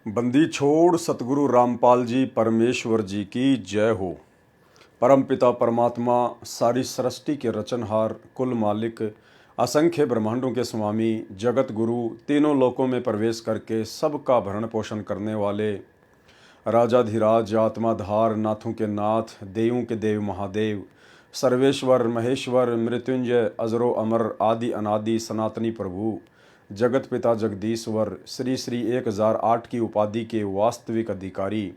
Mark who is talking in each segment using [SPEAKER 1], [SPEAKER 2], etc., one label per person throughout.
[SPEAKER 1] बंदी छोड़ सतगुरु रामपाल जी परमेश्वर जी की जय हो। परम पिता परमात्मा सारी सृष्टि के रचनहार कुल मालिक असंख्य ब्रह्मांडों के स्वामी जगत गुरु तीनों लोकों में प्रवेश करके सबका भरण पोषण करने वाले राजाधिराज आत्माधार नाथों के नाथ देवों के देव महादेव सर्वेश्वर महेश्वर मृत्युंजय अजरो अमर आदि अनादि सनातनी प्रभु जगत पिता जगदीश्वर श्री श्री 1008 की उपाधि के वास्तविक अधिकारी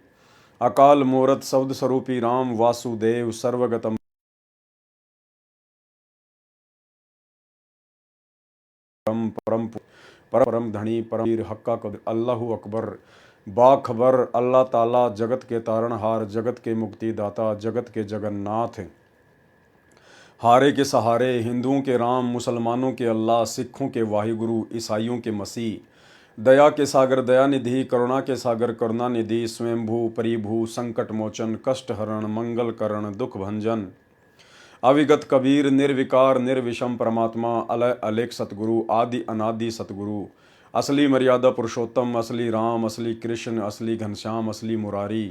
[SPEAKER 1] अकाल मूरत शब्द स्वरूपी राम वासुदेव सर्वगतम परम परम परम धनी परम वीर हक्का कबीर अल्लाहु अकबर बाखबर अल्लाह ताला जगत के तारणहार जगत के मुक्तिदाता जगत के जगन्नाथ हारे के सहारे हिंदुओं के राम मुसलमानों के अल्लाह सिखों के वाहिगुरु ईसाइयों के मसीह दया के सागर दयानिधि करुणा के सागर करुणानिधि स्वयंभू परिभू संकट मोचन कष्ट हरण मंगल करण दुख भंजन अविगत कबीर निर्विकार निर्विषम परमात्मा अलय अलेख सतगुरु आदि अनादि सतगुरु असली मर्यादा पुरुषोत्तम असली राम असली कृष्ण असली घनश्याम असली मुरारी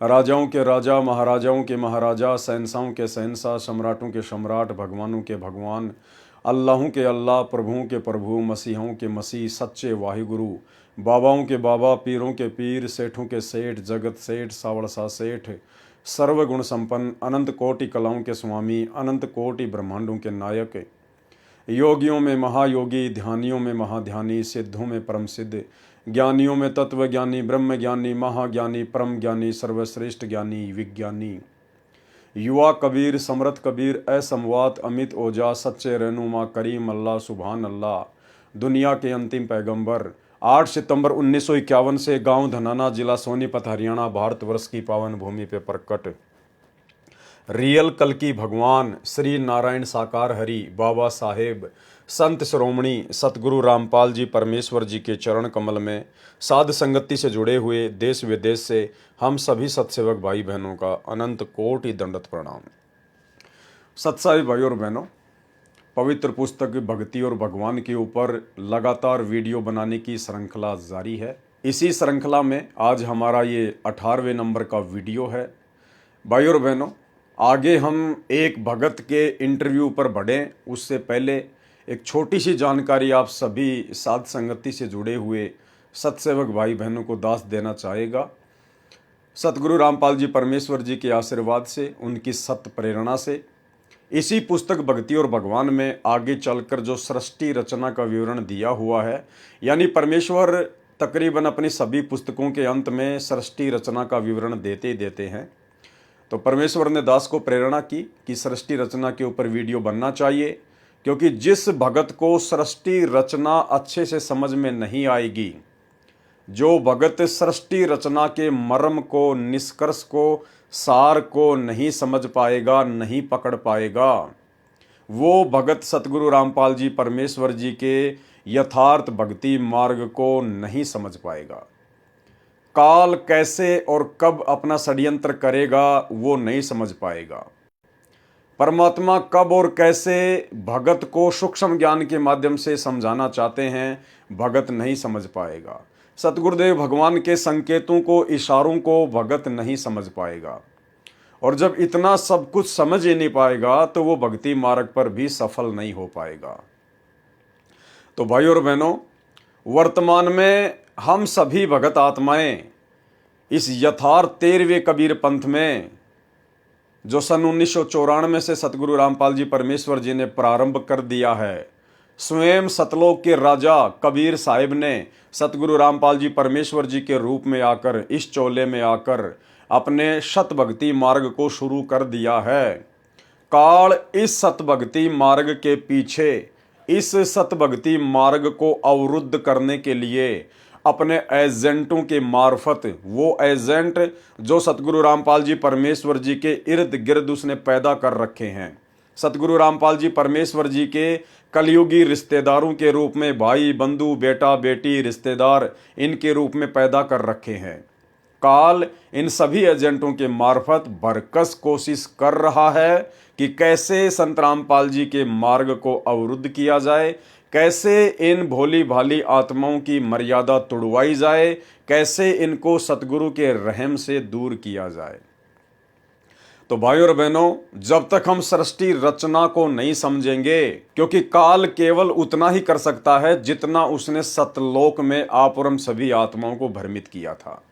[SPEAKER 1] राजाओं के राजा महाराजाओं के महाराजा शहंशाहों के शहंशाह सम्राटों के सम्राट भगवानों के भगवान अल्लाहों के अल्लाह प्रभुओं के प्रभु मसीहों के मसीह सच्चे वाहिगुरु बाबाओं के बाबा पीरों के पीर सेठों के सेठ जगत सेठ सावड़सा सेठ सर्वगुण संपन्न अनंत कोटि कलाओं के स्वामी अनंत कोटि ब्रह्मांडों के नायक योगियों में महायोगी ध्यानियों में महाध्यानी सिद्धों में परम सिद्ध ज्ञानियों में तत्व ज्ञानी ब्रह्म ज्ञानी महाज्ञानी परम ज्ञानी सर्वश्रेष्ठ ज्ञानी विज्ञानी युवा कबीर समरथ कबीर असमवात अमित ओजा सच्चे रहनुमा करीम अल्लाह सुभान अल्लाह दुनिया के अंतिम पैगंबर 8 सितंबर 1951 से गांव धनाना जिला सोनीपत हरियाणा भारतवर्ष की पावन भूमि पे प्रकट रियल कल की भगवान श्री नारायण साकार हरि बाबा साहेब संत श्रोमणी सतगुरु रामपाल जी परमेश्वर जी के चरण कमल में साध संगति से जुड़े हुए देश विदेश से हम सभी सत्सेवक भाई बहनों का अनंत कोटि दंडवत प्रणाम। सत्साई भाई और बहनों, पवित्र पुस्तक भक्ति और भगवान के ऊपर लगातार वीडियो बनाने की श्रृंखला जारी है। इसी श्रृंखला में आज हमारा ये 18वें नंबर का वीडियो है। भाई और बहनों, आगे हम एक भगत के इंटरव्यू पर बढ़ें उससे पहले एक छोटी सी जानकारी आप सभी साध संगति से जुड़े हुए सत्सेवक भाई बहनों को दास देना चाहेगा। सतगुरु रामपाल जी परमेश्वर जी के आशीर्वाद से उनकी सत्य प्रेरणा से इसी पुस्तक भक्ति और भगवान में आगे चलकर जो सृष्टि रचना का विवरण दिया हुआ है, यानी परमेश्वर तकरीबन अपनी सभी पुस्तकों के अंत में सृष्टि रचना का विवरण देते ही देते हैं। तो परमेश्वर ने दास को प्रेरणा की कि सृष्टि रचना के ऊपर वीडियो बनना चाहिए, क्योंकि जिस भगत को सृष्टि रचना अच्छे से समझ में नहीं आएगी, जो भगत सृष्टि रचना के मर्म को निष्कर्ष को सार को नहीं समझ पाएगा नहीं पकड़ पाएगा, वो भगत सतगुरु रामपाल जी परमेश्वर जी के यथार्थ भक्ति मार्ग को नहीं समझ पाएगा। काल कैसे और कब अपना षड्यंत्र करेगा वो नहीं समझ पाएगा। परमात्मा कब और कैसे भगत को सूक्ष्म ज्ञान के माध्यम से समझाना चाहते हैं भगत नहीं समझ पाएगा। सतगुरुदेव भगवान के संकेतों को इशारों को भगत नहीं समझ पाएगा, और जब इतना सब कुछ समझ ही नहीं पाएगा तो वो भक्ति मार्ग पर भी सफल नहीं हो पाएगा। तो भाई और बहनों, वर्तमान में हम सभी भगत आत्माएं इस यथार्थ 13वें कबीर पंथ में जो सन 1994 से सतगुरु रामपाल जी परमेश्वर जी ने प्रारंभ कर दिया है, स्वयं सतलोक के राजा कबीर साहिब ने सतगुरु रामपाल जी परमेश्वर जी के रूप में आकर इस चोले में आकर अपने सतभक्ति मार्ग को शुरू कर दिया है। काल इस सतभक्ति मार्ग के पीछे इस सतभक्ति मार्ग को अवरुद्ध करने के लिए अपने एजेंटों के मार्फत, वो एजेंट जो सतगुरु रामपाल जी परमेश्वर जी के इर्द गिर्द उसने पैदा कर रखे हैं, सतगुरु रामपाल जी परमेश्वर जी के कलयुगी रिश्तेदारों के रूप में भाई बंधु बेटा बेटी रिश्तेदार इनके रूप में पैदा कर रखे हैं। काल इन सभी एजेंटों के मार्फत भरकस कोशिश कर रहा है कि कैसे संत रामपाल जी के मार्ग को अवरुद्ध किया जाए, कैसे इन भोली भाली आत्माओं की मर्यादा तुड़वाई जाए, कैसे इनको सतगुरु के रहम से दूर किया जाए। तो भाइयों और बहनों, जब तक हम सृष्टि रचना को नहीं समझेंगे, क्योंकि काल केवल उतना ही कर सकता है जितना उसने सतलोक में आप और हम सभी आत्माओं को भ्रमित किया था,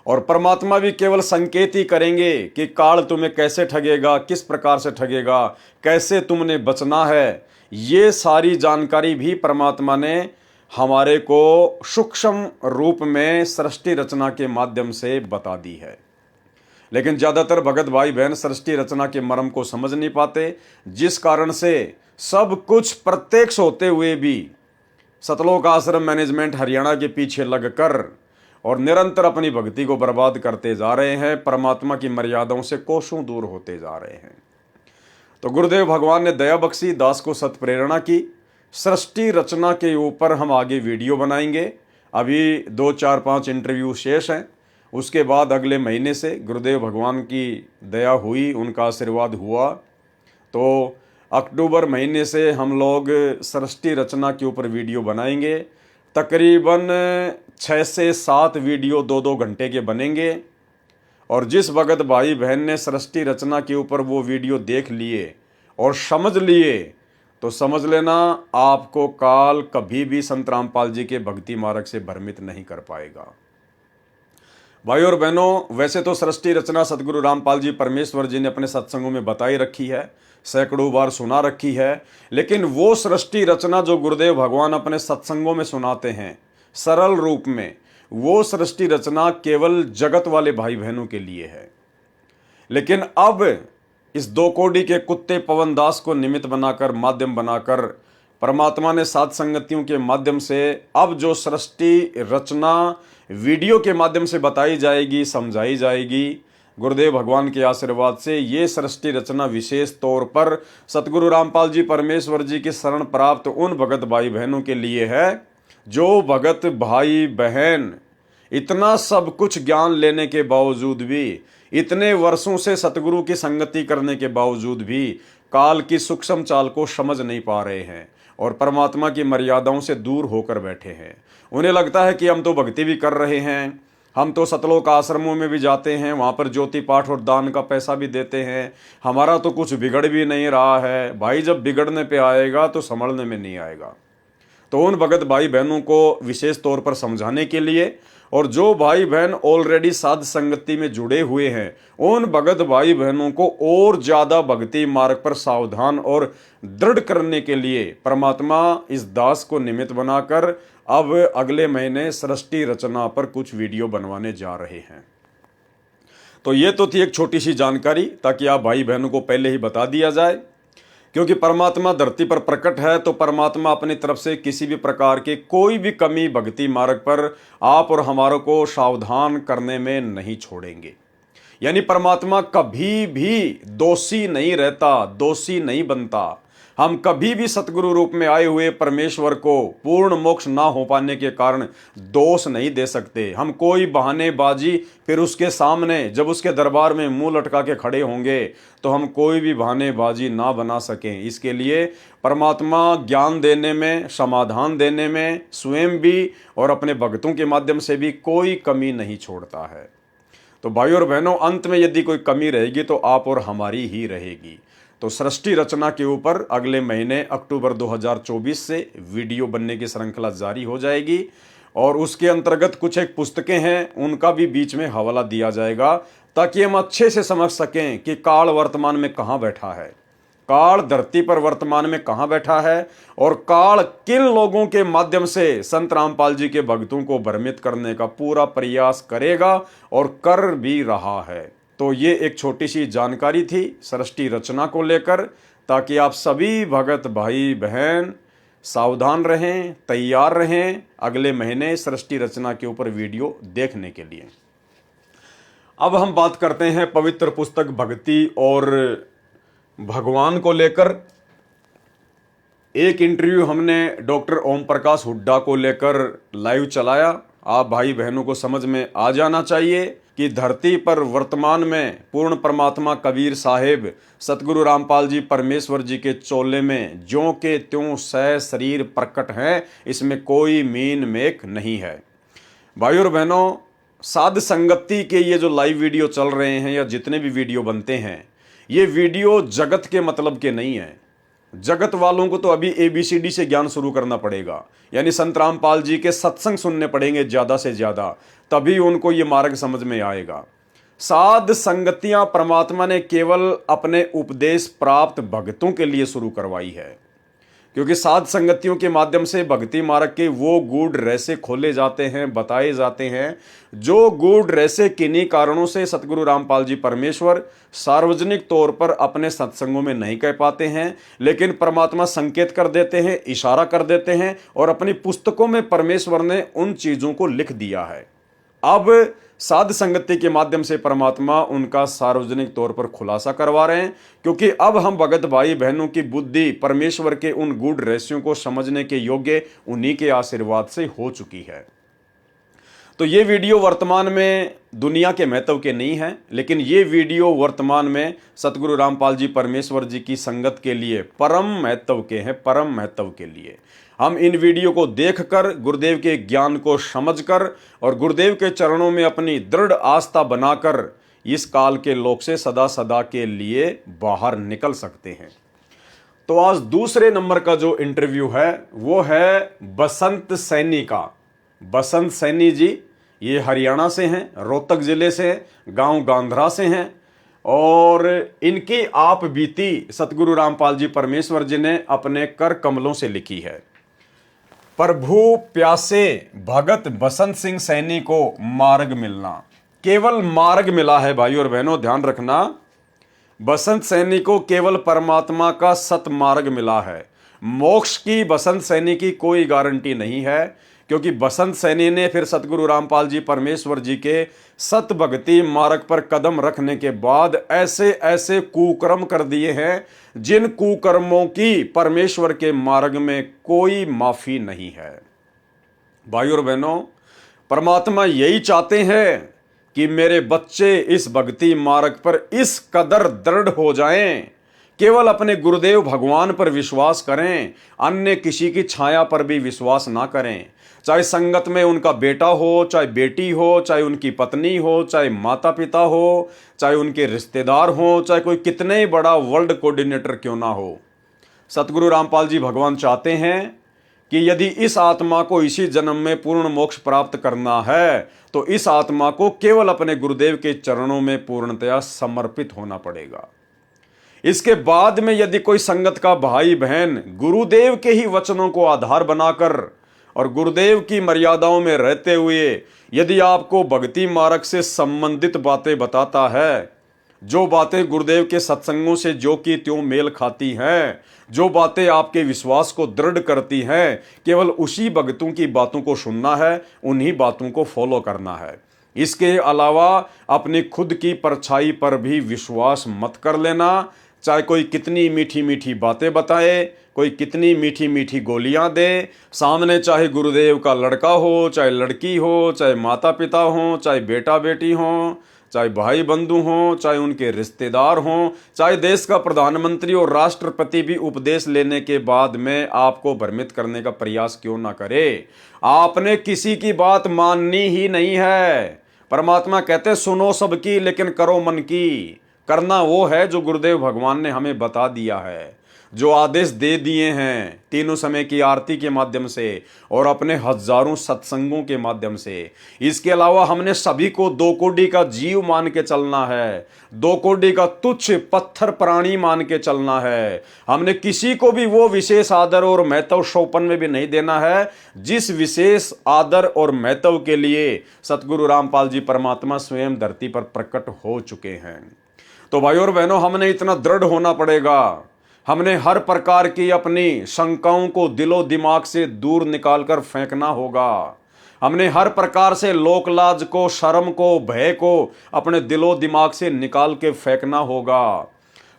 [SPEAKER 1] और परमात्मा भी केवल संकेत ही करेंगे कि काल तुम्हें कैसे ठगेगा, किस प्रकार से ठगेगा, कैसे तुमने बचना है। ये सारी जानकारी भी परमात्मा ने हमारे को सूक्ष्म रूप में सृष्टि रचना के माध्यम से बता दी है। लेकिन ज्यादातर भगत भाई बहन सृष्टि रचना के मर्म को समझ नहीं पाते, जिस कारण से सब कुछ प्रत्यक्ष होते हुए भी सतलोक आश्रम मैनेजमेंट हरियाणा के पीछे लगकर और निरंतर अपनी भक्ति को बर्बाद करते जा रहे हैं, परमात्मा की मर्यादाओं से कोसों दूर होते जा रहे हैं। तो गुरुदेव भगवान ने दया बख्शी, दास को सत प्रेरणा की। सृष्टि रचना के ऊपर हम आगे वीडियो बनाएंगे। अभी 2, 4, 5 इंटरव्यू शेष हैं। उसके बाद अगले महीने से गुरुदेव भगवान की दया हुई, उनका आशीर्वाद हुआ, तो अक्टूबर महीने से हम लोग सृष्टि रचना के ऊपर वीडियो बनाएंगे। तकरीबन 6 से 7 वीडियो 2-2 घंटे के बनेंगे। और जिस भगत भाई बहन ने सृष्टि रचना के ऊपर वो वीडियो देख लिए और समझ लिए, तो समझ लेना आपको काल कभी भी संत रामपाल जी के भक्ति मार्ग से भ्रमित नहीं कर पाएगा। भाई और बहनों, वैसे तो सृष्टि रचना सतगुरु रामपाल जी परमेश्वर जी ने अपने सत्संगों में बताई रखी है, सैकड़ों बार सुना रखी है, लेकिन वो सृष्टि रचना जो गुरुदेव भगवान अपने सत्संगों में सुनाते हैं सरल रूप में, वो सृष्टि रचना केवल जगत वाले भाई बहनों के लिए है। लेकिन अब इस 2 कोड़ी के कुत्ते पवन दास को निमित्त बनाकर, माध्यम बनाकर परमात्मा ने साध संगतियों के माध्यम से अब जो सृष्टि रचना वीडियो के माध्यम से बताई जाएगी, समझाई जाएगी, गुरुदेव भगवान के आशीर्वाद से ये सृष्टि रचना विशेष तौर पर सतगुरु रामपाल जी परमेश्वर जी की शरण प्राप्त उन भगत भाई बहनों के लिए है, जो भगत भाई बहन इतना सब कुछ ज्ञान लेने के बावजूद भी, इतने वर्षों से सतगुरु की संगति करने के बावजूद भी काल की सूक्ष्म चाल को समझ नहीं पा रहे हैं और परमात्मा की मर्यादाओं से दूर होकर बैठे हैं। उन्हें लगता है कि हम तो भक्ति भी कर रहे हैं, हम तो सतलोक आश्रमों में भी जाते हैं, वहाँ पर ज्योति पाठ और दान का पैसा भी देते हैं, हमारा तो कुछ बिगड़ भी नहीं रहा है। भाई, जब बिगड़ने पे आएगा तो संभलने में नहीं आएगा। तो उन भगत भाई बहनों को विशेष तौर पर समझाने के लिए, और जो भाई बहन ऑलरेडी साध संगति में जुड़े हुए हैं, उन भगत भाई बहनों को और ज्यादा भक्ति मार्ग पर सावधान और दृढ़ करने के लिए परमात्मा इस दास को निमित्त बनाकर अब अगले महीने सृष्टि रचना पर कुछ वीडियो बनवाने जा रहे हैं। तो ये तो थी एक छोटी सी जानकारी, ताकि आप भाई बहनों को पहले ही बता दिया जाए, क्योंकि परमात्मा धरती पर प्रकट है तो परमात्मा अपनी तरफ से किसी भी प्रकार की कोई भी कमी भक्ति मार्ग पर आप और हमारों को सावधान करने में नहीं छोड़ेंगे। यानी परमात्मा कभी भी दोषी नहीं रहता, दोषी नहीं बनता। हम कभी भी सतगुरु रूप में आए हुए परमेश्वर को पूर्ण मोक्ष ना हो पाने के कारण दोष नहीं दे सकते। हम कोई बहानेबाजी फिर उसके सामने जब उसके दरबार में मुंह लटका के खड़े होंगे तो हम कोई भी बहानेबाजी ना बना सकें। इसके लिए परमात्मा ज्ञान देने में, समाधान देने में स्वयं भी और अपने भक्तों के माध्यम से भी कोई कमी नहीं छोड़ता है। तो भाइयों और बहनों, अंत में यदि कोई कमी रहेगी तो आप और हमारी ही रहेगी। तो सृष्टि रचना के ऊपर अगले महीने अक्टूबर 2024 से वीडियो बनने की श्रृंखला जारी हो जाएगी, और उसके अंतर्गत कुछ एक पुस्तकें हैं, उनका भी बीच में हवाला दिया जाएगा, ताकि हम अच्छे से समझ सकें कि काल वर्तमान में कहाँ बैठा है, काल धरती पर वर्तमान में कहाँ बैठा है, और काल किन लोगों के माध्यम से संत रामपाल जी के भक्तों को भ्रमित करने का पूरा प्रयास करेगा और कर भी रहा है। तो ये एक छोटी सी जानकारी थी सृष्टि रचना को लेकर, ताकि आप सभी भगत भाई बहन सावधान रहें, तैयार रहें अगले महीने सृष्टि रचना के ऊपर वीडियो देखने के लिए। अब हम बात करते हैं पवित्र पुस्तक भक्ति और भगवान को लेकर। एक इंटरव्यू हमने डॉक्टर ओम प्रकाश हुड्डा को लेकर लाइव चलाया। आप भाई बहनों को समझ में आ जाना चाहिए कि धरती पर वर्तमान में पूर्ण परमात्मा कबीर साहेब सतगुरु रामपाल जी परमेश्वर जी के चोले में ज्यों के त्यों सह शरीर प्रकट हैं, इसमें कोई मीन मेक नहीं है। भाइयों और बहनों, साध संगति के ये जो लाइव वीडियो चल रहे हैं या जितने भी वीडियो बनते हैं, ये वीडियो जगत के मतलब के नहीं है। जगत वालों को तो अभी ABCD से ज्ञान शुरू करना पड़ेगा, यानी संत रामपाल जी के सत्संग सुनने पड़ेंगे ज़्यादा से ज़्यादा, तभी उनको ये मार्ग समझ में आएगा। साध संगतियां परमात्मा ने केवल अपने उपदेश प्राप्त भक्तों के लिए शुरू करवाई है, क्योंकि साध संगतियों के माध्यम से भक्ति मार्ग के वो गूढ़ रहस्य खोले जाते हैं, बताए जाते हैं, जो गूढ़ रहस्य किन्हीं कारणों से सतगुरु रामपाल जी परमेश्वर सार्वजनिक तौर पर अपने सत्संगों में नहीं कह पाते हैं, लेकिन परमात्मा संकेत कर देते हैं, इशारा कर देते हैं, और अपनी पुस्तकों में परमेश्वर ने उन चीज़ों को लिख दिया है। अब साध संगति के माध्यम से परमात्मा उनका सार्वजनिक तौर पर खुलासा करवा रहे हैं, क्योंकि अब हम भगत भाई बहनों की बुद्धि परमेश्वर के उन गूढ़ रहस्यों को समझने के योग्य उन्हीं के आशीर्वाद से हो चुकी है। तो ये वीडियो वर्तमान में दुनिया के महत्व के नहीं है, लेकिन ये वीडियो वर्तमान में सतगुरु रामपाल जी परमेश्वर जी की संगत के लिए परम महत्व के हैं, परम महत्व के लिए। हम इन वीडियो को देखकर गुरुदेव के ज्ञान को समझकर और गुरुदेव के चरणों में अपनी दृढ़ आस्था बनाकर इस काल के लोक से सदा सदा के लिए बाहर निकल सकते हैं। तो आज दूसरे नंबर का जो इंटरव्यू है वो है बसंत सैनी का। बसंत सैनी जी ये हरियाणा से हैं, रोहतक जिले से, गांव गांधरा से हैं, और इनकी आप बीती सतगुरु रामपाल जी परमेश्वर जी ने अपने कर कमलों से लिखी है। प्रभु प्यासे भगत बसंत सिंह सैनी को मार्ग मिलना, केवल मार्ग मिला है भाइयों और बहनों, ध्यान रखना। बसंत सैनी को केवल परमात्मा का सतमार्ग मिला है। मोक्ष की बसंत सैनी की कोई गारंटी नहीं है, क्योंकि बसंत सैनी ने फिर सतगुरु रामपाल जी परमेश्वर जी के सत भक्ति मार्ग पर कदम रखने के बाद ऐसे ऐसे कुकर्म कर दिए हैं, जिन कुकर्मों की परमेश्वर के मार्ग में कोई माफी नहीं है। भाइयों और बहनों, परमात्मा यही चाहते हैं कि मेरे बच्चे इस भक्ति मार्ग पर इस कदर दृढ़ हो जाएं, केवल अपने गुरुदेव भगवान पर विश्वास करें, अन्य किसी की छाया पर भी विश्वास ना करें। चाहे संगत में उनका बेटा हो, चाहे बेटी हो, चाहे उनकी पत्नी हो, चाहे माता पिता हो, चाहे उनके रिश्तेदार हो, चाहे कोई कितने बड़ा वर्ल्ड कोऑर्डिनेटर क्यों ना हो। सतगुरु रामपाल जी भगवान चाहते हैं कि यदि इस आत्मा को इसी जन्म में पूर्ण मोक्ष प्राप्त करना है, तो इस आत्मा को केवल अपने गुरुदेव के चरणों में पूर्णतया समर्पित होना पड़ेगा। इसके बाद में यदि कोई संगत का भाई बहन गुरुदेव के ही वचनों को आधार बनाकर और गुरुदेव की मर्यादाओं में रहते हुए यदि आपको भक्ति मार्ग से संबंधित बातें बताता है, जो बातें गुरुदेव के सत्संगों से जो कि त्यों मेल खाती हैं, जो बातें आपके विश्वास को दृढ़ करती हैं, केवल उसी भक्तों की बातों को सुनना है, उन्हीं बातों को फॉलो करना है। इसके अलावा अपनी खुद की परछाई पर भी विश्वास मत कर लेना। चाहे कोई कितनी मीठी मीठी बातें बताए, कोई कितनी मीठी मीठी गोलियां दे, सामने चाहे गुरुदेव का लड़का हो, चाहे लड़की हो, चाहे माता पिता हो, चाहे बेटा बेटी हो, चाहे भाई बंधु हों, चाहे उनके रिश्तेदार हों, चाहे देश का प्रधानमंत्री और राष्ट्रपति भी उपदेश लेने के बाद में आपको भ्रमित करने का प्रयास क्यों ना करे। आपने किसी की बात माननी ही नहीं है। परमात्मा कहते सुनो सबकी लेकिन करो मन की। करना वो है जो गुरुदेव भगवान ने हमें बता दिया है, जो आदेश दे दिए हैं तीनों समय की आरती के माध्यम से और अपने हजारों सत्संगों के माध्यम से। इसके अलावा हमने सभी को दो कोड़ी का जीव मान के चलना है, दो कोड़ी का तुच्छ पत्थर प्राणी मान के चलना है। हमने किसी को भी वो विशेष आदर और महत्व शोपन में भी नहीं देना है जिस विशेष आदर और महत्व के लिए सतगुरु रामपाल जी परमात्मा स्वयं धरती पर प्रकट हो चुके हैं। तो भाइयों और बहनों, हमने इतना दृढ़ होना पड़ेगा। हमने हर प्रकार की अपनी शंकाओं को दिलो दिमाग से दूर निकालकर फेंकना होगा। हमने हर प्रकार से लोक लाज को, शर्म को, भय को अपने दिलो दिमाग से निकाल के फेंकना होगा।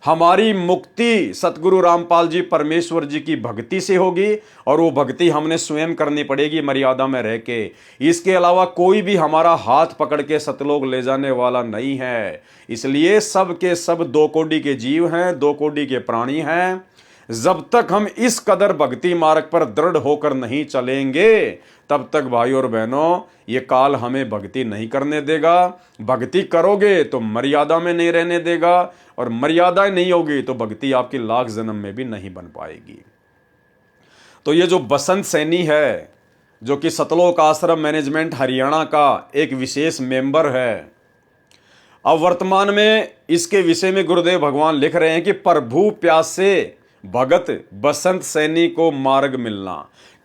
[SPEAKER 1] हमारी मुक्ति सतगुरु रामपाल जी परमेश्वर जी की भक्ति से होगी, और वो भक्ति हमने स्वयं करनी पड़ेगी मर्यादा में रह के। इसके अलावा कोई भी हमारा हाथ पकड़ के सतलोक ले जाने वाला नहीं है। इसलिए सब के सब दो कोटि के जीव हैं, दो कोटि के प्राणी हैं। जब तक हम इस कदर भक्ति मार्ग पर दृढ़ होकर नहीं चलेंगे, तब तक भाई और बहनों ये काल हमें भक्ति नहीं करने देगा। भक्ति करोगे तो मर्यादा में नहीं रहने देगा, और मर्यादा नहीं होगी तो भक्ति आपकी लाख जन्म में भी नहीं बन पाएगी। तो ये जो बसंत सैनी है, जो कि सतलोक आश्रम मैनेजमेंट हरियाणा का एक विशेष मेंबर है, अब वर्तमान में इसके विषय में गुरुदेव भगवान लिख रहे हैं कि प्रभु प्यासे भगत बसंत सैनी को मार्ग मिलना।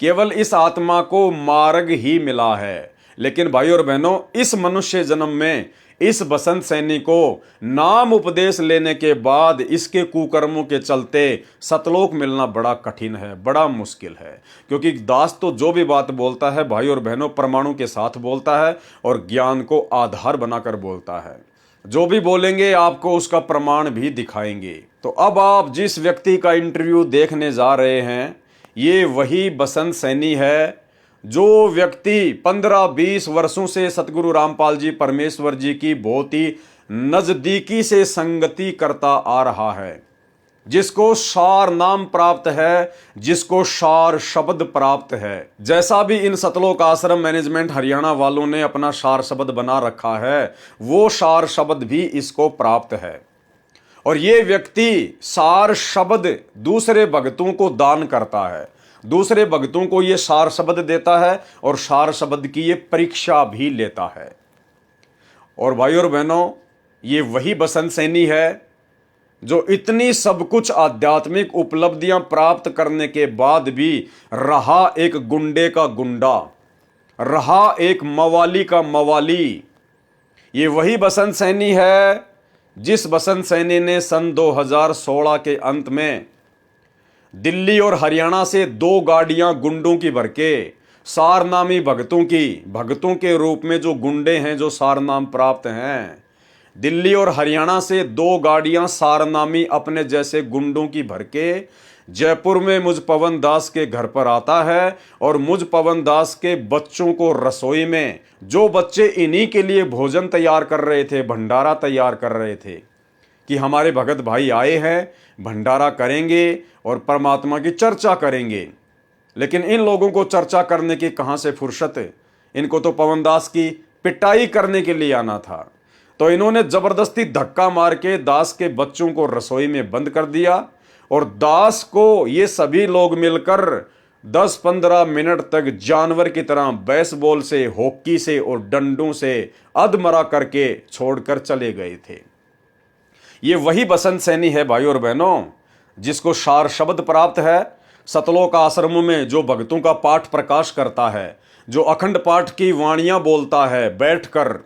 [SPEAKER 1] केवल इस आत्मा को मार्ग ही मिला है, लेकिन भाई और बहनों इस मनुष्य जन्म में इस बसंत सैनी को नाम उपदेश लेने के बाद इसके कुकर्मों के चलते सतलोक मिलना बड़ा कठिन है, बड़ा मुश्किल है। क्योंकि दास तो जो भी बात बोलता है भाई और बहनों परमाणु के साथ बोलता है और ज्ञान को आधार बनाकर बोलता है। जो भी बोलेंगे आपको उसका प्रमाण भी दिखाएंगे। तो अब आप जिस व्यक्ति का इंटरव्यू देखने जा रहे हैं, ये वही बसंत सैनी है जो व्यक्ति 15-20 वर्षों से सतगुरु रामपाल जी परमेश्वर जी की बहुत ही नजदीकी से संगति करता आ रहा है, जिसको सार नाम प्राप्त है, जिसको सार शब्द प्राप्त है। जैसा भी इन सतलोक आश्रम मैनेजमेंट हरियाणा वालों ने अपना सार शब्द बना रखा है, वो सार शब्द भी इसको प्राप्त है। और ये व्यक्ति सार शब्द दूसरे भक्तों को दान करता है, दूसरे भक्तों को ये सार शब्द देता है और सार शब्द की ये परीक्षा भी लेता है। और भाई और बहनों ये वही बसंत सैनी है जो इतनी सब कुछ आध्यात्मिक उपलब्धियां प्राप्त करने के बाद भी रहा एक गुंडे का गुंडा, रहा एक मवाली का मवाली। ये वही बसंत सैनी है जिस बसंत सैनी ने सन 2016 के अंत में दिल्ली और हरियाणा से 2 गाड़ियां गुंडों की भर के सारनामी भक्तों के रूप में जो गुंडे हैं, जो सारनाम प्राप्त हैं, दिल्ली और हरियाणा से 2 गाड़ियां सारनामी अपने जैसे गुंडों की भर के जयपुर में मुझ पवन दास के घर पर आता है। और मुझ पवन दास के बच्चों को रसोई में, जो बच्चे इन्हीं के लिए भोजन तैयार कर रहे थे, भंडारा तैयार कर रहे थे कि हमारे भगत भाई आए हैं, भंडारा करेंगे और परमात्मा की चर्चा करेंगे, लेकिन इन लोगों को चर्चा करने की कहां से फुर्सत है। इनको तो पवन दास की पिटाई करने के लिए आना था। तो इन्होंने जबरदस्ती धक्का मार के दास के बच्चों को रसोई में बंद कर दिया, और दास को ये सभी लोग मिलकर 10-15 मिनट तक जानवर की तरह बेसबॉल से, हॉकी से और डंडों से अधमरा करके छोड़कर चले गए थे। ये वही बसंत सैनी है भाई और बहनों जिसको सार शब्द प्राप्त है। सतलोक आश्रमों में जो भक्तों का पाठ प्रकाश करता है, जो अखंड पाठ की वाणियां बोलता है बैठकर,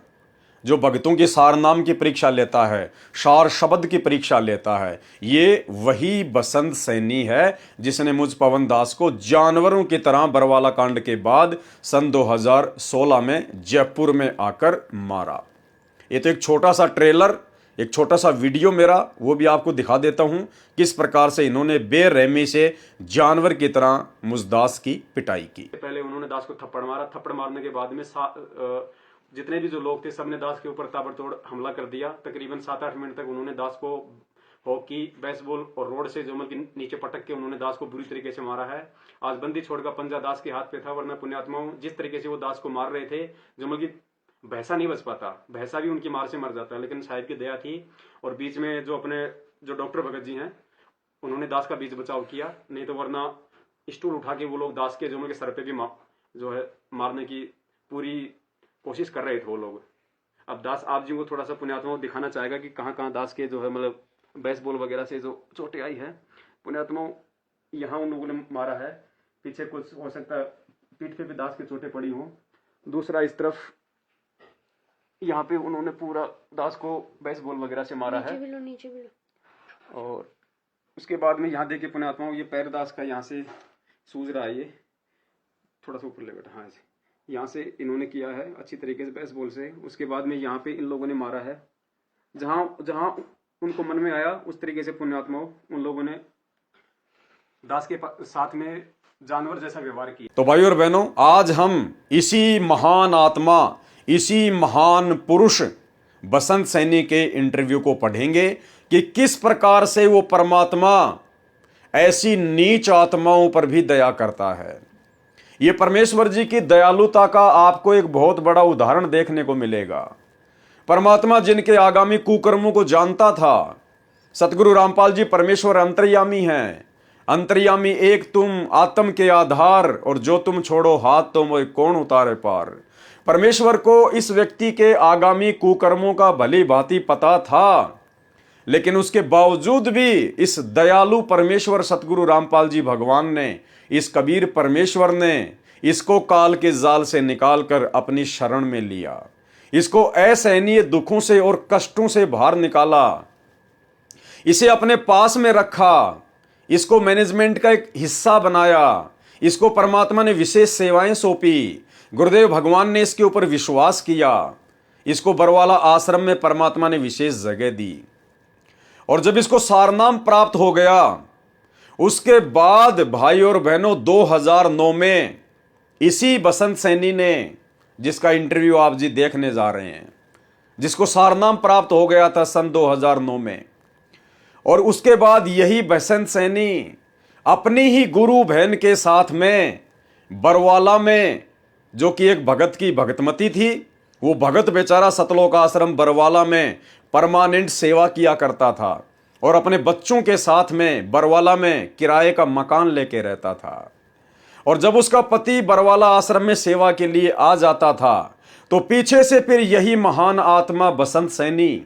[SPEAKER 1] जो भक्तों की सार नाम की परीक्षा लेता है, सार शब्द की परीक्षा लेता है, ये वही बसंत सैनी है जिसने मुझ पवन दास को जानवरों की तरह बरवाला कांड के बाद सन 2016 में जयपुर में आकर मारा। ये तो एक छोटा सा ट्रेलर, एक छोटा सा वीडियो मेरा, वो भी आपको दिखा देता हूं किस प्रकार से इन्होंने बेरहमी से जानवर की तरह मुझ दास की पिटाई की। पहले उन्होंने दास को थप्पड़ मारा, थप्पड़ मारने के बाद में जितने भी जो लोग थे सबने दास के ऊपर ताबड़तोड़ हमला कर दिया। तकरीबन 7-8 मिनट तक उन्होंने दास को हॉकी, बेसबॉल और रोड से जमल के नीचे पटक के उन्होंने दास को बुरी तरीके से मारा है। आज बंदी छोड़ का पंजा दास के हाथ पे था, वरना पुण्यात्माओं जिस तरीके से वो दास को मार रहे थे, जमल की भैंसा नहीं बच पाता, भैंसा भी उनकी मार से मर जाता है, लेकिन साहिब की दया थी। और बीच में जो अपने जो डॉक्टर भगत जी हैं उन्होंने दास का बीच बचाव किया, नहीं तो वरना स्टूल उठा के वो लोग दास के जमल के सर पे भी जो है मारने की पूरी कोशिश कर रहे थे वो लोग। अब दास आप जी को थोड़ा सा पुण्यात्मा दिखाना चाहेगा कि कहाँ कहाँ दास के जो है मतलब बेसबॉल वगैरह से जो चोटें आई है। पुण्यात्मा यहाँ उन लोगों ने मारा है, पीछे कुछ हो सकता है पीठ पे भी दास की चोटें पड़ी हों। दूसरा इस तरफ यहाँ पे उन्होंने पूरा दास को बेसबॉल वगैरह से मारा है। नीचे भी लो। और उसके बाद में यहाँ देखिए पुण्यात्माओं, ये पैर दास का यहाँ से सूज रहा है, ये थोड़ा सा ऊपर ले बैठा, हाँ ऐसे यहाँ से इन्होंने किया है अच्छी तरीके से बेसबॉल से। उसके बाद में यहाँ पे इन लोगों ने मारा है, जहाँ जहाँ
[SPEAKER 2] उनको मन में आया, उस तरीके से पुण्यात्माओं उन लोगों ने दास के साथ में जानवर जैसा व्यवहार किया।
[SPEAKER 1] तो भाई और बहनों, आज हम इसी महान आत्मा, इसी महान पुरुष बसंत सैनी के इंटरव्यू को पढ़ेंगे कि किस प्रकार से वो परमात्मा ऐसी नीच आत्माओं पर भी दया करता है। ये परमेश्वर जी की दयालुता का आपको एक बहुत बड़ा उदाहरण देखने को मिलेगा। परमात्मा जिनके आगामी कुकर्मों को जानता था, सतगुरु रामपाल जी परमेश्वर अंतर्यामी हैं। अंतर्यामी एक तुम आत्म के आधार, और जो तुम छोड़ो हाथ तो मोह कौन उतारे पार। परमेश्वर को इस व्यक्ति के आगामी कुकर्मों का भली भांति पता था, लेकिन उसके बावजूद भी इस दयालु परमेश्वर सतगुरु रामपाल जी भगवान ने, इस कबीर परमेश्वर ने इसको काल के जाल से निकालकर अपनी शरण में लिया। इसको असहनीय दुखों से और कष्टों से बाहर निकाला, इसे अपने पास में रखा, इसको मैनेजमेंट का एक हिस्सा बनाया, इसको परमात्मा ने विशेष सेवाएं सौंपी, गुरुदेव भगवान ने इसके ऊपर विश्वास किया, इसको बरवाला आश्रम में परमात्मा ने विशेष जगह दी। और जब इसको सारनाम प्राप्त हो गया, उसके बाद भाई और बहनों 2009 में इसी बसंत सैनी ने, जिसका इंटरव्यू आप जी देखने जा रहे हैं, जिसको सारनाम प्राप्त हो गया था सन 2009 में, और उसके बाद यही बसंत सैनी अपनी ही गुरु बहन के साथ में बरवाला में, जो कि एक भगत की भगतमती थी, वो भगत बेचारा सतलोक आश्रम बरवाला में परमानेंट सेवा किया करता था और अपने बच्चों के साथ में बरवाला में किराए का मकान लेके रहता था। और जब उसका पति बरवाला आश्रम में सेवा के लिए आ जाता था, तो पीछे से फिर यही महान आत्मा बसंत सैनी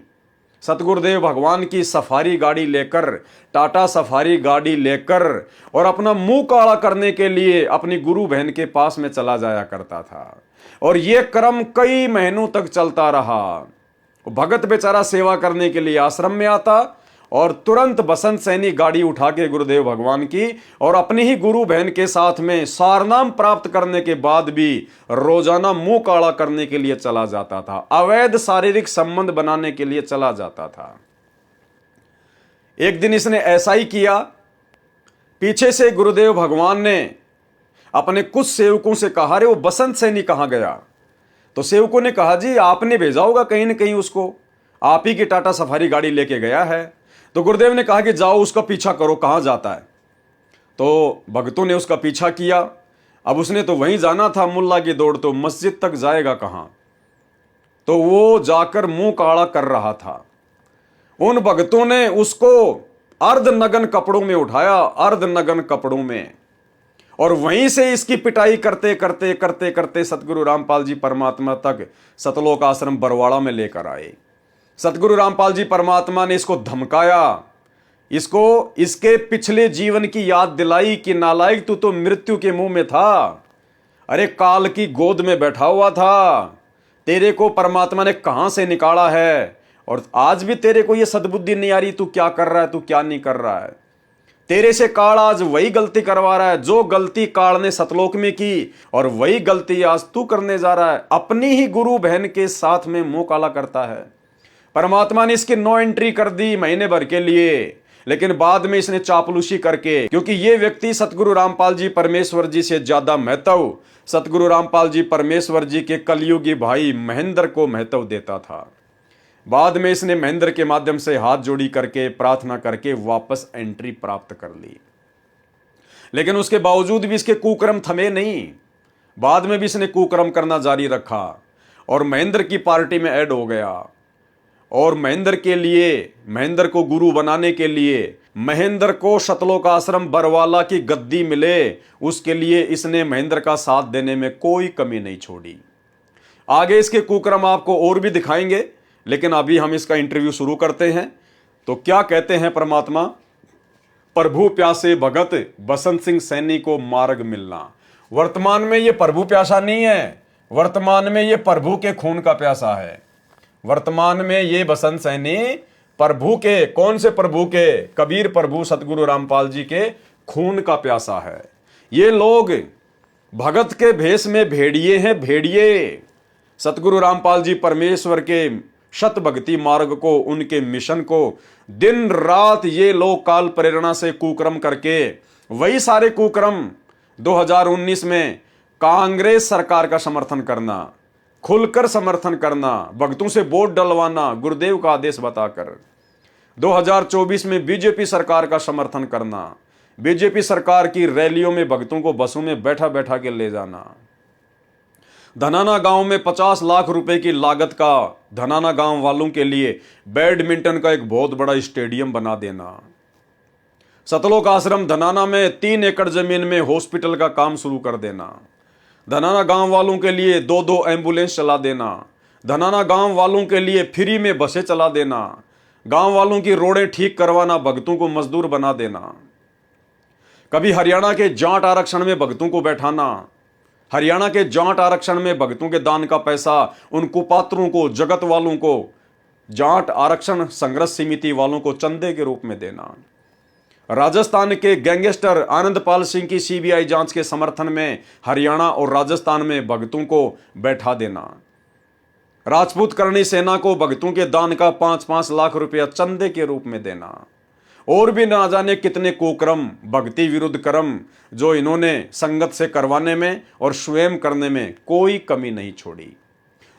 [SPEAKER 1] सतगुरुदेव भगवान की सफारी गाड़ी लेकर, टाटा सफारी गाड़ी लेकर, और अपना मुंह काला करने के लिए अपनी गुरु बहन के पास में चला जाया करता था। और यह क्रम कई महीनों तक चलता रहा। भगत बेचारा सेवा करने के लिए आश्रम में आता और तुरंत बसंत सैनी गाड़ी उठा के गुरुदेव भगवान की और अपनी ही गुरु बहन के साथ में सारनाम प्राप्त करने के बाद भी रोजाना मुंह काला करने के लिए चला जाता था, अवैध शारीरिक संबंध बनाने के लिए चला जाता था। एक दिन इसने ऐसा ही किया। पीछे से गुरुदेव भगवान ने अपने कुछ सेवकों से कहा, रे वो बसंत सैनी कहां गया? तो सेवकों ने कहा, जी आपने भेजा होगा कहीं ना कहीं उसको, आप ही की टाटा सफारी गाड़ी लेके गया है। तो गुरुदेव ने कहा कि जाओ उसका पीछा करो, कहां जाता है। तो भक्तों ने उसका पीछा किया। अब उसने तो वहीं जाना था, मुल्ला की दौड़, तो मस्जिद तक जाएगा कहां? तो वो जाकर मुंह काला कर रहा था। उन भक्तों ने उसको अर्धनग्न कपड़ों में उठाया, अर्धनग्न कपड़ों में, और वहीं से इसकी पिटाई करते करते करते करते सतगुरु रामपाल जी परमात्मा तक सतलोक आश्रम बरवाड़ा में लेकर आए। सतगुरु रामपाल जी परमात्मा ने इसको धमकाया, इसको इसके पिछले जीवन की याद दिलाई कि नालायक तू तो मृत्यु के मुंह में था, अरे काल की गोद में बैठा हुआ था, तेरे को परमात्मा ने कहां से निकाला है, और आज भी तेरे को यह सद्बुद्धि नहीं आ रही तू क्या कर रहा है, तू क्या नहीं कर रहा है। तेरे से काल आज वही गलती करवा रहा है जो गलती काल ने सतलोक में की, और वही गलती आज तू करने जा रहा है। अपनी ही गुरु बहन के साथ में मुंह काला करता है। परमात्मा ने इसकी नो एंट्री कर दी महीने भर के लिए, लेकिन बाद में इसने चापलूसी करके, क्योंकि ये व्यक्ति सतगुरु रामपाल जी परमेश्वर जी से ज्यादा महत्व सतगुरु रामपाल जी परमेश्वर जी के कलयुगी भाई महेंद्र को महत्व देता था। बाद में इसने महेंद्र के माध्यम से हाथ जोड़ी करके प्रार्थना करके वापस एंट्री प्राप्त कर ली, लेकिन उसके बावजूद भी इसके कुकर्म थमे नहीं। बाद में भी इसने कुकर्म करना जारी रखा और महेंद्र की पार्टी में ऐड हो गया। और महेंद्र के लिए, महेंद्र को गुरु बनाने के लिए, महेंद्र को सतलोक आश्रम बरवाला की गद्दी मिले, उसके लिए इसने महेंद्र का साथ देने में कोई कमी नहीं छोड़ी। आगे इसके कुकर्म आपको और भी दिखाएंगे, लेकिन अभी हम इसका इंटरव्यू शुरू करते हैं। तो क्या कहते हैं परमात्मा? प्रभु प्यासे भगत बसंत सिंह सैनी को मार्ग मिलना। वर्तमान में ये प्रभु प्यासा नहीं है, वर्तमान में ये प्रभु के खून का प्यासा है। वर्तमान में ये बसंत सैनी प्रभु के, कौन से प्रभु के? कबीर प्रभु सतगुरु रामपाल जी के खून का प्यासा है। ये लोग भगत के भेष में भेड़िए हैं, भेड़िए। सतगुरु रामपाल जी परमेश्वर के शत भक्ति मार्ग को, उनके मिशन को दिन रात ये लोग काल प्रेरणा से कुकर्म करके वही सारे कुकर्म 2019 में कांग्रेस सरकार का समर्थन करना, खुलकर समर्थन करना, भक्तों से वोट डलवाना गुरुदेव का आदेश बताकर, 2024 में बीजेपी सरकार का समर्थन करना, बीजेपी सरकार की रैलियों में भक्तों को बसों में बैठा बैठा के ले जाना, धनाना गांव में 50 लाख रुपए की लागत का धनाना गांव वालों के लिए बैडमिंटन का एक बहुत बड़ा स्टेडियम बना देना, सतलोक आश्रम धनाना में 3 एकड़ जमीन में हॉस्पिटल का काम शुरू कर देना, धनाना गांव वालों के लिए 2-2 एम्बुलेंस चला देना, धनाना गांव वालों के लिए फ्री में बसें चला देना, गांव वालों की रोडें ठीक करवाना, भक्तों को मजदूर बना देना, कभी हरियाणा के जाट आरक्षण में भक्तों को बैठाना, हरियाणा के जाट आरक्षण में भक्तों के दान का पैसा उन कुपात्रों को, जगत वालों को, जाट आरक्षण संघर्ष समिति वालों को चंदे के रूप में देना, राजस्थान के गैंगस्टर आनंदपाल सिंह की सीबीआई जांच के समर्थन में हरियाणा और राजस्थान में भक्तों को बैठा देना, राजपूत करणी सेना को भक्तों के दान का 5-5 लाख रुपया चंदे के रूप में देना, और भी ना जाने कितने कुकर्म, भक्ति विरुद्ध कर्म जो इन्होंने संगत से करवाने में और स्वयं करने में कोई कमी नहीं छोड़ी।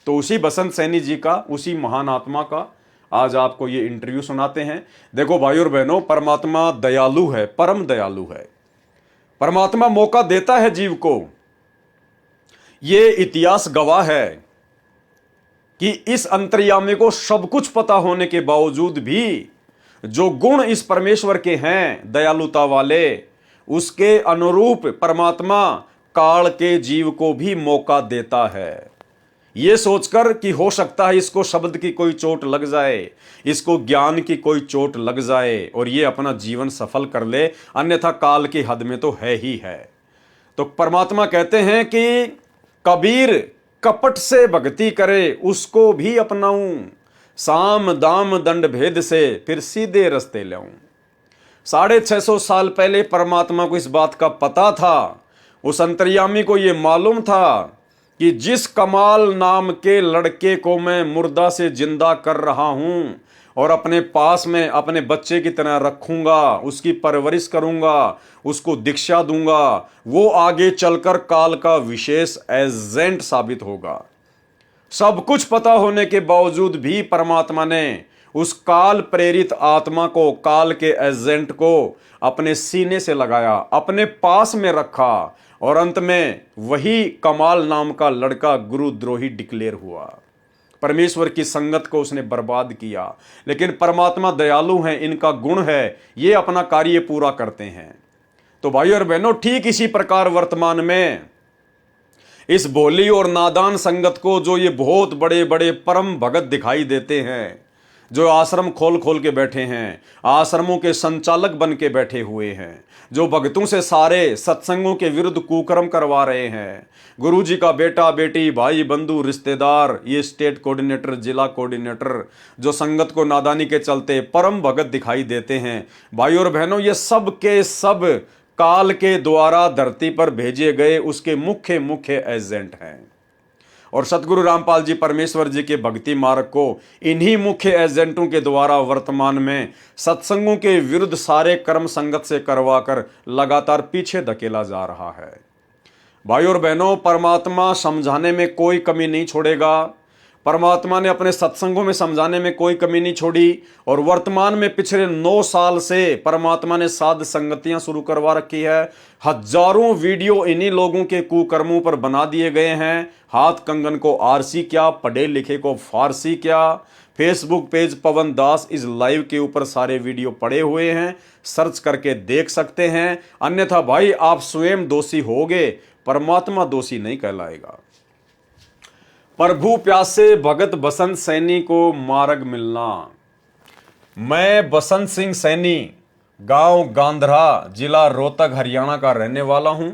[SPEAKER 1] तो उसी बसंत सैनी जी का, उसी महान आत्मा का आज आपको ये इंटरव्यू सुनाते हैं। देखो भाई और बहनों, परमात्मा दयालु है, परम दयालु है। परमात्मा मौका देता है जीव को। ये इतिहास गवाह है कि इस अंतर्यामी को सब कुछ पता होने के बावजूद भी जो गुण इस परमेश्वर के हैं दयालुता वाले, उसके अनुरूप परमात्मा काल के जीव को भी मौका देता है, ये सोचकर कि हो सकता है इसको शब्द की कोई चोट लग जाए, इसको ज्ञान की कोई चोट लग जाए और ये अपना जीवन सफल कर ले, अन्यथा काल की हद में तो है ही है। तो परमात्मा कहते हैं कि कबीर कपट से भक्ति करे उसको भी अपनाऊं, साम दाम दंड भेद से फिर सीधे रास्ते लाऊं। 650 साल पहले परमात्मा को इस बात का पता था, उस अंतर्यामी को यह मालूम था कि जिस कमाल नाम के लड़के को मैं मुर्दा से जिंदा कर रहा हूं और अपने पास में अपने बच्चे की तरह रखूंगा, उसकी परवरिश करूंगा, उसको दीक्षा दूंगा, वो आगे चलकर काल का विशेष एजेंट साबित होगा। सब कुछ पता होने के बावजूद भी परमात्मा ने उस काल प्रेरित आत्मा को, काल के एजेंट को अपने सीने से लगाया, अपने पास में रखा और अंत में वही कमाल नाम का लड़का गुरुद्रोही डिक्लेयर हुआ। परमेश्वर की संगत को उसने बर्बाद किया। लेकिन परमात्मा दयालु हैं, इनका गुण है, ये अपना कार्य पूरा करते हैं। तो भाई और बहनों, ठीक इसी प्रकार वर्तमान में इस भोली और नादान संगत को जो ये बहुत बड़े बड़े परम भगत दिखाई देते हैं, जो आश्रम खोल खोल के बैठे हैं, आश्रमों के संचालक बन के बैठे हुए हैं, जो भक्तों से सारे सत्संगों के विरुद्ध कुकर्म करवा रहे हैं, गुरुजी का बेटा बेटी भाई बंधु रिश्तेदार, ये स्टेट कोऑर्डिनेटर जिला कोऑर्डिनेटर जो संगत को नादानी के चलते परम भगत दिखाई देते हैं, भाई और बहनों, ये सब के सब काल के द्वारा धरती पर भेजे गए उसके मुख्य मुख्य एजेंट हैं। और सतगुरु रामपाल जी परमेश्वर जी के भक्ति मार्ग को इन्हीं मुख्य एजेंटों के द्वारा वर्तमान में सत्संगों के विरुद्ध सारे कर्म संगत से करवाकर लगातार पीछे धकेला जा रहा है। भाई और बहनों, परमात्मा समझाने में कोई कमी नहीं छोड़ेगा। परमात्मा ने अपने सत्संगों में समझाने में कोई कमी नहीं छोड़ी। और वर्तमान में पिछले 9 साल से परमात्मा ने साध संगतियां शुरू करवा रखी है। हजारों वीडियो इन्हीं लोगों के कुकर्मों पर बना दिए गए हैं। हाथ कंगन को आरसी क्या, पढ़े लिखे को फारसी क्या। फेसबुक पेज पवन दास इस लाइव के ऊपर सारे वीडियो पड़े हुए हैं, सर्च करके देख सकते हैं। अन्यथा भाई आप स्वयं दोषी होगे, परमात्मा दोषी नहीं कहलाएगा। प्रभु प्यासे भगत बसंत सैनी को मार्ग मिलना। मैं बसंत सिंह सैनी, गांव गांधरा, जिला रोहतक, हरियाणा का रहने वाला हूं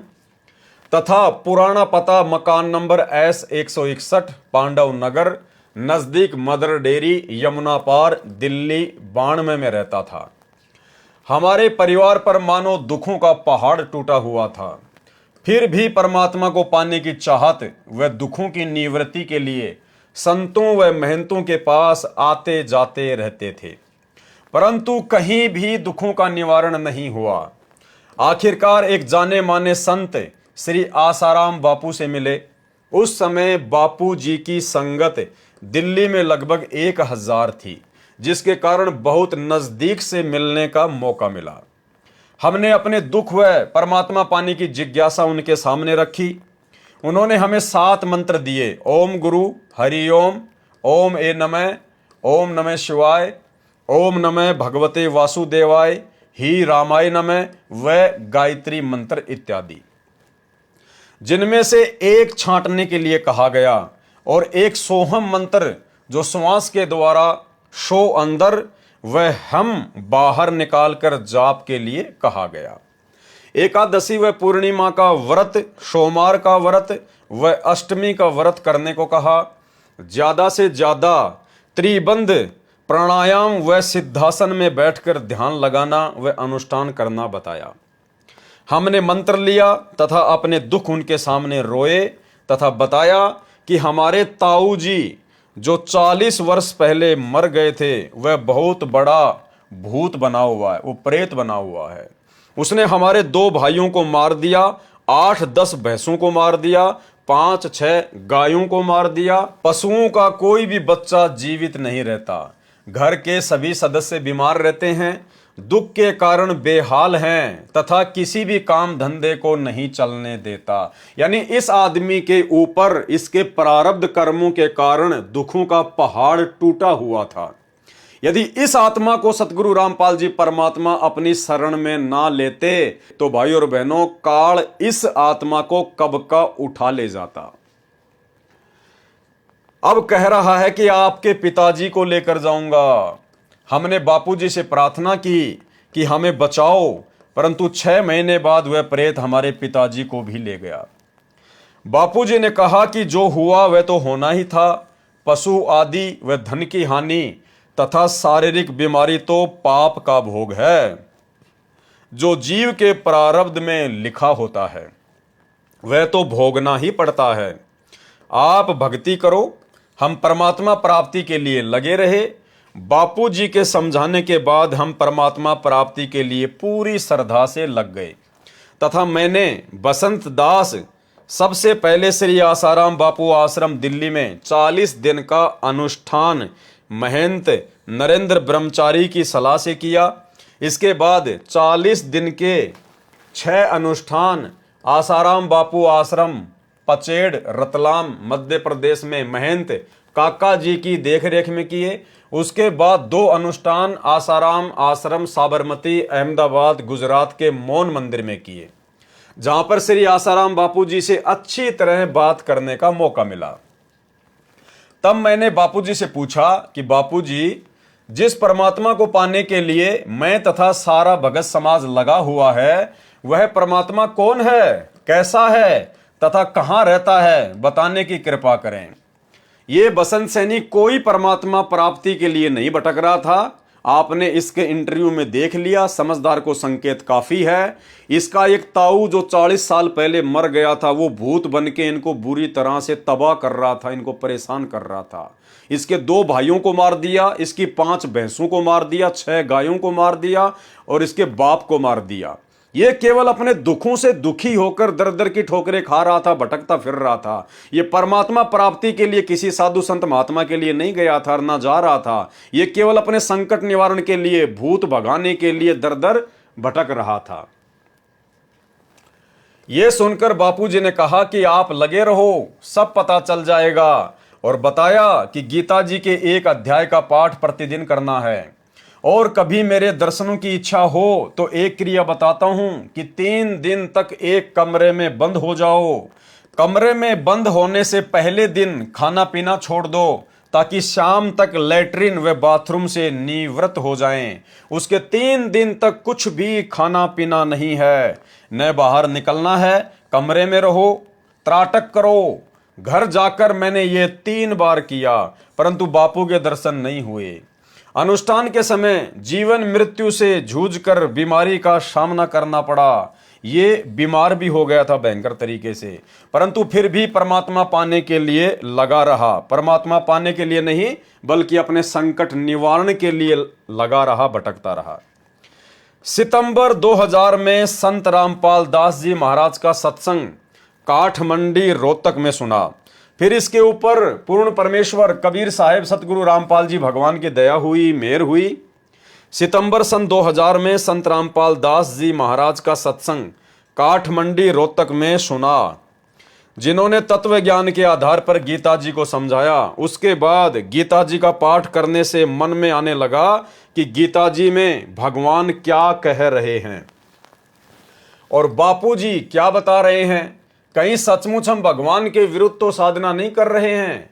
[SPEAKER 1] तथा पुराना पता मकान नंबर S161 पांडव नगर, नजदीक मदर डेरी, यमुना पार, दिल्ली 92 में रहता था। हमारे परिवार पर मानो दुखों का पहाड़ टूटा हुआ था। फिर भी परमात्मा को पाने की चाहत व दुखों की निवृत्ति के लिए संतों व महंतों के पास आते जाते रहते थे, परंतु कहीं भी दुखों का निवारण नहीं हुआ। आखिरकार एक जाने माने संत श्री आसाराम बापू से मिले। उस समय बापू जी की संगत दिल्ली में लगभग 1000 थी, जिसके कारण बहुत नजदीक से मिलने का मौका मिला। हमने अपने दुख व परमात्मा पाने की जिज्ञासा उनके सामने रखी। उन्होंने हमें 7 मंत्र दिए। ओम गुरु हरि ओम, ओम ए नमः, ओम नमः शिवाय, ओम नमः भगवते वासुदेवाय, ही रामाय नमः व गायत्री मंत्र इत्यादि, जिनमें से एक छांटने के लिए कहा गया और एक सोहम मंत्र जो श्वास के द्वारा शो अंदर वह हम बाहर निकालकर जाप के लिए कहा गया। एकादशी व पूर्णिमा का व्रत, सोमवार का व्रत व अष्टमी का व्रत करने को कहा। ज्यादा से ज्यादा त्रिबंध प्राणायाम व सिद्धासन में बैठकर ध्यान लगाना व अनुष्ठान करना बताया। हमने मंत्र लिया तथा अपने दुख उनके सामने रोए तथा बताया कि हमारे ताऊ जी जो 40 वर्ष पहले मर गए थे वह बहुत बड़ा भूत बना हुआ है, वो प्रेत बना हुआ है। उसने हमारे 2 भाइयों को मार दिया, 8-10 भैंसों को मार दिया, 5-6 गायों को मार दिया। पशुओं का कोई भी बच्चा जीवित नहीं रहता। घर के सभी सदस्य बीमार रहते हैं, दुख के कारण बेहाल हैं तथा किसी भी काम धंधे को नहीं चलने देता। यानी इस आदमी के ऊपर इसके प्रारब्ध कर्मों के कारण दुखों का पहाड़ टूटा हुआ था। यदि इस आत्मा को सतगुरु रामपाल जी परमात्मा अपनी शरण में ना लेते तो भाई और बहनों, काल इस आत्मा को कब का उठा ले जाता। अब कह रहा है कि आपके पिताजी को लेकर जाऊंगा। हमने बापूजी से प्रार्थना की कि हमें बचाओ, परंतु 6 महीने बाद वह प्रेत हमारे पिताजी को भी ले गया। बापूजी ने कहा कि जो हुआ वह तो होना ही था। पशु आदि व धन की हानि तथा शारीरिक बीमारी तो पाप का भोग है। जो जीव के प्रारब्ध में लिखा होता है वह तो भोगना ही पड़ता है। आप भक्ति करो। हम परमात्मा प्राप्ति के लिए लगे रहे। बापूजी के समझाने के बाद हम परमात्मा प्राप्ति के लिए पूरी श्रद्धा से लग गए तथा मैंने बसंत दास सबसे पहले श्री आसाराम बापू आश्रम दिल्ली में 40 दिन का अनुष्ठान महंत नरेंद्र ब्रह्मचारी की सलाह से किया। इसके बाद 40 दिन के 6 अनुष्ठान आसाराम बापू आश्रम पचेड़ रतलाम मध्य प्रदेश में महंत काका जी की देखरेख में किए। उसके बाद 2 अनुष्ठान आसाराम आश्रम साबरमती अहमदाबाद गुजरात के मौन मंदिर में किए, जहां पर श्री आसाराम बापू जी से अच्छी तरह बात करने का मौका मिला। तब मैंने बापूजी से पूछा कि बापूजी, जिस परमात्मा को पाने के लिए मैं तथा सारा भगत समाज लगा हुआ है वह परमात्मा कौन है, कैसा है तथा कहां रहता है, बताने की कृपा करें। ये बसंत सैनी कोई परमात्मा प्राप्ति के लिए नहीं भटक रहा था। आपने इसके इंटरव्यू में देख लिया, समझदार को संकेत काफी है। इसका एक ताऊ जो 40 साल पहले मर गया था वो भूत बन के इनको बुरी तरह से तबाह कर रहा था, इनको परेशान कर रहा था। इसके 2 भाइयों को मार दिया, इसकी 5 भैंसों को मार दिया, 6 गायों को मार दिया और इसके बाप को मार दिया। ये केवल अपने दुखों से दुखी होकर दर दर की ठोकरें खा रहा था, भटकता फिर रहा था। ये परमात्मा प्राप्ति के लिए किसी साधु संत महात्मा के लिए नहीं गया था और ना जा रहा था। ये केवल अपने संकट निवारण के लिए, भूत भगाने के लिए दर दर भटक रहा था। ये सुनकर बापूजी ने कहा कि आप लगे रहो, सब पता चल जाएगा, और बताया कि गीता जी के 1 अध्याय का पाठ प्रतिदिन करना है। और कभी मेरे दर्शनों की इच्छा हो तो एक क्रिया बताता हूं कि 3 दिन तक एक कमरे में बंद हो जाओ। कमरे में बंद होने से पहले दिन खाना पीना छोड़ दो ताकि शाम तक लैट्रिन व बाथरूम से निवृत्त हो जाएं। उसके 3 दिन तक कुछ भी खाना पीना नहीं है, न बाहर निकलना है, कमरे में रहो, त्राटक करो। घर जाकर मैंने ये 3 बार किया, परंतु बापू के दर्शन नहीं हुए। अनुष्ठान के समय जीवन मृत्यु से जूझकर बीमारी का सामना करना पड़ा। ये बीमार भी हो गया था भयंकर तरीके से, परंतु फिर भी परमात्मा पाने के लिए लगा रहा। परमात्मा पाने के लिए नहीं, बल्कि अपने संकट निवारण के लिए लगा रहा, भटकता रहा। सितंबर 2000 में संत रामपाल दास जी महाराज का सत्संग काठमंडी रोहतक में सुना। फिर इसके ऊपर पूर्ण परमेश्वर कबीर साहेब सतगुरु रामपाल जी भगवान की दया हुई, मेहर हुई। सितंबर सन 2000 में संत रामपाल दास जी महाराज का सत्संग काठमंडी रोहतक में सुना। जिन्होंने तत्व ज्ञान के आधार पर गीता जी को समझाया, उसके बाद गीता जी का पाठ करने से मन में आने लगा कि गीता जी में भगवान क्या कह रहे हैं और बापू जी क्या बता रहे हैं। कहीं सचमुच हम भगवान के विरुद्ध तो साधना नहीं कर रहे हैं।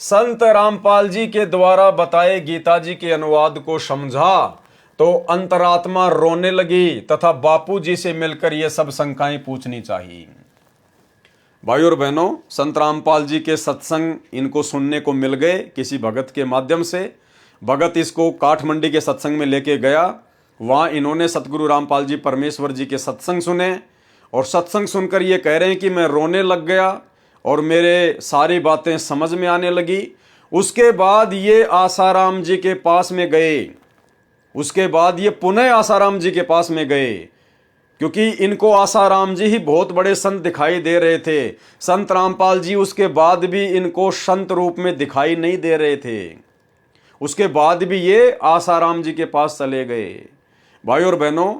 [SPEAKER 1] संत रामपाल जी के द्वारा बताए गीता जी के अनुवाद को समझा तो अंतरात्मा रोने लगी तथा बापू जी से मिलकर ये सब शंकाएं पूछनी चाहिए। भाइयों और बहनों, संत रामपाल जी के सत्संग इनको सुनने को मिल गए किसी भगत के माध्यम से। भगत इसको काठमंडी के सत्संग में लेके गया। वहां इन्होंने सतगुरु रामपाल जी परमेश्वर जी के सत्संग सुने और सत्संग सुनकर ये कह रहे हैं कि मैं रोने लग गया और मेरे सारी बातें समझ में आने लगी। उसके बाद ये आसाराम जी के पास में गए। उसके बाद ये पुनः आसाराम जी के पास में गए, क्योंकि इनको आसाराम जी ही बहुत बड़े संत दिखाई दे रहे थे। संत रामपाल जी उसके बाद भी इनको संत रूप में दिखाई नहीं दे रहे थे। उसके बाद भी ये आसाराम जी के पास चले गए। भाइयों और बहनों,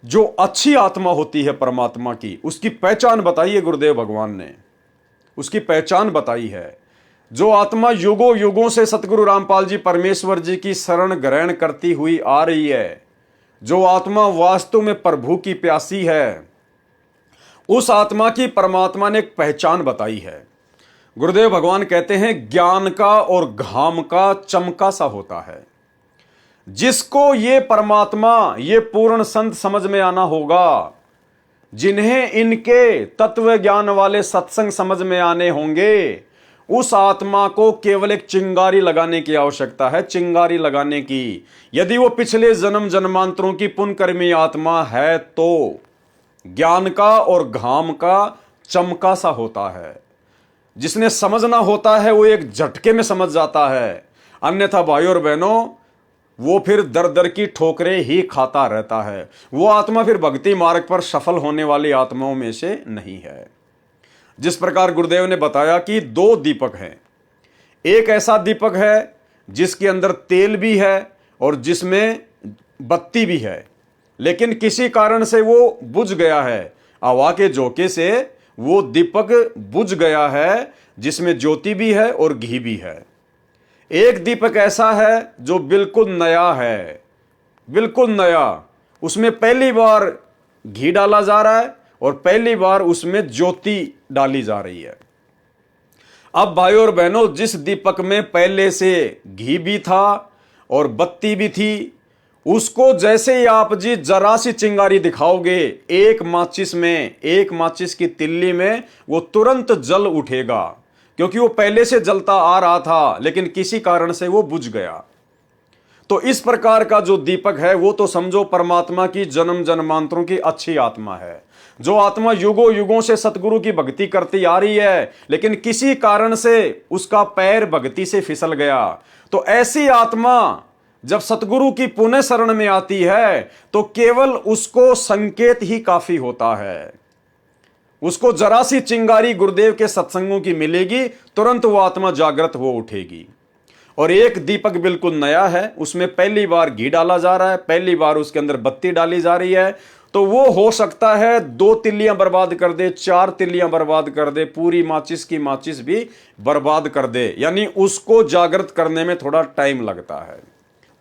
[SPEAKER 1] जो अच्छी आत्मा होती है परमात्मा की, उसकी पहचान बताई है गुरुदेव भगवान ने। उसकी पहचान बताई है। जो आत्मा युगों युगों से सतगुरु रामपाल जी परमेश्वर जी की शरण ग्रहण करती हुई आ रही है, जो आत्मा वास्तव में प्रभु की प्यासी है, उस आत्मा की परमात्मा ने एक पहचान बताई है। गुरुदेव भगवान कहते हैं, ज्ञान का और घाम का चमका सा होता है। जिसको ये परमात्मा, ये पूर्ण संत समझ में आना होगा, जिन्हें इनके तत्व ज्ञान वाले सत्संग समझ में आने होंगे, उस आत्मा को केवल एक चिंगारी लगाने की आवश्यकता है। चिंगारी लगाने की, यदि वो पिछले जन्म जन्मांतरों की पुण्यकर्मी आत्मा है तो ज्ञान का और घाम का चमका सा होता है। जिसने समझना होता है वो एक झटके में समझ जाता है, अन्यथा भाइयों और बहनों वो फिर दर दर की ठोकरें ही खाता रहता है। वो आत्मा फिर भक्ति मार्ग पर सफल होने वाली आत्माओं में से नहीं है। जिस प्रकार गुरुदेव ने बताया कि दो दीपक हैं। एक ऐसा दीपक है जिसके अंदर तेल भी है और जिसमें बत्ती भी है, लेकिन किसी कारण से वो बुझ गया है। हवा के झोंके से वो दीपक बुझ गया है जिसमें ज्योति भी है और घी भी है। एक दीपक ऐसा है जो बिल्कुल नया है, बिल्कुल नया। उसमें पहली बार घी डाला जा रहा है और पहली बार उसमें ज्योति डाली जा रही है। अब भाइयों और बहनों, जिस दीपक में पहले से घी भी था और बत्ती भी थी, उसको जैसे ही आप जी जरा सी चिंगारी दिखाओगे, एक माचिस में, एक माचिस की तिल्ली में वो तुरंत जल उठेगा, क्योंकि वो पहले से जलता आ रहा था लेकिन किसी कारण से वो बुझ गया। तो इस प्रकार का जो दीपक है वो तो समझो परमात्मा की जन्म जन्मांतरों की अच्छी आत्मा है। जो आत्मा युगों युगों से सतगुरु की भक्ति करती आ रही है, लेकिन किसी कारण से उसका पैर भक्ति से फिसल गया। तो ऐसी आत्मा जब सतगुरु की पुण्य शरण में आती है तो केवल उसको संकेत ही काफी होता है। उसको जरा सी चिंगारी गुरुदेव के सत्संगों की मिलेगी, तुरंत वो आत्मा जागृत हो उठेगी। और एक दीपक बिल्कुल नया है, उसमें पहली बार घी डाला जा रहा है, पहली बार उसके अंदर बत्ती डाली जा रही है। तो वो हो सकता है 2 तिल्लियां बर्बाद कर दे, 4 तिल्लियां बर्बाद कर दे, पूरी माचिस की माचिस भी बर्बाद कर दे, यानी उसको जागृत करने में थोड़ा टाइम लगता है।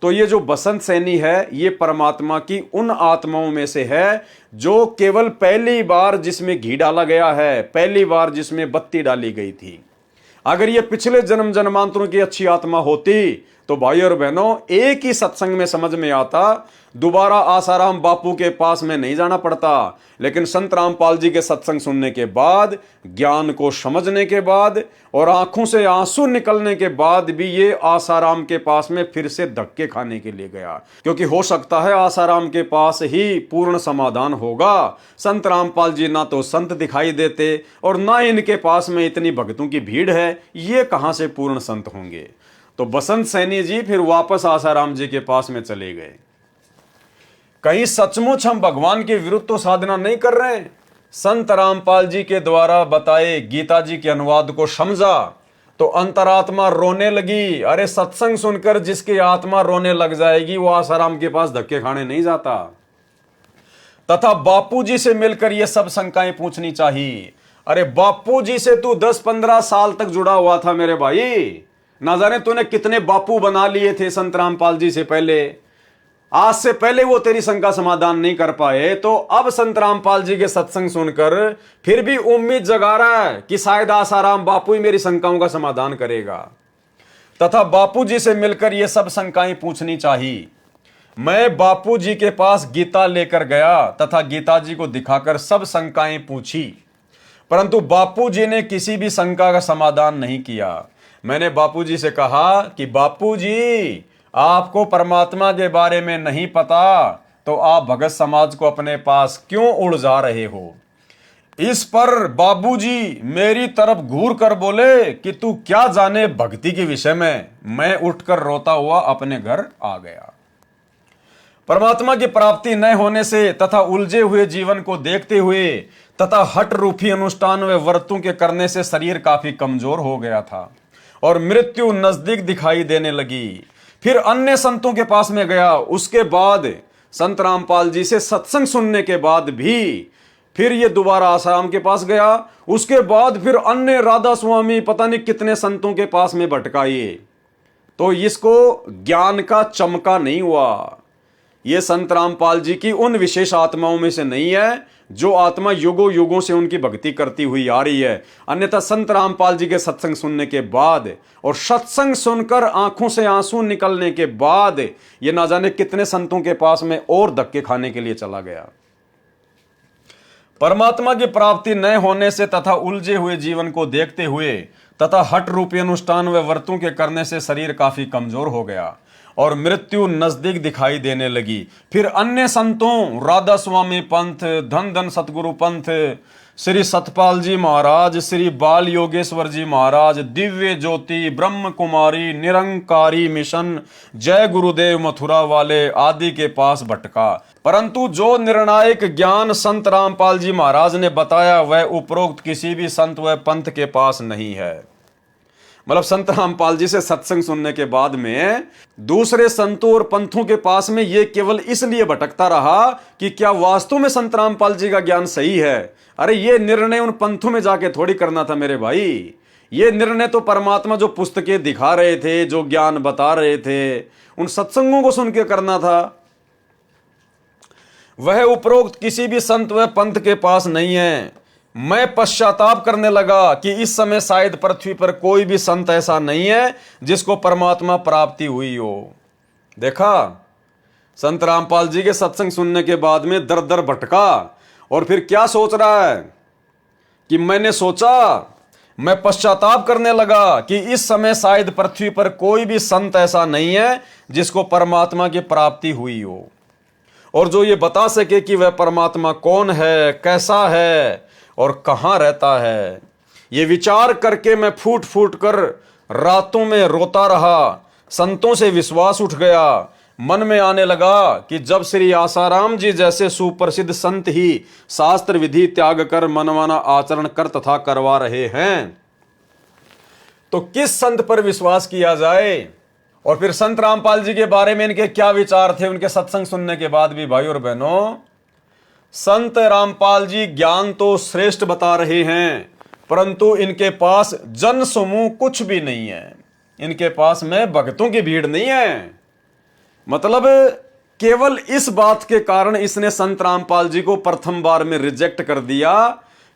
[SPEAKER 1] तो ये जो बसंत सैनी है, ये परमात्मा की उन आत्माओं में से है जो केवल पहली बार जिसमें घी डाला गया है, पहली बार जिसमें बत्ती डाली गई थी। अगर ये पिछले जन्म जन्मांतरों की अच्छी आत्मा होती तो भाई और बहनों, एक ही सत्संग में समझ में आता, दोबारा आसाराम बापू के पास में नहीं जाना पड़ता। लेकिन संत रामपाल जी के सत्संग सुनने के बाद, ज्ञान को समझने के बाद और आंखों से आंसू निकलने के बाद भी ये आसाराम के पास में फिर से धक्के खाने के लिए गया, क्योंकि हो सकता है आसाराम के पास ही पूर्ण समाधान होगा। संत रामपाल जी ना तो संत दिखाई देते और ना इनके पास में इतनी भक्तों की भीड़ है, ये कहां से पूर्ण संत होंगे। तो बसंत सैनी जी फिर वापस आसाराम जी के पास में चले गए। कहीं सचमुच हम भगवान के विरुद्ध तो साधना नहीं कर रहे हैं। संत रामपाल जी के द्वारा बताए गीता जी के अनुवाद को समझा तो अंतरात्मा रोने लगी। अरे सत्संग सुनकर जिसकी आत्मा रोने लग जाएगी वो आसाराम के पास धक्के खाने नहीं जाता। तथा बापूजी से मिलकर ये सब शंकाएं पूछनी चाहिए। अरे बापूजी से तू 10-15 साल तक जुड़ा हुआ था मेरे भाई, ना जाने तूने कितने बापू बना लिए थे संत रामपाल जी से पहले। आज से पहले वो तेरी शंका समाधान नहीं कर पाए, तो अब संत रामपाल जी के सत्संग सुनकर फिर भी उम्मीद जगा रहा है कि शायद आसाराम बापू ही मेरी शंकाओं का समाधान करेगा। तथा बापू जी से मिलकर ये सब शंकाएं पूछनी चाहिए। मैं बापू जी के पास गीता लेकर गया तथा गीता जी को दिखाकर सब शंकाएं पूछी, परंतु बापू जी ने किसी भी शंका का समाधान नहीं किया। मैंने बापू जी से कहा कि बापू जी, आपको परमात्मा के बारे में नहीं पता तो आप भगत समाज को अपने पास क्यों उड़ जा रहे हो। इस पर बाबूजी मेरी तरफ घूर कर बोले कि तू क्या जाने भक्ति के विषय में। मैं उठकर रोता हुआ अपने घर आ गया। परमात्मा की प्राप्ति न होने से तथा उलझे हुए जीवन को देखते हुए तथा हट रूपी अनुष्ठान व व्रतों के करने से शरीर काफी कमजोर हो गया था और मृत्यु नजदीक दिखाई देने लगी। फिर अन्य संतों के पास में गया। उसके बाद संत रामपाल जी से सत्संग सुनने के बाद भी फिर ये दोबारा आसाराम के पास गया। उसके बाद फिर अन्य राधा स्वामी पता नहीं कितने संतों के पास में भटका ये, तो इसको ज्ञान का चमका नहीं हुआ। ये संत रामपाल जी की उन विशेष आत्माओं में से नहीं है जो आत्मा युगों युगों से उनकी भक्ति करती हुई आ रही है। अन्यथा संत रामपाल जी के सत्संग सुनने के बाद और सत्संग सुनकर आंखों से आंसू निकलने के बाद ये ना जाने कितने संतों के पास में और धक्के खाने के लिए चला गया। परमात्मा की प्राप्ति न होने से तथा उलझे हुए जीवन को देखते हुए तथा हट रूपी अनुष्ठान व व्रतों के करने से शरीर काफी कमजोर हो गया और मृत्यु नजदीक दिखाई देने लगी। फिर अन्य संतों राधा स्वामी पंथ, धन धन सतगुरु पंथ, श्री सतपाल जी महाराज, श्री बाल योगेश्वर जी महाराज, दिव्य ज्योति, ब्रह्म कुमारी, निरंकारी मिशन, जय गुरुदेव मथुरा वाले आदि के पास भटका, परंतु जो निर्णायक ज्ञान संत रामपाल जी महाराज ने बताया वह उपरोक्त किसी भी संत व पंथ के पास नहीं है। मतलब संत रामपाल जी से सत्संग सुनने के बाद में दूसरे संतों और पंथों के पास में ये केवल इसलिए भटकता रहा कि क्या वास्तव में संत रामपाल जी का ज्ञान सही है। अरे ये निर्णय उन पंथों में जाके थोड़ी करना था मेरे भाई। ये निर्णय तो परमात्मा जो पुस्तकें दिखा रहे थे, जो ज्ञान बता रहे थे, उन सत्संगों को सुन के करना था। वह उपरोक्त किसी भी संत व पंथ के पास नहीं है। मैं पश्चाताप करने लगा कि इस समय शायद पृथ्वी पर कोई भी संत ऐसा नहीं है जिसको परमात्मा प्राप्ति हुई हो। देखा, संत रामपाल जी के सत्संग सुनने के बाद में दर दर भटका और फिर क्या सोच रहा है कि मैं पश्चाताप करने लगा कि इस समय शायद पृथ्वी पर कोई भी संत ऐसा नहीं है जिसको परमात्मा की प्राप्ति हुई हो और जो ये बता सके कि वह परमात्मा कौन है, कैसा है और कहां रहता है। ये विचार करके मैं फूट फूट कर रातों में रोता रहा। संतों से विश्वास उठ गया। मन में आने लगा कि जब श्री आसाराम जी जैसे सुप्रसिद्ध संत ही शास्त्र विधि त्याग कर मनमाना आचरण कर तथा करवा रहे हैं तो किस संत पर विश्वास किया जाए। और फिर संत रामपाल जी के बारे में इनके क्या विचार थे उनके सत्संग सुनने के बाद भी। भाई और बहनों, संत रामपाल जी ज्ञान तो श्रेष्ठ बता रहे हैं, परंतु इनके पास जन समूह कुछ भी नहीं है। इनके पास में भक्तों की भीड़ नहीं है। मतलब केवल इस बात के कारण इसने संत रामपाल जी को प्रथम बार में रिजेक्ट कर दिया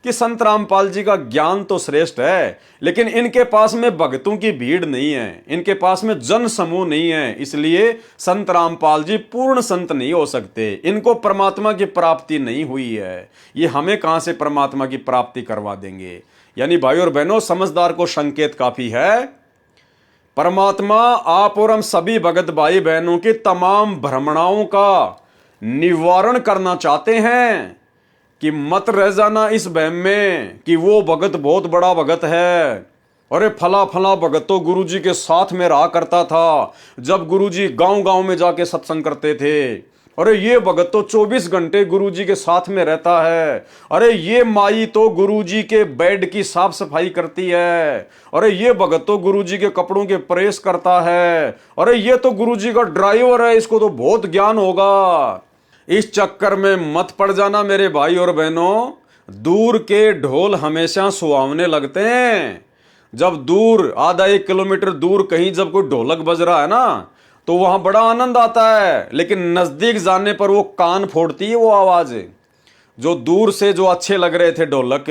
[SPEAKER 1] कि संत रामपाल जी का ज्ञान तो श्रेष्ठ है, लेकिन इनके पास में भक्तों की भीड़ नहीं है, इनके पास में जन समूह नहीं है, इसलिए संत रामपाल जी पूर्ण संत नहीं हो सकते, इनको परमात्मा की प्राप्ति नहीं हुई है, ये हमें कहां से परमात्मा की प्राप्ति करवा देंगे। यानी भाई और बहनों, समझदार को संकेत काफी है। परमात्मा आप और हम सभी भगत भाई बहनों की तमाम भ्रमणाओं का निवारण करना चाहते हैं कि मत रह जाना इस वहम में कि वो भगत बहुत बड़ा भगत है, अरे फला फला भगत तो गुरुजी के साथ में रहा करता था, जब गुरुजी गांव गांव में जाके सत्संग करते थे, अरे ये भगत तो 24 घंटे गुरुजी के साथ में रहता है, अरे ये माई तो गुरुजी के बेड की साफ सफाई करती है, अरे ये भगत तो गुरुजी के कपड़ों के प्रेस करता है, अरे ये तो गुरुजी का ड्राइवर है, इसको तो बहुत ज्ञान होगा। इस चक्कर में मत पड़ जाना मेरे भाई और बहनों। दूर के ढोल हमेशा सुहावने लगते हैं। जब दूर आधा 1 किलोमीटर दूर कहीं जब कोई ढोलक बज रहा है ना, तो वहां बड़ा आनंद आता है, लेकिन नजदीक जाने पर वो कान फोड़ती है वो आवाज। जो दूर से जो अच्छे लग रहे थे ढोलक,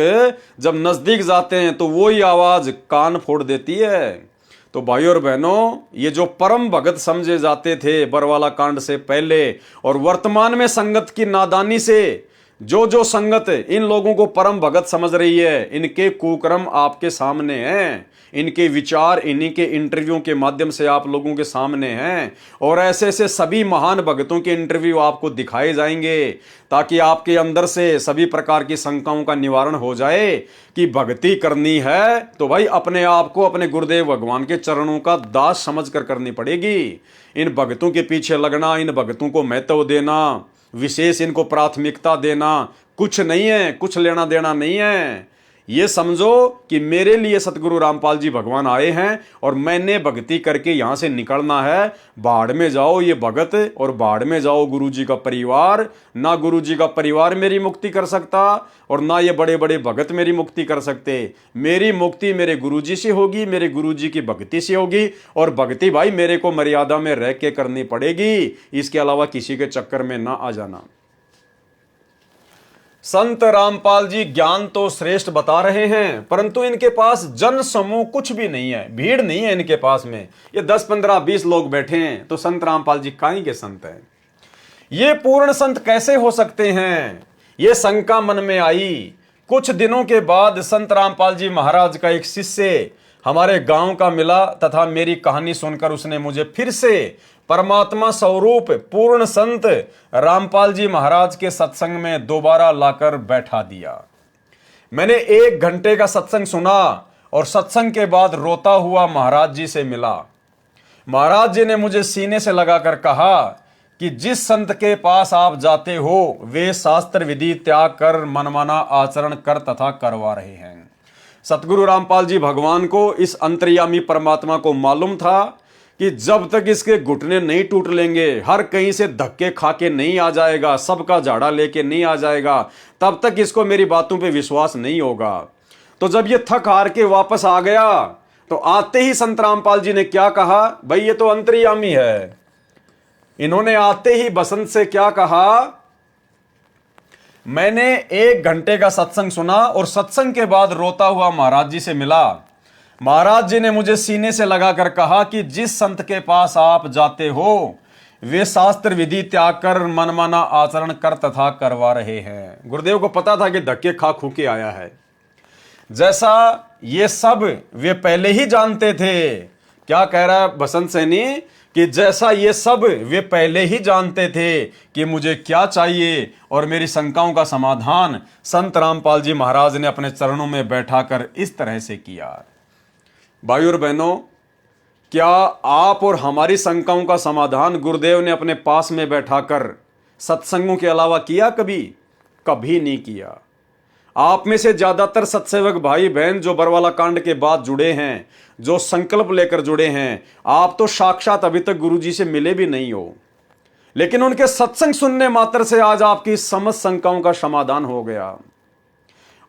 [SPEAKER 1] जब नजदीक जाते हैं तो वही आवाज कान फोड़ देती है। तो भाई और बहनों, ये जो परम भगत समझे जाते थे बरवाला कांड से पहले, और वर्तमान में संगत की नादानी से जो संगत इन लोगों को परम भगत समझ रही है, इनके कुकर्म आपके सामने हैं, इनके विचार इन्हीं के इंटरव्यू के माध्यम से आप लोगों के सामने हैं, और ऐसे ऐसे सभी महान भगतों के इंटरव्यू आपको दिखाए जाएंगे, ताकि आपके अंदर से सभी प्रकार की शंकाओं का निवारण हो जाए कि भक्ति करनी है तो भाई अपने आप को अपने गुरुदेव भगवान के चरणों का दास समझकर करनी पड़ेगी। इन भक्तों के पीछे लगना, इन भक्तों को महत्व देना, विशेष इनको प्राथमिकता देना कुछ नहीं है, कुछ लेना देना नहीं है। ये समझो कि मेरे लिए सतगुरु रामपाल जी भगवान आए हैं और मैंने भक्ति करके यहां से निकलना है। बाढ़ में जाओ ये भगत और बाढ़ में जाओ गुरुजी का परिवार। ना गुरुजी का परिवार मेरी मुक्ति कर सकता और ना ये बड़े बड़े भगत मेरी मुक्ति कर सकते। मेरी मुक्ति मेरे गुरुजी से होगी, मेरे गुरुजी की भक्ति से होगी, और भक्ति भाई मेरे को मर्यादा में रह के करनी पड़ेगी, इसके अलावा किसी के चक्कर में ना आ जाना। संत रामपाल जी ज्ञान तो श्रेष्ठ बता रहे हैं, परंतु इनके पास जन समूह कुछ भी नहीं है, भीड़ नहीं है इनके पास में। ये 10, 15, 20 लोग बैठे हैं, तो संत रामपाल जी काहीं के संत हैं? ये पूर्ण संत कैसे हो सकते हैं? ये शंका मन में आई। कुछ दिनों के बाद संत रामपाल जी महाराज का एक शिष्य हमारे गांव का मिला तथा मेरी कहानी सुनकर उसने मुझे फिर से परमात्मा स्वरूप पूर्ण संत रामपाल जी महाराज के सत्संग में दोबारा लाकर बैठा दिया। मैंने 1 घंटे का सत्संग सुना और सत्संग के बाद रोता हुआ महाराज जी से मिला। महाराज जी ने मुझे सीने से लगाकर कहा कि जिस संत के पास आप जाते हो वे शास्त्र विधि त्याग कर मनमाना आचरण कर तथा करवा रहे हैं। सतगुरु रामपाल जी भगवान को, इस अंतर्यामी परमात्मा को मालूम था कि जब तक इसके घुटने नहीं टूट लेंगे, हर कहीं से धक्के खा के नहीं आ जाएगा, सबका झाड़ा लेके नहीं आ जाएगा, तब तक इसको मेरी बातों पे विश्वास नहीं होगा। तो जब ये थक हार के वापस आ गया तो आते ही संत रामपाल जी ने क्या कहा, भाई ये तो अंतर्यामी है। इन्होंने आते ही बसंत से क्या कहा, मैंने 1 घंटे का सत्संग सुना और सत्संग के बाद रोता हुआ महाराज जी से मिला। महाराज जी ने मुझे सीने से लगाकर कहा कि जिस संत के पास आप जाते हो वे शास्त्र विधि त्याग कर मनमाना आचरण कर तथा करवा रहे हैं। गुरुदेव को पता था कि धक्के खा खू के आया है, जैसा ये सब वे पहले ही जानते थे। क्या कह रहा है बसंत सैनी कि जैसा ये सब वे पहले ही जानते थे कि मुझे क्या चाहिए और मेरी शंकाओं का समाधान संत रामपाल जी महाराज ने अपने चरणों में बैठाकर इस तरह से किया। भाई और बहनों, क्या आप और हमारी शंकाओं का समाधान गुरुदेव ने अपने पास में बैठाकर सत्संगों के अलावा किया? कभी नहीं किया। आप में से ज्यादातर सत्सेवक भाई बहन जो बरवाला कांड के बाद जुड़े हैं, जो संकल्प लेकर जुड़े हैं, आप तो साक्षात अभी तक गुरुजी से मिले भी नहीं हो, लेकिन उनके सत्संग सुनने मात्र से आज आपकी समस्त शंकाओं का समाधान हो गया।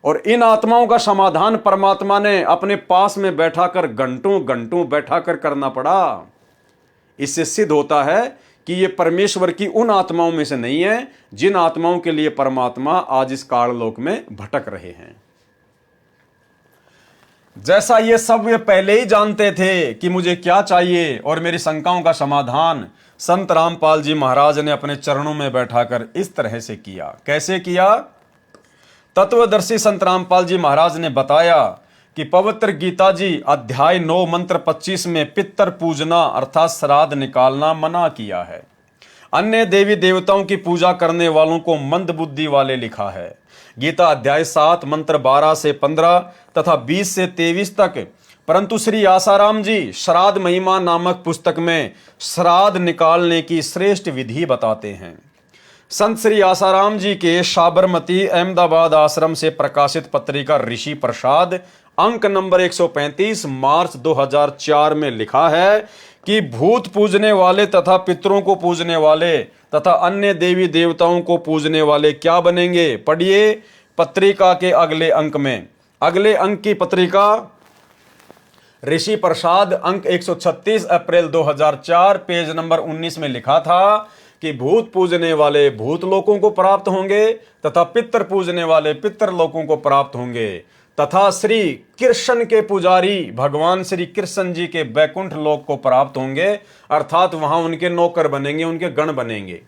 [SPEAKER 1] और इन आत्माओं का समाधान परमात्मा ने अपने पास में बैठाकर घंटों घंटों बैठाकर करना पड़ा। इससे सिद्ध होता है कि ये परमेश्वर की उन आत्माओं में से नहीं है जिन आत्माओं के लिए परमात्मा आज इस काललोक में भटक रहे हैं। जैसा ये सब वे पहले ही जानते थे कि मुझे क्या चाहिए और मेरी शंकाओं का समाधान संत रामपाल जी महाराज ने अपने चरणों में बैठाकर इस तरह से किया। कैसे किया? तत्वदर्शी संत रामपाल जी महाराज ने बताया कि पवित्र गीता जी अध्याय 9 मंत्र 25 में पितर पूजना अर्थात श्राद्ध निकालना मना किया है। अन्य देवी देवताओं की पूजा करने वालों को मंद बुद्धि वाले लिखा है। गीता अध्याय 7 मंत्र 12 से 15 तथा 20 से 23 तक। परंतु श्री आसाराम जी श्राद्ध महिमा नामक पुस्तक में श्राद्ध निकालने की श्रेष्ठ विधि बताते हैं। संत श्री आसाराम जी के साबरमती अहमदाबाद आश्रम से प्रकाशित पत्रिका ऋषि प्रसाद अंक नंबर 135 मार्च 2004 में लिखा है कि भूत पूजने वाले तथा पितरों को पूजने वाले तथा अन्य देवी देवताओं को पूजने वाले क्या बनेंगे? पढ़िए पत्रिका के अगले अंक में। अगले अंक की पत्रिका ऋषि प्रसाद अंक 136 अप्रैल 2004 पेज नंबर 19 में लिखा था कि भूत पूजने वाले भूत लोकों को प्राप्त होंगे तथा पितर पूजने वाले पितर लोकों को प्राप्त होंगे तथा श्री कृष्ण के पुजारी भगवान श्री कृष्ण जी के बैकुंठ लोक को प्राप्त होंगे, अर्थात वहां उनके नौकर बनेंगे, उनके गण बनेंगे।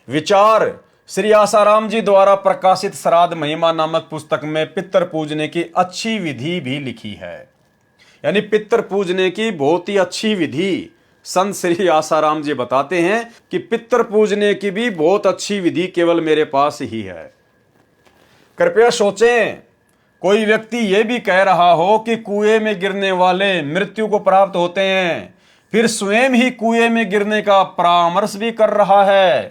[SPEAKER 1] विचार श्री आसाराम जी द्वारा प्रकाशित श्राद्ध महिमा नामक पुस्तक में पितर पूजने की अच्छी विधि भी लिखी है। यानी पितर पूजने की बहुत ही अच्छी विधि संत श्री आसाराम जी बताते हैं कि पितर पूजने की भी बहुत अच्छी विधि केवल मेरे पास ही है। कृपया सोचें, कोई व्यक्ति यह भी कह रहा हो कि कुएं में गिरने वाले मृत्यु को प्राप्त होते हैं, फिर स्वयं ही कुएं में गिरने का परामर्श भी कर रहा है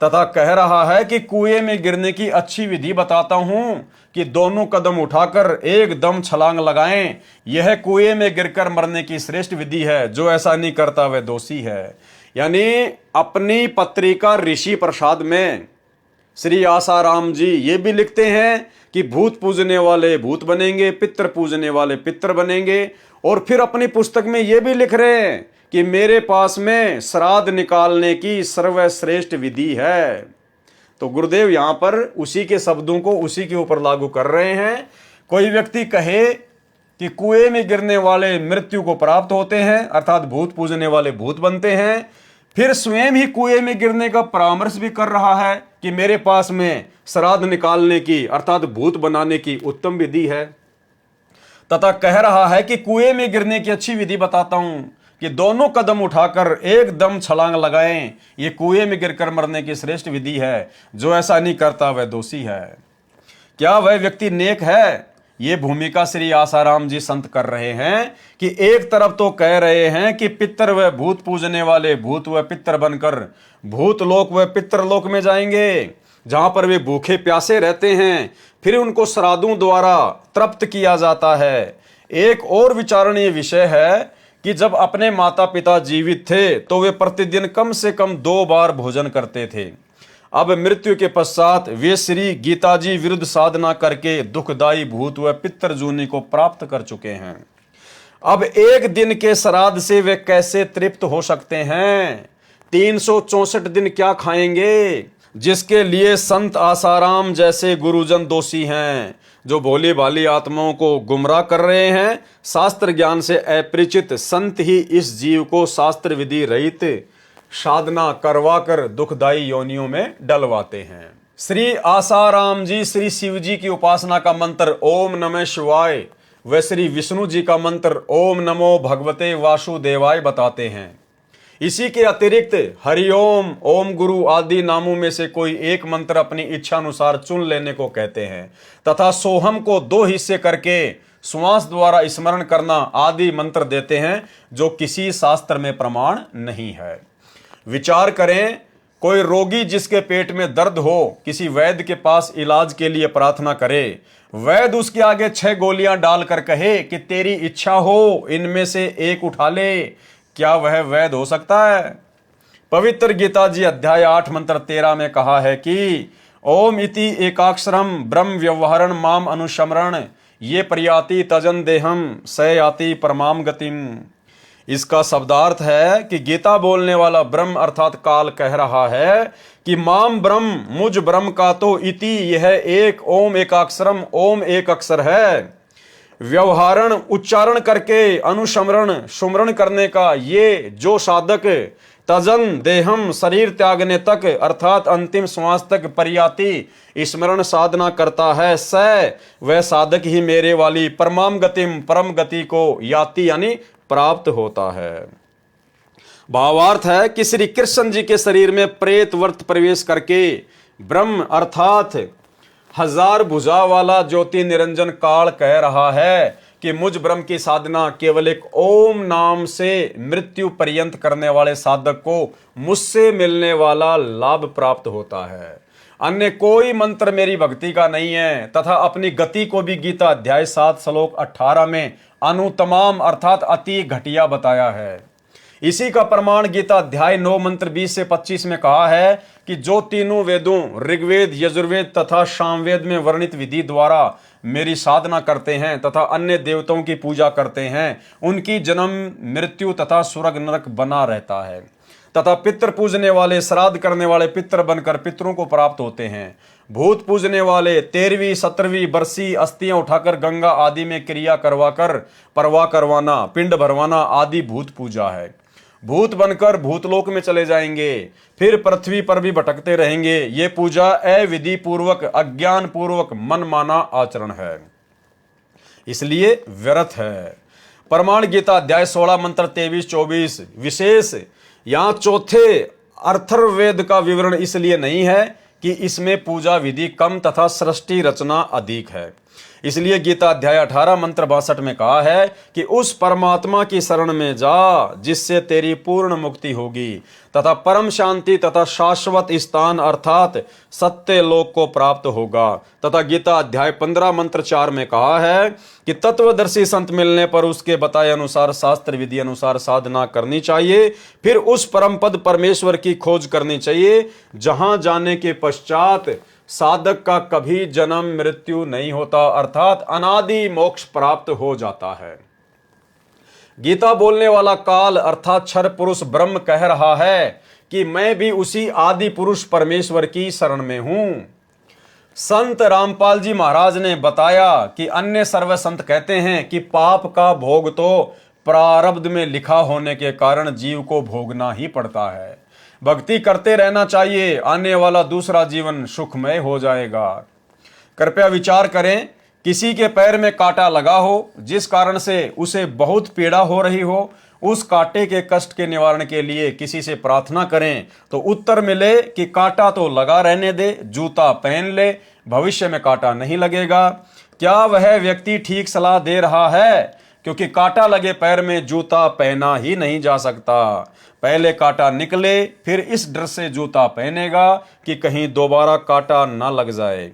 [SPEAKER 1] तथा कह रहा है कि कुएं में गिरने की अच्छी विधि बताता हूं कि दोनों कदम उठाकर एकदम छलांग लगाएं, यह कुएं में गिरकर मरने की श्रेष्ठ विधि है, जो ऐसा नहीं करता वह दोषी है। यानी अपनी पत्रिका ऋषि प्रसाद में श्री आसाराम जी ये भी लिखते हैं कि भूत पूजने वाले भूत बनेंगे, पितर पूजने वाले पितर बनेंगे, और फिर अपनी पुस्तक में ये भी लिख रहे हैं कि मेरे पास में श्राद्ध निकालने की सर्वश्रेष्ठ विधि है। तो गुरुदेव यहां पर उसी के शब्दों को उसी के ऊपर लागू कर रहे हैं। कोई व्यक्ति कहे कि कुएं में गिरने वाले मृत्यु को प्राप्त होते हैं, अर्थात भूत पूजने वाले भूत बनते हैं, फिर स्वयं ही कुएं में गिरने का परामर्श भी कर रहा है कि मेरे पास में श्राद्ध निकालने की अर्थात भूत बनाने की उत्तम विधि है, तथा कह रहा है कि कुएं में गिरने की अच्छी विधि बताता हूं कि दोनों कदम उठाकर एकदम छलांग लगाएं, ये कुएं में गिरकर मरने की श्रेष्ठ विधि है, जो ऐसा नहीं करता वह दोषी है। क्या वह व्यक्ति नेक है? ये भूमिका श्री आसाराम जी संत कर रहे हैं कि एक तरफ तो कह रहे हैं कि पितर व भूत पूजने वाले भूत व पितर बनकर भूत लोक व पितर लोक में जाएंगे, जहां पर वे भूखे प्यासे रहते हैं, फिर उनको श्राद्धों द्वारा तृप्त किया जाता है। एक और विचारणीय विषय है कि जब अपने माता पिता जीवित थे तो वे प्रतिदिन कम से कम 2 बार भोजन करते थे। अब मृत्यु के पश्चात वे श्री गीता जी विरुद्ध साधना करके दुखदायी भूत व पितर जूनी को प्राप्त कर चुके हैं। अब एक दिन के श्राद्ध से वे कैसे तृप्त हो सकते हैं? 364 दिन क्या खाएंगे? जिसके लिए संत आसाराम जैसे गुरुजन दोषी हैं, जो भोली भाली आत्माओं को गुमराह कर रहे हैं। शास्त्र ज्ञान से अपरिचित संत ही इस जीव को शास्त्र विधि रहित साधना करवाकर दुखदायी योनियों में डलवाते हैं। श्री आसाराम जी श्री शिव जी की उपासना का मंत्र ओम नमः शिवाय व श्री विष्णु जी का मंत्र ओम नमो भगवते वासुदेवाय बताते हैं। इसी के अतिरिक्त हरिओम, ओम गुरु आदि नामों में से कोई एक मंत्र अपनी इच्छा अनुसार चुन लेने को कहते हैं तथा सोहम को 2 हिस्से करके श्वास द्वारा स्मरण करना आदि मंत्र देते हैं, जो किसी शास्त्र में प्रमाण नहीं है। विचार करें, कोई रोगी जिसके पेट में दर्द हो किसी वैद्य के पास इलाज के लिए प्रार्थना करे, वैद्य उसके आगे 6 गोलियां डालकर कहे कि तेरी इच्छा हो इनमें से एक उठा ले, क्या वह वैध हो सकता है? पवित्र गीता जी अध्याय 8 मंत्र 13 में कहा है कि ओम इति एकाक्षरम ब्रह्म व्यवहारण माम अनुशमरण ये प्रयाति तजन देहम स याति परमाम गतिम। इसका शब्दार्थ है कि गीता बोलने वाला ब्रह्म अर्थात काल कह रहा है कि माम ब्रह्म, मुझ ब्रह्म का तो इति यह एक ओम एकाक्षरम ओम एक अक्षर है, व्यवहारण उच्चारण करके अनुस्मरण सुमरण करने का ये जो साधक तजन देहम शरीर त्यागने तक अर्थात अंतिम श्वास तक पर्याति स्मरण साधना करता है, स वह साधक ही मेरे वाली परमाम गतिम परम गति को याति यानी प्राप्त होता है। भावार्थ है कि श्री कृष्ण जी के शरीर में प्रेत वर्त प्रवेश करके ब्रह्म अर्थात हजार भुजा वाला ज्योति निरंजन काल कह रहा है कि मुझ ब्रह्म की साधना केवल एक ओम नाम से मृत्यु पर्यंत करने वाले साधक को मुझसे मिलने वाला लाभ प्राप्त होता है, अन्य कोई मंत्र मेरी भक्ति का नहीं है। तथा अपनी गति को भी गीता अध्याय 7 श्लोक 18 में अनुतमाम अर्थात अति घटिया बताया है। इसी का प्रमाण गीता अध्याय 9 मंत्र 20 से 25 में कहा है कि जो तीनों वेदों ऋग्वेद यजुर्वेद तथा सामवेद में वर्णित विधि द्वारा मेरी साधना करते हैं तथा अन्य देवताओं की पूजा करते हैं, उनकी जन्म मृत्यु तथा स्वर्ग नरक बना रहता है। तथा पितृ पूजने वाले श्राद्ध करने वाले पितृ बनकर पितरों को प्राप्त होते हैं। भूत पूजने वाले 13वीं 17वीं बरसी अस्थियां उठाकर गंगा आदि में क्रिया करवाकर परवाह करवाना पिंड भरवाना आदि भूत पूजा है। भूत बनकर भूतलोक में चले जाएंगे, फिर पृथ्वी पर भी भटकते रहेंगे। ये पूजा अविधि पूर्वक अज्ञान पूर्वक मनमाना आचरण है, इसलिए व्यर्थ है। प्रमाण गीता अध्याय 16 मंत्र 23-24 विशेष यहां चौथे अथर्ववेद का विवरण इसलिए नहीं है कि इसमें पूजा विधि कम तथा सृष्टि रचना अधिक है। इसलिए गीता अध्याय 18 मंत्र 62 में कहा है कि उस परमात्मा की शरण में जा जिससे तेरी पूर्ण मुक्ति होगी तथा परम शांति तथा शाश्वत स्थान अर्थात सत्य लोक को प्राप्त होगा। तथा गीता अध्याय 15 मंत्र 4 में कहा है कि तत्वदर्शी संत मिलने पर उसके बताए अनुसार शास्त्र विधि अनुसार साधना करनी चाहिए, फिर उस परम पद परमेश्वर की खोज करनी चाहिए जहां जाने के पश्चात साधक का कभी जन्म मृत्यु नहीं होता अर्थात अनादि मोक्ष प्राप्त हो जाता है। गीता बोलने वाला काल अर्थात क्षर पुरुष ब्रह्म कह रहा है कि मैं भी उसी आदि पुरुष परमेश्वर की शरण में हूं। संत रामपाल जी महाराज ने बताया कि अन्य सर्व संत कहते हैं कि पाप का भोग तो प्रारब्ध में लिखा होने के कारण जीव को भोगना ही पड़ता है, भक्ति करते रहना चाहिए, आने वाला दूसरा जीवन सुखमय हो जाएगा। कृपया विचार करें, किसी के पैर में कांटा लगा हो जिस कारण से उसे बहुत पीड़ा हो रही हो, उस कांटे के कष्ट के निवारण के लिए किसी से प्रार्थना करें तो उत्तर मिले कि कांटा तो लगा रहने दे, जूता पहन ले, भविष्य में कांटा नहीं लगेगा। क्या वह व्यक्ति ठीक सलाह दे रहा है? क्योंकि कांटा लगे पैर में जूता पहना ही नहीं जा सकता। पहले कांटा निकले फिर इस डर से जूता पहनेगा कि कहीं दोबारा कांटा ना लग जाए।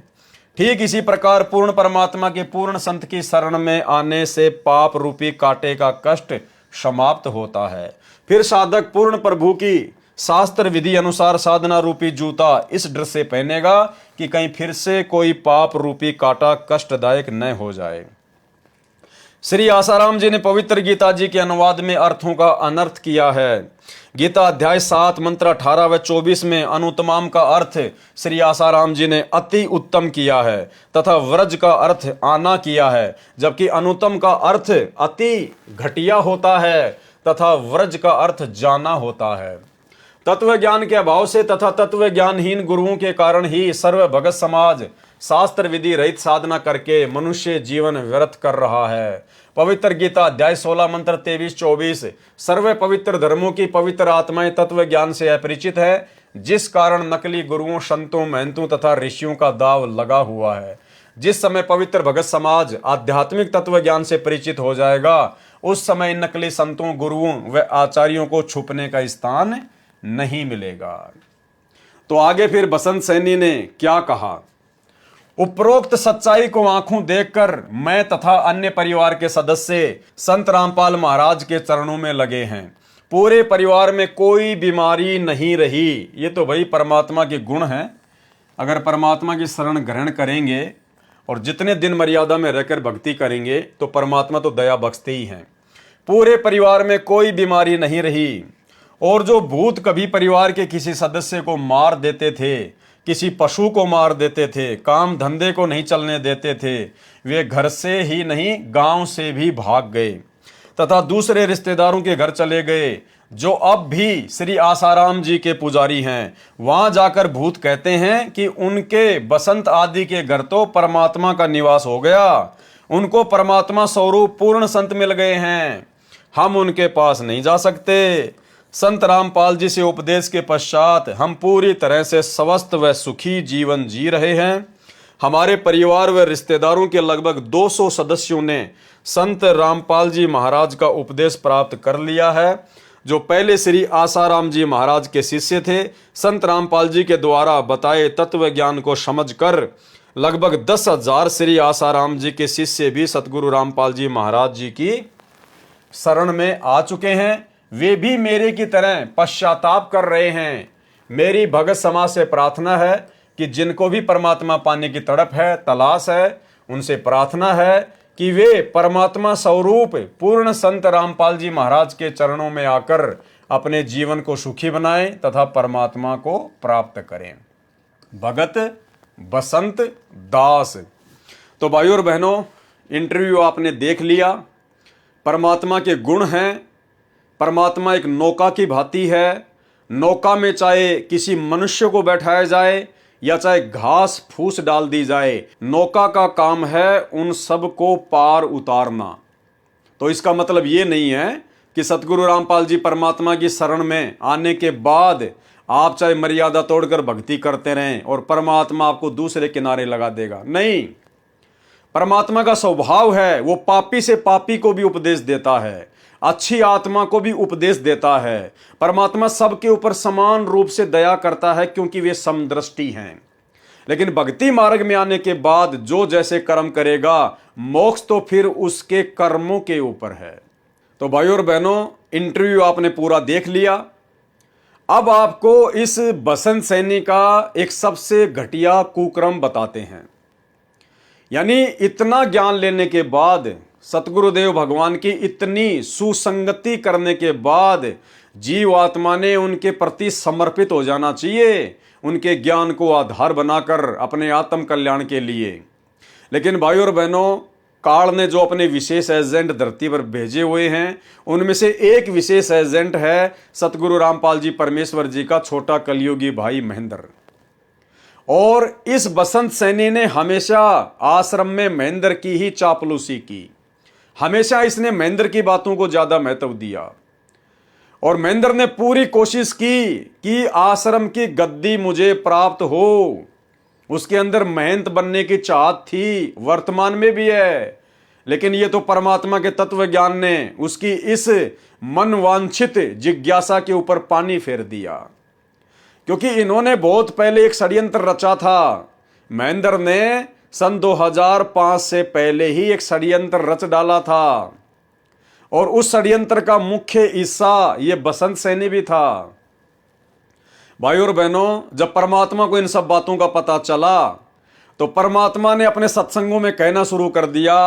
[SPEAKER 1] ठीक इसी प्रकार पूर्ण परमात्मा के पूर्ण संत की शरण में आने से पाप रूपी कांटे का कष्ट समाप्त होता है। फिर साधक पूर्ण प्रभु की शास्त्र विधि अनुसार साधना रूपी जूता इस डर से पहनेगा कि कहीं फिर से कोई पाप रूपी कांटा कष्टदायक न हो जाए। श्री आसाराम जी ने पवित्र गीता जी के अनुवाद में अर्थों का अनर्थ किया है। गीता अध्याय 7 मंत्र 18 व 24 में अनुत्तमाम का अर्थ श्री आसाराम जी ने अति उत्तम किया है तथा व्रज का अर्थ आना किया है, जबकि अनुत्तम का अर्थ अति घटिया होता है तथा व्रज का अर्थ जाना होता है। तत्व ज्ञान के अभाव से तथा तत्व ज्ञानहीन गुरुओं के कारण ही सर्व भगत समाज शास्त्र विधि रहित साधना करके मनुष्य जीवन व्यर्थ कर रहा है। पवित्र गीता अध्याय 16 मंत्र 23-24 सर्व पवित्र धर्मों की पवित्र आत्माएं तत्व ज्ञान से अपरिचित है, जिस कारण नकली गुरुओं संतों महंतों तथा ऋषियों का दाव लगा हुआ है। जिस समय पवित्र भगत समाज आध्यात्मिक तत्व ज्ञान से परिचित हो जाएगा, उस समय नकली संतों गुरुओं व आचार्यों को छुपने का स्थान नहीं मिलेगा। तो आगे फिर बसंत सैनी ने क्या कहा? उपरोक्त सच्चाई को आंखों देखकर मैं तथा अन्य परिवार के सदस्य संत रामपाल महाराज के चरणों में लगे हैं। पूरे परिवार में कोई बीमारी नहीं रही। ये तो भाई परमात्मा के गुण हैं। अगर परमात्मा की शरण ग्रहण करेंगे और जितने दिन मर्यादा में रहकर भक्ति करेंगे तो परमात्मा तो दया बख्शते ही हैं। पूरे परिवार में कोई बीमारी नहीं रही। और जो भूत कभी परिवार के किसी सदस्य को मार देते थे, किसी पशु को मार देते थे, काम धंधे को नहीं चलने देते थे, वे घर से ही नहीं गांव से भी भाग गए तथा दूसरे रिश्तेदारों के घर चले गए जो अब भी श्री आसाराम जी के पुजारी हैं। वहां जाकर भूत कहते हैं कि उनके बसंत आदि के घर तो परमात्मा का निवास हो गया, उनको परमात्मा स्वरूप पूर्ण संत मिल गए हैं, हम उनके पास नहीं जा सकते। संत रामपाल जी से उपदेश के पश्चात हम पूरी तरह से स्वस्थ व सुखी जीवन जी रहे हैं। हमारे परिवार व रिश्तेदारों के लगभग 200 सदस्यों ने संत रामपाल जी महाराज का उपदेश प्राप्त कर लिया है। जो पहले श्री आसाराम जी महाराज के शिष्य थे, संत रामपाल जी के द्वारा बताए तत्व ज्ञान को समझकर लगभग 10,000 श्री आसाराम जी के शिष्य भी सतगुरु रामपाल जी महाराज जी की शरण में आ चुके हैं। वे भी मेरे की तरह पश्चाताप कर रहे हैं। मेरी भगत समाज से प्रार्थना है कि जिनको भी परमात्मा पाने की तड़प है, तलाश है, उनसे प्रार्थना है कि वे परमात्मा स्वरूप पूर्ण संत रामपाल जी महाराज के चरणों में आकर अपने जीवन को सुखी बनाएं तथा परमात्मा को प्राप्त करें। भगत बसंत दास। तो भाइयों और बहनों, इंटरव्यू आपने देख लिया। परमात्मा के गुण हैं। परमात्मा एक नौका की भांति है। नौका में चाहे किसी मनुष्य को बैठाया जाए या चाहे घास फूस डाल दी जाए, नौका का काम है उन सब को पार उतारना। तो इसका मतलब ये नहीं है कि सतगुरु रामपाल जी परमात्मा की शरण में आने के बाद आप चाहे मर्यादा तोड़कर भक्ति करते रहें और परमात्मा आपको दूसरे किनारे लगा देगा। नहीं, परमात्मा का स्वभाव है, वो पापी से पापी को भी उपदेश देता है, अच्छी आत्मा को भी उपदेश देता है। परमात्मा सबके ऊपर समान रूप से दया करता है क्योंकि वे समदृष्टि हैं। लेकिन भक्ति मार्ग में आने के बाद जो जैसे कर्म करेगा, मोक्ष तो फिर उसके कर्मों के ऊपर है। तो भाइयों और बहनों, इंटरव्यू आपने पूरा देख लिया। अब आपको इस बसंत सैनी का एक सबसे घटिया कुक्रम बताते हैं। यानी इतना ज्ञान लेने के बाद, सतगुरुदेव भगवान की इतनी सुसंगति करने के बाद जीव आत्मा ने उनके प्रति समर्पित हो जाना चाहिए, उनके ज्ञान को आधार बनाकर अपने आत्म कल्याण के लिए। लेकिन भाइयों और बहनों, काल ने जो अपने विशेष एजेंट धरती पर भेजे हुए हैं, उनमें से एक विशेष एजेंट है सतगुरु रामपाल जी परमेश्वर जी का छोटा कलयुगी भाई महेंद्र। और इस बसंत सैनी ने हमेशा आश्रम में महेंद्र की ही चापलूसी की। हमेशा इसने महेंद्र की बातों को ज्यादा महत्व दिया और महेंद्र ने पूरी कोशिश की कि आश्रम की गद्दी मुझे प्राप्त हो। उसके अंदर महंत बनने की चाहत थी, वर्तमान में भी है। लेकिन ये तो परमात्मा के तत्व ज्ञान ने उसकी इस मनवांछित जिज्ञासा के ऊपर पानी फेर दिया, क्योंकि इन्होंने बहुत पहले एक षड्यंत्र रचा था। महेंद्र ने सन 2005 से पहले ही एक षड्यंत्र रच डाला था और उस षड्यंत्र का मुख्य हिस्सा ये बसंत सैनी भी था। भाइयों और बहनों, जब परमात्मा को इन सब बातों का पता चला तो परमात्मा ने अपने सत्संगों में कहना शुरू कर दिया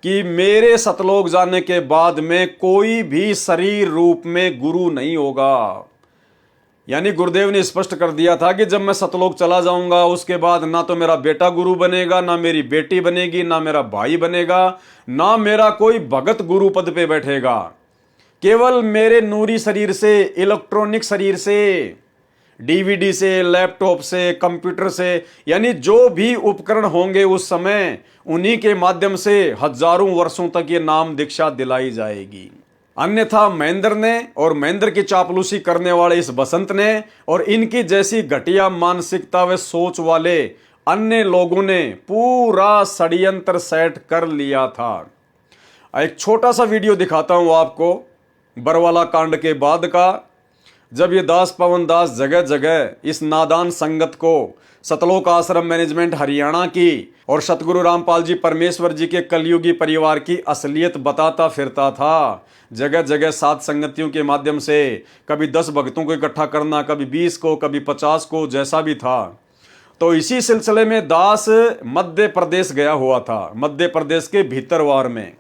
[SPEAKER 1] कि मेरे सतलोक जाने के बाद में कोई भी शरीर रूप में गुरु नहीं होगा। यानी गुरुदेव ने स्पष्ट कर दिया था कि जब मैं सतलोक चला जाऊंगा उसके बाद ना तो मेरा बेटा गुरु बनेगा, ना मेरी बेटी बनेगी, ना मेरा भाई बनेगा, ना मेरा कोई भगत गुरु पद पे बैठेगा। केवल मेरे नूरी शरीर से, इलेक्ट्रॉनिक शरीर से, डीवीडी से, लैपटॉप से, कंप्यूटर से, यानी जो भी उपकरण होंगे उस समय, उन्हीं के माध्यम से हजारों वर्षों तक ये नाम दीक्षा दिलाई जाएगी। अन्यथा महेंद्र ने और महेंद्र की चापलूसी करने वाले इस बसंत ने और इनकी जैसी घटिया मानसिकता व सोच वाले अन्य लोगों ने पूरा षड्यंत्र सेट कर लिया था। एक छोटा सा वीडियो दिखाता हूं आपको बरवाला कांड के बाद का, जब ये दास पवन दास जगह जगह इस नादान संगत को सतलोक आश्रम मैनेजमेंट हरियाणा की और सतगुरु रामपाल जी परमेश्वर जी के कलयुगी परिवार की असलियत बताता फिरता था। जगह जगह सात संगतियों के माध्यम से कभी 10 भक्तों को इकट्ठा करना, कभी 20 को, कभी 50 को, जैसा भी था। तो इसी सिलसिले में दास मध्य प्रदेश गया हुआ था, मध्य प्रदेश के भीतरवार में,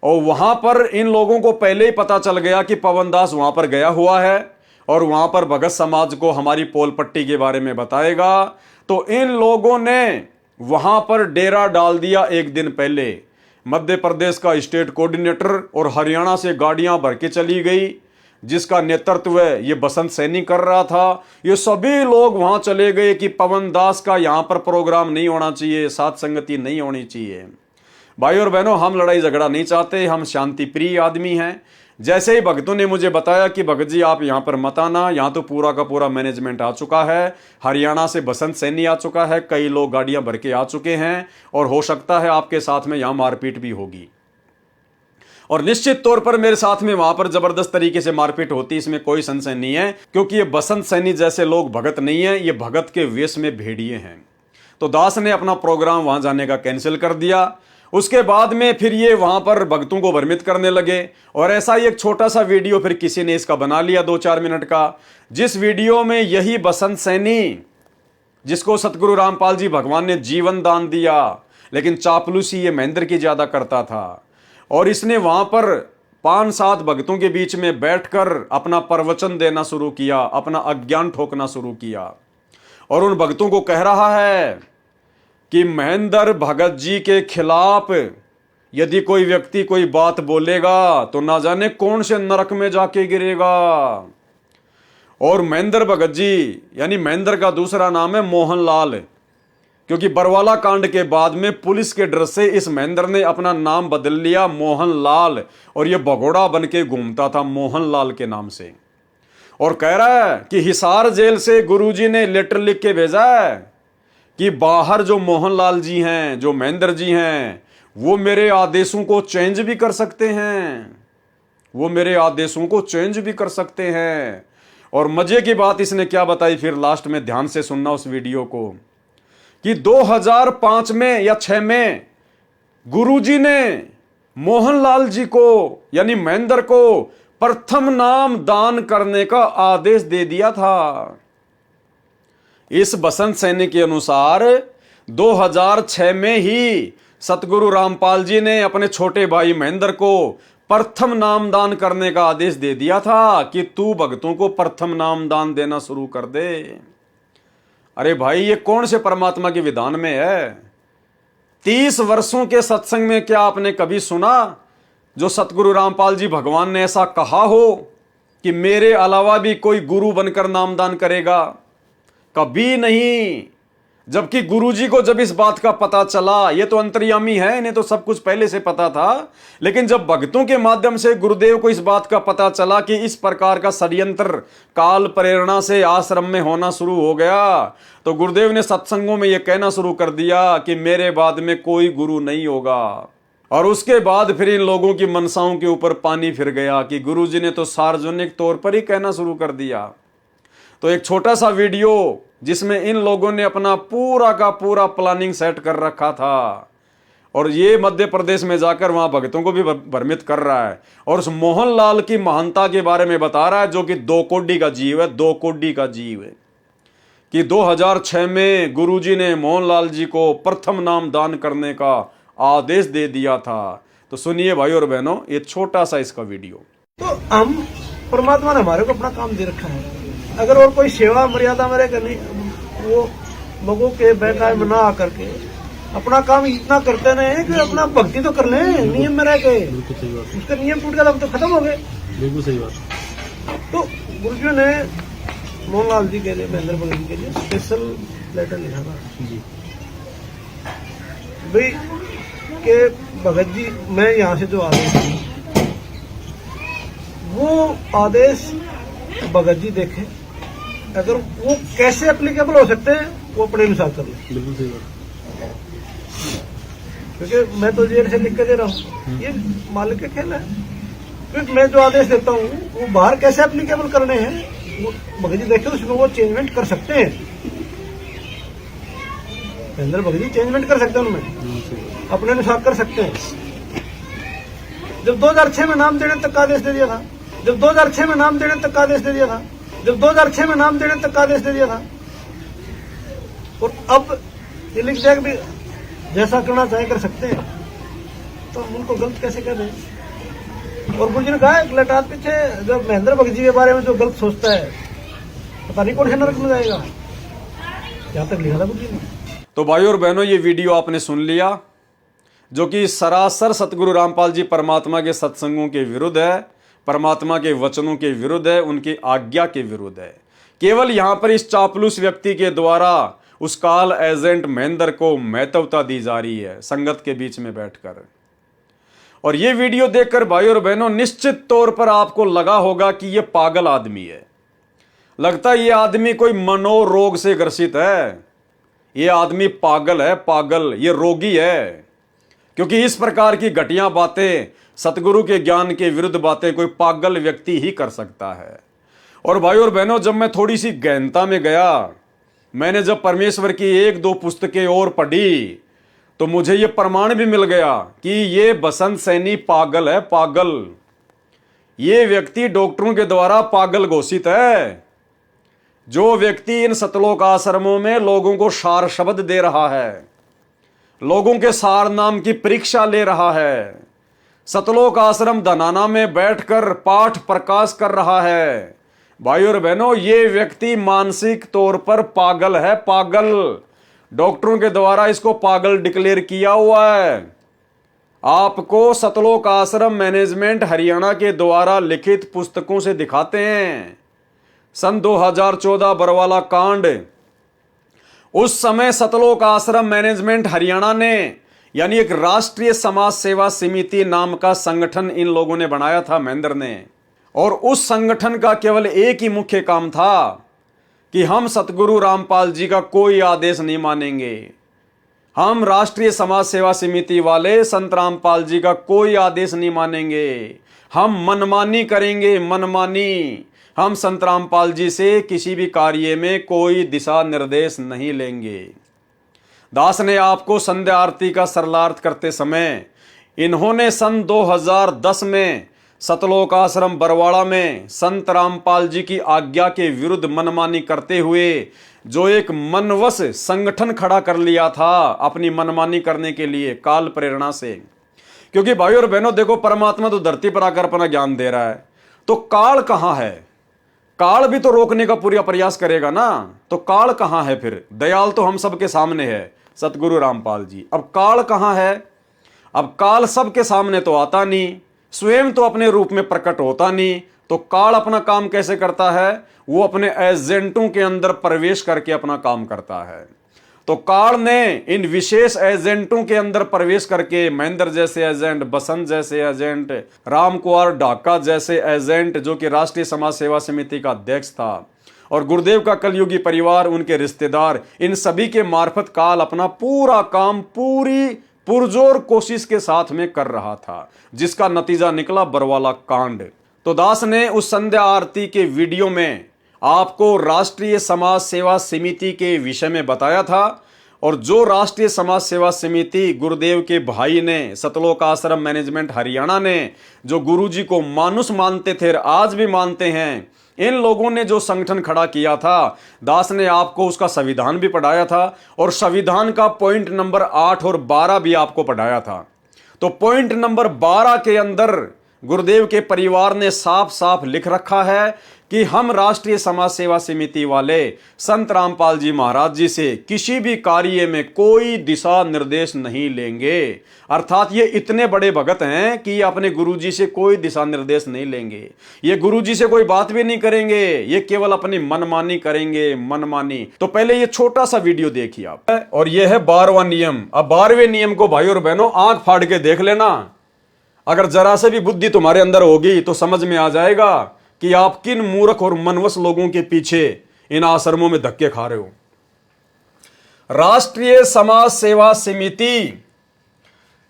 [SPEAKER 1] और वहां पर इन लोगों को पहले ही पता चल गया कि पवन दास वहां पर गया हुआ है और वहां पर भगत समाज को हमारी पोल पट्टी के बारे में बताएगा। तो इन लोगों ने वहां पर डेरा डाल दिया एक दिन पहले। मध्य प्रदेश का स्टेट कोऑर्डिनेटर और हरियाणा से गाड़ियां भर के चली गई, जिसका नेतृत्व ये बसंत सैनी कर रहा था। ये सभी लोग वहां चले गए कि पवन दास का यहां पर प्रोग्राम नहीं होना चाहिए, साथ संगति नहीं होनी चाहिए। भाई और बहनों, हम लड़ाई झगड़ा नहीं चाहते, हम शांति प्रिय आदमी हैं। जैसे ही भक्तों ने मुझे बताया कि भगत जी आप यहां पर मत आना, यहां तो पूरा का पूरा मैनेजमेंट आ चुका है, हरियाणा से बसंत सैनी आ चुका है, कई लोग गाड़ियां भर के आ चुके हैं और हो सकता है आपके साथ में यहां मारपीट भी होगी। और निश्चित तौर पर मेरे साथ में वहां पर जबरदस्त तरीके से मारपीट होती, इसमें कोई संशय नहीं है, क्योंकि ये बसंत सैनी जैसे लोग भगत नहीं है, ये भगत के वेश में भेड़िए हैं। तो दास ने अपना प्रोग्राम वहां जाने का कैंसिल कर दिया। उसके बाद में फिर ये वहां पर भक्तों को भ्रमित करने लगे और ऐसा ही एक छोटा सा वीडियो फिर किसी ने इसका बना लिया 2-4 मिनट का, जिस वीडियो में यही बसंत सैनी, जिसको सतगुरु रामपाल जी भगवान ने जीवन दान दिया, लेकिन चापलूसी ये महेंद्र की ज्यादा करता था, और इसने वहां पर 5-7 भक्तों के बीच में बैठकर अपना प्रवचन देना शुरू किया, अपना अज्ञान ठोकना शुरू किया और उन भक्तों को कह रहा है कि महेंद्र भगत जी के खिलाफ यदि कोई व्यक्ति कोई बात बोलेगा तो ना जाने कौन से नरक में जाके गिरेगा। और महेंद्र भगत जी, यानी महेंद्र का दूसरा नाम है मोहनलाल, क्योंकि बरवाला कांड के बाद में पुलिस के डर से इस महेंद्र ने अपना नाम बदल लिया मोहनलाल, और यह भगोड़ा बन के घूमता था मोहनलाल के नाम से। और कह रहा है कि हिसार जेल से गुरुजी ने लेटर लिख के भेजा है कि बाहर जो मोहनलाल जी हैं, जो महेंद्र जी हैं, वो मेरे आदेशों को चेंज भी कर सकते हैं, वो मेरे आदेशों को चेंज भी कर सकते हैं। और मजे की बात इसने क्या बताई फिर लास्ट में, ध्यान से सुनना उस वीडियो को, कि 2005 में या 6 में गुरुजी ने मोहनलाल जी को यानी महेंद्र को प्रथम नाम दान करने का आदेश दे दिया था। इस बसंत सैनी के अनुसार 2006 में ही सतगुरु रामपाल जी ने अपने छोटे भाई महेंद्र को प्रथम नाम दान करने का आदेश दे दिया था कि तू भक्तों को प्रथम नाम दान देना शुरू कर दे। अरे भाई, ये कौन से परमात्मा के विधान में है? 30 वर्षों के सत्संग में क्या आपने कभी सुना जो सतगुरु रामपाल जी भगवान ने ऐसा कहा हो कि मेरे अलावा भी कोई गुरु बनकर नामदान करेगा? कभी नहीं। जबकि गुरुजी को जब इस बात का पता चला, ये तो अंतर्यामी है, इन्हें तो सब कुछ पहले से पता था, लेकिन जब भक्तों के माध्यम से गुरुदेव को इस बात का पता चला कि इस प्रकार का षड्यंत्र काल प्रेरणा से आश्रम में होना शुरू हो गया, तो गुरुदेव ने सत्संगों में यह कहना शुरू कर दिया कि मेरे बाद में कोई गुरु नहीं होगा। और उसके बाद फिर इन लोगों की मनसाओं के ऊपर पानी फिर गया कि गुरुजी ने तो सार्वजनिक तौर पर ही कहना शुरू कर दिया। तो एक छोटा सा वीडियो जिसमें इन लोगों ने अपना पूरा का पूरा प्लानिंग सेट कर रखा था, और ये मध्य प्रदेश में जाकर वहां भक्तों को भी भ्रमित कर रहा है और उस मोहनलाल की महानता के बारे में बता रहा है, जो कि 2 कोड़ी का जीव है, 2 कोड़ी का जीव है, कि 2006 में गुरुजी ने मोहनलाल जी को प्रथम नाम दान करने का आदेश दे दिया था। तो सुनिए भाई और बहनों, ये छोटा सा इसका वीडियो।
[SPEAKER 3] तो हम परमात्मा ने हमारे को अपना काम दे रखा है, अगर और कोई सेवा मर्यादा मेरे करनी, वो लोगों के बहकावे में ना आकर के अपना काम इतना करते रहे कि अपना भक्ति तो कर लें नियम में रह के। उसका नियम टूट गया तो खत्म हो गए। बिल्कुल सही बात। तो गुरुजी ने मोहनलाल जी के लिए, महेंद्र भगत जी के लिए स्पेशल लेटर लिखा था भाई के भगत जी, मैं यहाँ से जो आदेश हूँ वो आदेश भगत जी देखें, अगर वो कैसे एप्लीकेबल हो सकते हैं वो अपने अनुसार कर ले। बिल्कुल सही बात। क्योंकि मैं तो जेल से लिख के दे रहा हूँ, ये मालिक का खेल है। क्योंकि मैं जो आदेश देता हूँ वो बाहर कैसे एप्लीकेबल करने हैं वो भगत जी देखे, उसमें वो चेंजमेंट कर सकते हैं। महेंद्र भगत जी चेंजमेंट कर सकते हैं, उनमें अपने अनुसार कर सकते हैं। जब 2006 में नाम देने तक का आदेश दे दिया था, जब 2006 में नाम देने तक का आदेश दे दिया था, जब 2006 में नाम देने तक का आदेश दे दिया था, और अब ये लिख दिया कि जैसा करना चाहे कर सकते हैं, तो हम उनको गलत कैसे कह रहे हैं? और गुरु जी ने कहा एक लटात पीछे जब महेंद्र भगत जी के बारे में जो गलत सोचता है पता नहीं कौन से नरक में जाएगा, यहाँ तक लिखा था गुरु जी ने।
[SPEAKER 1] तो भाइयों और बहनों, ये वीडियो आपने सुन लिया, जो कि सरासर सतगुरु रामपाल जी परमात्मा के सत्संगों के विरुद्ध है, परमात्मा के वचनों के विरुद्ध है, उनकी आज्ञा के विरुद्ध है। केवल यहां पर इस चापलूस व्यक्ति के द्वारा उस काल एजेंट महेंद्र को महत्वता दी जा रही है संगत के बीच में बैठकर। और ये वीडियो देखकर भाइयों और बहनों, निश्चित तौर पर आपको लगा होगा कि ये पागल आदमी है। लगता है ये आदमी कोई मनोरोग से ग्रसित है, ये आदमी पागल है, पागल, ये रोगी है। क्योंकि इस प्रकार की घटिया बातें, सतगुरु के ज्ञान के विरुद्ध बातें कोई पागल व्यक्ति ही कर सकता है। और भाइयों और बहनों, जब मैं थोड़ी सी गहनता में गया, मैंने जब परमेश्वर की 1-2 पुस्तकें और पढ़ी, तो मुझे यह प्रमाण भी मिल गया कि ये बसंत सैनी पागल है, पागल। ये व्यक्ति डॉक्टरों के द्वारा पागल घोषित है। जो व्यक्ति इन सतलोक आश्रमों में लोगों को सार शब्द दे रहा है, लोगों के सार नाम की परीक्षा ले रहा है, सतलोक आश्रम धनाना में बैठकर पाठ प्रकाश कर रहा है, भाइयों और बहनों, ये व्यक्ति मानसिक तौर पर पागल है, पागल। डॉक्टरों के द्वारा इसको पागल डिक्लेयर किया हुआ है। आपको सतलोक आश्रम मैनेजमेंट हरियाणा के द्वारा लिखित पुस्तकों से दिखाते हैं। सन 2014 बरवाला कांड, उस समय सतलोक आश्रम मैनेजमेंट हरियाणा ने, यानी एक राष्ट्रीय समाज सेवा समिति नाम का संगठन इन लोगों ने बनाया था, महेंद्र ने। और उस संगठन का केवल एक ही मुख्य काम था कि हम सतगुरु रामपाल जी का कोई आदेश नहीं मानेंगे। हम राष्ट्रीय समाज सेवा समिति वाले संत रामपाल जी का कोई आदेश नहीं मानेंगे। हम मनमानी करेंगे, मनमानी। हम संत रामपाल जी से किसी भी कार्य में कोई दिशा निर्देश नहीं लेंगे। दास ने आपको संध्या आरती का सरलार्थ करते समय इन्होंने सन 2010 में सतलोक आश्रम बरवाड़ा में संत रामपाल जी की आज्ञा के विरुद्ध मनमानी करते हुए जो एक मनवश संगठन खड़ा कर लिया था अपनी मनमानी करने के लिए, काल प्रेरणा से। क्योंकि भाइयों और बहनों, देखो, परमात्मा तो धरती पर आकर अपना ज्ञान दे रहा है, तो काल कहां है? काल भी तो रोकने का पूरा प्रयास करेगा ना। तो काल कहां है फिर? दयाल तो हम सबके सामने है, सतगुरु रामपाल जी। अब काल कहां है? अब काल सबके सामने तो आता नहीं, स्वयं तो अपने रूप में प्रकट होता नहीं, तो काल अपना काम कैसे करता है? वो अपने एजेंटों के अंदर प्रवेश करके अपना काम करता है। तो काल ने इन विशेष एजेंटों के अंदर प्रवेश करके महेंद्र जैसे एजेंट, बसंत जैसे एजेंट, राम कुमार ढाका जैसे एजेंट, जो कि राष्ट्रीय समाज सेवा समिति का अध्यक्ष था, और गुरुदेव का कलयुगी परिवार, उनके रिश्तेदार, इन सभी के मार्फत काल अपना पूरा काम पूरी पुरजोर कोशिश के साथ में कर रहा था, जिसका नतीजा निकला बरवाला कांड। तो दास ने उस संध्या आरती के वीडियो में आपको राष्ट्रीय समाज सेवा समिति के विषय में बताया था, और जो राष्ट्रीय समाज सेवा समिति गुरुदेव के भाई ने, सतलोक आश्रम मैनेजमेंट हरियाणा ने, जो गुरुजी को मानुष मानते थे, आज भी मानते हैं, इन लोगों ने जो संगठन खड़ा किया था, दास ने आपको उसका संविधान भी पढ़ाया था, और संविधान का पॉइंट नंबर 8 और 12 भी आपको पढ़ाया था। तो पॉइंट नंबर 12 के अंदर गुरुदेव के परिवार ने साफ साफ लिख रखा है कि हम राष्ट्रीय समाज सेवा समिति वाले संत रामपाल जी महाराज जी से किसी भी कार्य में कोई दिशा निर्देश नहीं लेंगे। अर्थात ये इतने बड़े भगत हैं कि अपने गुरुजी से कोई दिशा निर्देश नहीं लेंगे, ये गुरुजी से कोई बात भी नहीं करेंगे, ये केवल अपनी मनमानी करेंगे, मनमानी। तो पहले ये छोटा सा वीडियो देखिए आप, और ये है 12वां नियम। अब 12वें नियम को भाइयों और बहनों आंख फाड़ के देख लेना। अगर जरा से भी बुद्धि तुम्हारे अंदर होगी तो समझ में आ जाएगा कि आप किन मूर्ख और मनवश लोगों के पीछे इन आश्रमों में धक्के खा रहे हो। राष्ट्रीय समाज सेवा समिति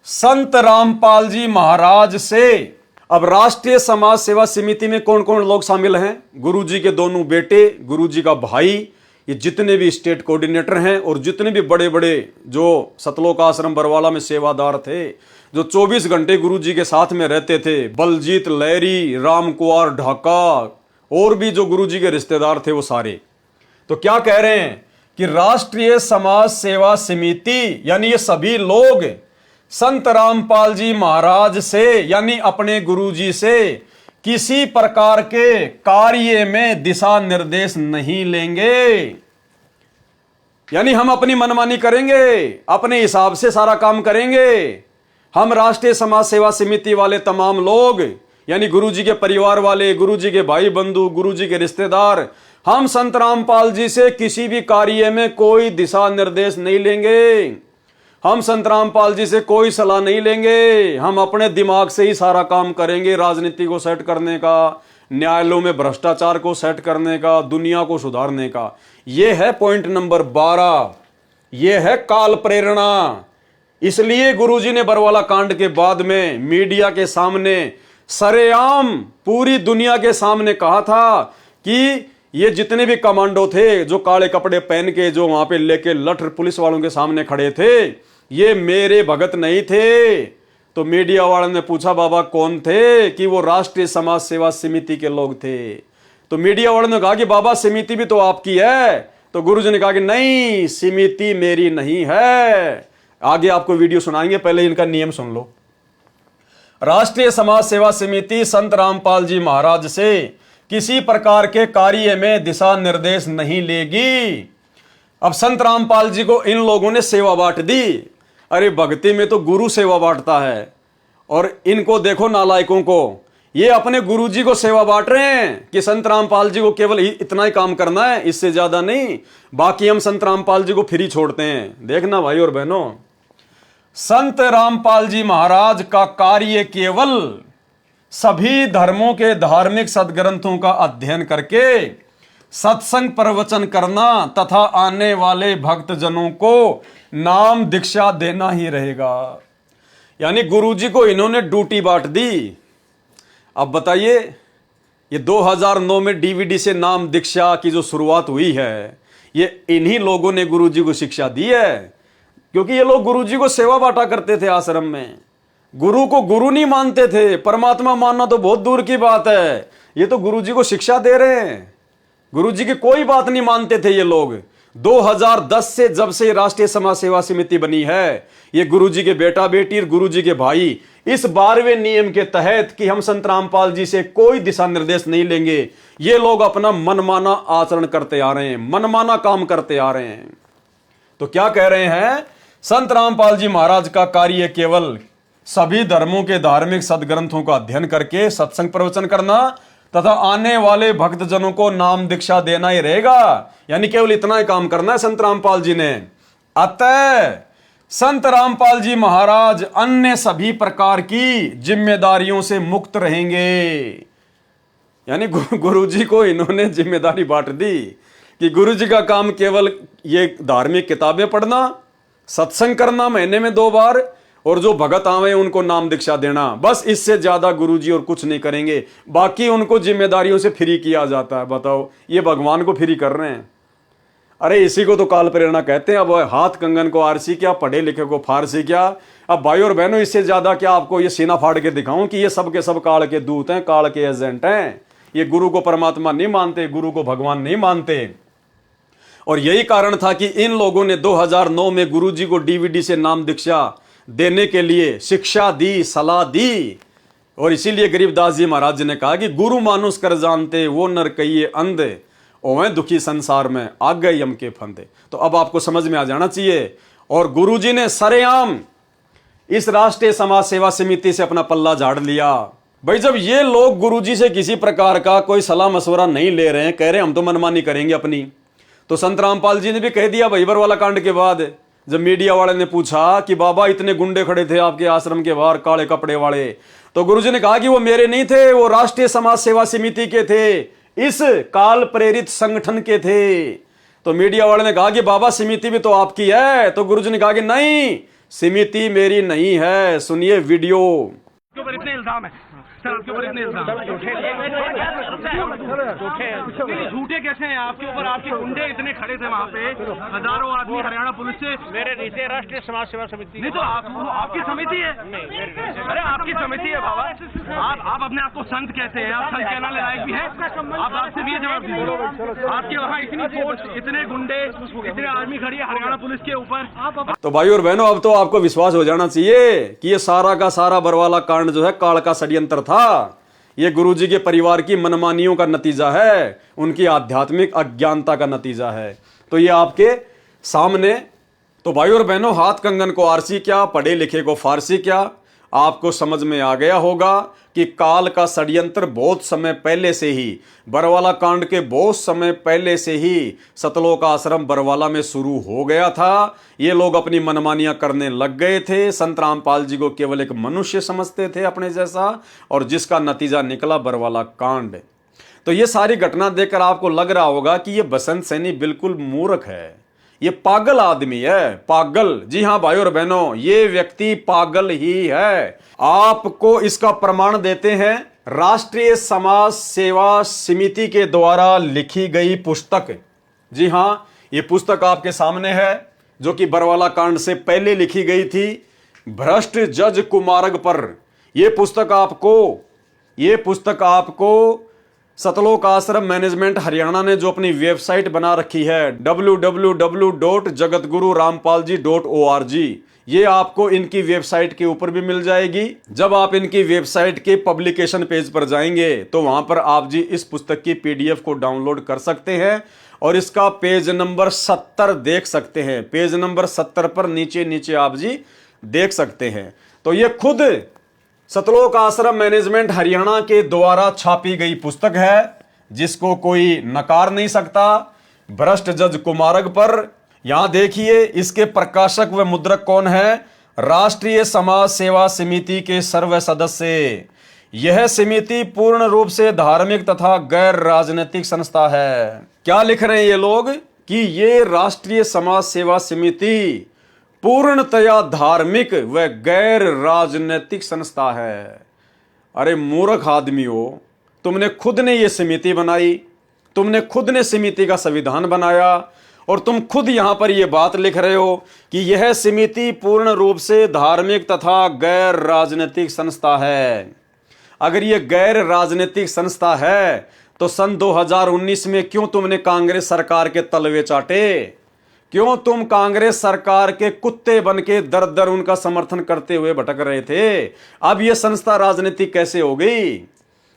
[SPEAKER 1] संत रामपाल जी महाराज से, अब राष्ट्रीय समाज सेवा समिति में कौन कौन लोग शामिल हैं? गुरुजी के दोनों बेटे, गुरुजी का भाई, ये जितने भी स्टेट कोऑर्डिनेटर हैं, और जितने भी बड़े बड़े जो सतलोक आश्रम बरवाला में सेवादार थे, जो 24 घंटे गुरुजी के साथ में रहते थे, बलजीत लहरी, राम कुमार ढाका, और भी जो गुरुजी के रिश्तेदार थे वो सारे। तो क्या कह रहे हैं कि राष्ट्रीय समाज सेवा समिति, यानी ये सभी लोग संत रामपाल जी महाराज से यानी अपने गुरुजी से किसी प्रकार के कार्य में दिशा निर्देश नहीं लेंगे। यानी हम अपनी मनमानी करेंगे, अपने हिसाब से सारा काम करेंगे। हम राष्ट्रीय समाज सेवा समिति वाले तमाम लोग यानी गुरुजी के परिवार वाले, गुरुजी के भाई बंधु, गुरुजी के रिश्तेदार, हम संत रामपाल जी से किसी भी कार्य में कोई दिशा निर्देश नहीं लेंगे। हम संत रामपाल जी से कोई सलाह नहीं लेंगे। हम अपने दिमाग से ही सारा काम करेंगे। राजनीति को सेट करने का, न्यायालयों में भ्रष्टाचार को सेट करने का, दुनिया को सुधारने का। यह है पॉइंट नंबर 12। यह है काल प्रेरणा। इसलिए गुरुजी ने बरवाला कांड के बाद में मीडिया के सामने सरेआम पूरी दुनिया के सामने कहा था कि ये जितने भी कमांडो थे जो काले कपड़े पहन के जो वहां पे लेके लठ पुलिस वालों के सामने खड़े थे, ये मेरे भगत नहीं थे। तो मीडिया वालों ने पूछा बाबा कौन थे, कि वो राष्ट्रीय समाज सेवा समिति के लोग थे। तो मीडिया वालों ने कहा कि बाबा समिति भी तो आपकी है। तो गुरुजी ने कहा कि नहीं, समिति मेरी नहीं है। आगे आपको वीडियो सुनाएंगे, पहले इनका नियम सुन लो। राष्ट्रीय समाज सेवा समिति संत रामपाल जी महाराज से किसी प्रकार के कार्य में दिशा निर्देश नहीं लेगी। अब संत रामपाल जी को इन लोगों ने सेवा बांट दी। अरे भक्ति में तो गुरु सेवा बांटता है, और इनको देखो नालायकों को, ये अपने गुरुजी को सेवा बांट रहे हैं कि संत रामपाल जी को केवल इतना ही काम करना है, इससे ज्यादा नहीं, बाकी हम संत रामपाल जी को फ्री छोड़ते हैं। देखना भाई और बहनों, संत रामपाल जी महाराज का कार्य केवल सभी धर्मों के धार्मिक सदग्रंथों का अध्ययन करके सत्संग प्रवचन करना तथा आने वाले भक्तजनों को नाम दीक्षा देना ही रहेगा। यानी गुरुजी को इन्होंने ड्यूटी बांट दी। अब बताइए, ये 2009 में डीवीडी से नाम दीक्षा की जो शुरुआत हुई है, ये इन्हीं लोगों ने गुरुजी को शिक्षा दी है। क्योंकि ये लोग गुरुजी को सेवा बांटा करते थे आश्रम में, गुरु को गुरु नहीं मानते थे। परमात्मा मानना तो बहुत दूर की बात है, ये तो गुरुजी को शिक्षा दे रहे हैं। गुरुजी की कोई बात नहीं मानते थे ये लोग। 2010 से जब से राष्ट्रीय समाज सेवा समिति बनी है, ये गुरुजी के बेटा बेटी और गुरुजी के भाई इस 12वें नियम के तहत कि हम संत रामपाल जी से कोई दिशा निर्देश नहीं लेंगे, ये लोग अपना मनमाना आचरण करते आ रहे हैं, मनमाना काम करते आ रहे हैं। तो क्या कह रहे हैं, संत रामपाल जी महाराज का कार्य केवल सभी धर्मों के धार्मिक सदग्रंथों का अध्ययन करके सत्संग प्रवचन करना तथा आने वाले भक्तजनों को नाम दीक्षा देना ही रहेगा। यानी केवल इतना ही काम करना है संत रामपाल जी ने। अतः संत रामपाल जी महाराज अन्य सभी प्रकार की जिम्मेदारियों से मुक्त रहेंगे। यानी गुरुजी को इन्होंने जिम्मेदारी बांट दी कि गुरुजी का काम केवल ये धार्मिक किताबें पढ़ना, सत्संग करना महीने में 2 बार, और जो भगत आवे उनको नाम दीक्षा देना। बस इससे ज्यादा गुरुजी और कुछ नहीं करेंगे। बाकी उनको जिम्मेदारियों से फ्री किया जाता है। बताओ, ये भगवान को फ्री कर रहे हैं। अरे इसी को तो काल प्रेरणा कहते हैं। अब हाथ कंगन को आरसी क्या, पढ़े लिखे को फारसी क्या। अब भाई और बहनों, इससे ज्यादा क्या आपको ये सीना फाड़ के दिखाऊं कि ये सब के सब काल के दूत हैं, काल के एजेंट हैं। ये गुरु को परमात्मा नहीं मानते, गुरु को भगवान नहीं मानते। और यही कारण था कि इन लोगों ने 2009 में गुरुजी को डीवीडी से नाम दीक्षा देने के लिए शिक्षा दी, सलाह दी। और इसीलिए गरीबदास जी महाराज जी ने कहा कि गुरु मानुष कर जानते वो नर कहिए अंधे, ओवे दुखी संसार में आ गए यम के फंदे। तो अब आपको समझ में आ जाना चाहिए। और गुरुजी ने सरेआम इस राष्ट्रीय समाज सेवा समिति से अपना पल्ला झाड़ लिया। भाई जब ये लोग गुरुजी से किसी प्रकार का कोई सलाह मशवरा नहीं ले रहे हैं, कह रहे हम तो मनमानी करेंगे अपनी, तो संत रामपाल जी ने भी कह दिया भाई बरवाला कांड के बाद, जब मीडिया वाले ने पूछा कि बाबा इतने गुंडे खड़े थे आपके आश्रम के बाहर काले कपड़े वाले, तो गुरुजी ने कहा कि वो मेरे नहीं थे, वो राष्ट्रीय समाज सेवा समिति के थे, इस काल प्रेरित संगठन के थे। तो मीडिया वाले ने कहा कि बाबा समिति भी तो आपकी है। तो गुरुजी ने कहा कि नहीं, समिति मेरी नहीं है। सुनिए वीडियो।
[SPEAKER 4] ऊपर इतने इल्जाम है सर, आपके ऊपर इतने इल्जाम है। झूठे कैसे हैं आपके ऊपर? आपके गुंडे इतने खड़े थे वहाँ पे, हजारों आदमी हरियाणा पुलिस से।
[SPEAKER 5] मेरे नीचे राष्ट्रीय समाज सेवा समिति।
[SPEAKER 4] नहीं तो आपकी समिति है। अरे आपकी समिति है बाबा। आप अपने आप को संत कहते हैं, आप संत कहने लायक भी हैं। आप आपसे भी ये जवाब दीजिए, आपके वहाँ इतनी फोर्स, इतने गुंडे, इतने आर्मी खड़ी है हरियाणा पुलिस के ऊपर।
[SPEAKER 1] तो भाई और बहनों, अब तो आपको विश्वास हो जाना चाहिए कि ये सारा का सारा बरवाला कांड जो है काल का षड्यंत्र था। ये गुरुजी के परिवार की मनमानियों का नतीजा है, उनकी आध्यात्मिक अज्ञानता का नतीजा है। तो ये आपके सामने। तो भाई और बहनों, हाथ कंगन को आरसी क्या, पढ़े लिखे को फारसी क्या, आपको समझ में आ गया होगा कि काल का षड्यंत्र बहुत समय पहले से ही, बरवाला कांड के बहुत समय पहले से ही सतलोक आश्रम बरवाला में शुरू हो गया था। ये लोग अपनी मनमानियां करने लग गए थे। संत रामपाल जी को केवल एक मनुष्य समझते थे अपने जैसा, और जिसका नतीजा निकला बरवाला कांड। तो ये सारी घटना देखकर आपको लग रहा होगा कि ये बसंत सैनी बिल्कुल मूर्ख है, ये पागल आदमी है, पागल। जी हां भाई और बहनों, ये व्यक्ति पागल ही है। आपको इसका प्रमाण देते हैं राष्ट्रीय समाज सेवा समिति के द्वारा लिखी गई पुस्तक। जी हां, ये पुस्तक आपके सामने है, जो कि बरवाला कांड से पहले लिखी गई थी, भ्रष्ट जज कुमारग पर। यह पुस्तक आपको सतलोक आश्रम मैनेजमेंट हरियाणा ने जो अपनी वेबसाइट बना रखी है www.jagatgururampalji.org, ये आपको इनकी वेबसाइट के ऊपर भी मिल जाएगी। जब आप इनकी वेबसाइट के पब्लिकेशन पेज पर जाएंगे तो वहां पर आप जी इस पुस्तक की पीडीएफ को डाउनलोड कर सकते हैं और इसका पेज नंबर 70 देख सकते हैं। पेज नंबर 70 पर नीचे आप जी देख सकते हैं। तो ये खुद सतलोक आश्रम मैनेजमेंट हरियाणा के द्वारा छापी गई पुस्तक है, जिसको कोई नकार नहीं सकता। भ्रष्ट जज कुमारग पर। यहां देखिए इसके प्रकाशक व मुद्रक कौन है? राष्ट्रीय समाज सेवा समिति के सर्व सदस्य। यह समिति पूर्ण रूप से धार्मिक तथा गैर राजनीतिक संस्था है। क्या लिख रहे हैं ये लोग कि ये राष्ट्रीय समाज सेवा समिति पूर्णतया धार्मिक व गैर राजनीतिक संस्था है। अरे मूर्ख आदमियों, तुमने खुद ने यह समिति बनाई, तुमने खुद ने समिति का संविधान बनाया, और तुम खुद यहां पर यह बात लिख रहे हो कि यह समिति पूर्ण रूप से धार्मिक तथा गैर राजनीतिक संस्था है। अगर यह गैर राजनीतिक संस्था है तो सन 2019 में क्यों तुमने कांग्रेस सरकार के तलवे चाटे? क्यों तुम कांग्रेस सरकार के कुत्ते बन के दर दर उनका समर्थन करते हुए भटक रहे थे? अब यह संस्था राजनीतिक कैसे हो गई?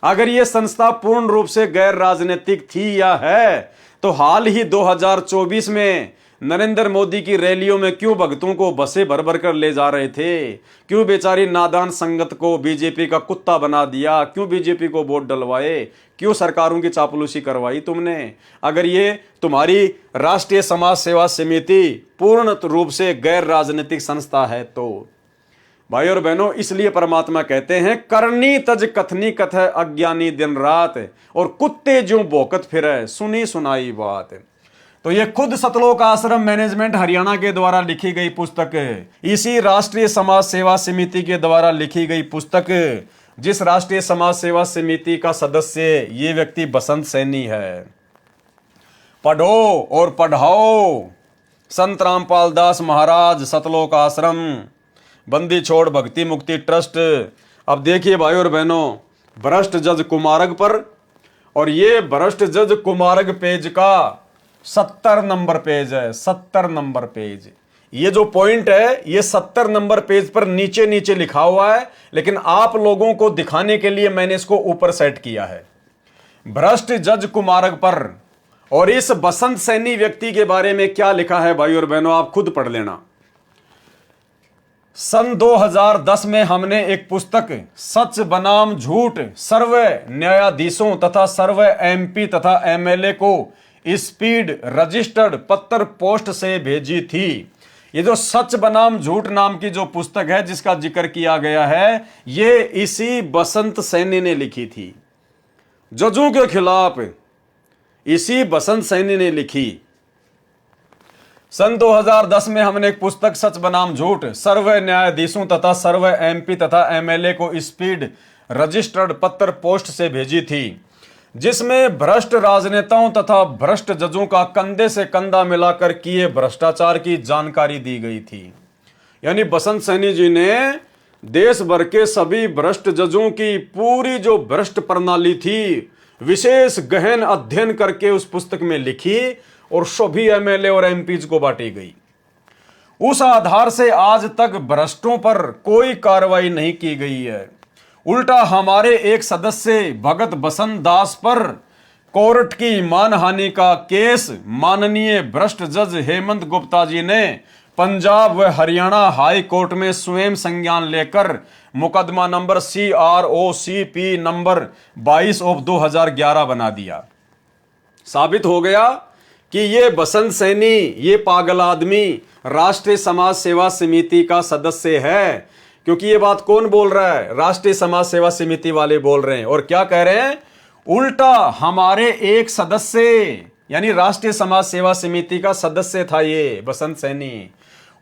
[SPEAKER 1] अगर यह संस्था पूर्ण रूप से गैर राजनीतिक थी या है तो हाल ही 2024 में नरेंद्र मोदी की रैलियों में क्यों भक्तों को बसें भर भर कर ले जा रहे थे? क्यों बेचारी नादान संगत को बीजेपी का कुत्ता बना दिया? क्यों बीजेपी को वोट डलवाए? क्यों सरकारों की चापलूसी करवाई तुमने? अगर ये तुम्हारी राष्ट्रीय समाज सेवा समिति पूर्ण रूप से गैर राजनीतिक संस्था है तो भाई और बहनों, इसलिए परमात्मा कहते हैं करनी तज कथनी कथ अज्ञानी दिन रात, और कुत्ते जो भौंकत फिरे सुनी सुनाई बात। तो ये खुद सतलोक आश्रम मैनेजमेंट हरियाणा के द्वारा लिखी गई पुस्तक, इसी राष्ट्रीय समाज सेवा समिति के द्वारा लिखी गई पुस्तक, जिस राष्ट्रीय समाज सेवा समिति का सदस्य ये व्यक्ति बसंत सैनी है। पढ़ो और पढ़ाओ। संत रामपाल दास महाराज सतलोक आश्रम बंदी छोड़ भक्ति मुक्ति ट्रस्ट। अब देखिए भाई और बहनों, भ्रष्ट जज कुमारग पर, और ये भ्रष्ट जज कुमारग पेज का 70 नंबर पेज है। 70 नंबर पेज, ये जो पॉइंट है ये 70 नंबर पेज पर नीचे लिखा हुआ है, लेकिन आप लोगों को दिखाने के लिए मैंने इसको ऊपर सेट किया है। भ्रष्ट जज कुमारग पर। और इस बसंत सैनी व्यक्ति के बारे में क्या लिखा है भाई और बहनों, आप खुद पढ़ लेना। सन 2010 में हमने एक पुस्तक सच बनाम झूठ सर्व न्यायाधीशों तथा सर्व एमपी तथा एमएलए को स्पीड रजिस्टर्ड पत्र पोस्ट से भेजी थी। ये जो सच बनाम झूठ नाम की जो पुस्तक है जिसका जिक्र किया गया है, ये इसी बसंत सैनी ने लिखी थी। जजों के खिलाफ इसी बसंत सैनी ने लिखी। सन 2010 में हमने एक पुस्तक सच बनाम झूठ सर्व न्यायाधीशों तथा सर्व एमपी तथा एमएलए को स्पीड रजिस्टर्ड पत्र पोस्ट से भेजी थी, जिसमें भ्रष्ट राजनेताओं तथा भ्रष्ट जजों का कंधे से कंधा मिलाकर किए भ्रष्टाचार की जानकारी दी गई थी। यानी बसंत सैनी जी ने देश भर के सभी भ्रष्ट जजों की पूरी जो भ्रष्ट प्रणाली थी विशेष गहन अध्ययन करके उस पुस्तक में लिखी और सभी एमएलए और एमपीज को बांटी गई। उस आधार से आज तक भ्रष्टों पर कोई कार्रवाई नहीं की गई है। उल्टा हमारे एक सदस्य भगत बसंत दास पर कोर्ट की मानहानि का केस माननीय भ्रष्ट जज हेमंत गुप्ता जी ने पंजाब व हरियाणा हाई कोर्ट में स्वयं संज्ञान लेकर मुकदमा नंबर CROCP नंबर 22/2011 बना दिया। साबित हो गया कि ये बसंत सैनी, ये पागल आदमी राष्ट्रीय समाज सेवा समिति का सदस्य है। क्योंकि ये बात कौन बोल रहा है? राष्ट्रीय समाज सेवा समिति वाले बोल रहे हैं। और क्या कह रहे हैं? उल्टा हमारे एक सदस्य, यानी राष्ट्रीय समाज सेवा समिति का सदस्य था ये बसंत सैनी,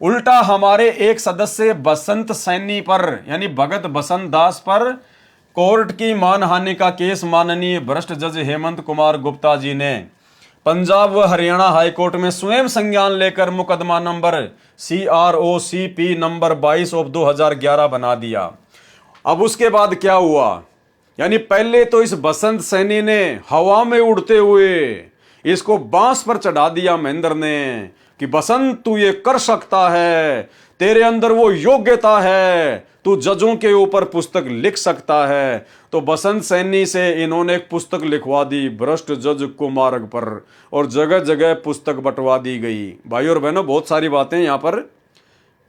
[SPEAKER 1] उल्टा हमारे एक सदस्य बसंत सैनी पर यानी भगत बसंत दास पर कोर्ट की मानहानि का केस माननीय भ्रष्ट जज हेमंत कुमार गुप्ता जी ने पंजाब व हरियाणा हाईकोर्ट में स्वयं संज्ञान लेकर मुकदमा नंबर CROCP नंबर 22/2011 बना दिया। अब उसके बाद क्या हुआ? यानी पहले तो इस बसंत सैनी ने हवा में उड़ते हुए इसको बांस पर चढ़ा दिया महेंद्र ने कि बसंत तू ये कर सकता है, तेरे अंदर वो योग्यता है, तू जजों के ऊपर पुस्तक लिख सकता है। तो बसंत सैनी से इन्होंने एक पुस्तक लिखवा दी भ्रष्ट जज कुमार्ग पर और जगह जगह पुस्तक बंटवा दी गई। भाई और बहनों, बहुत सारी बातें यहाँ पर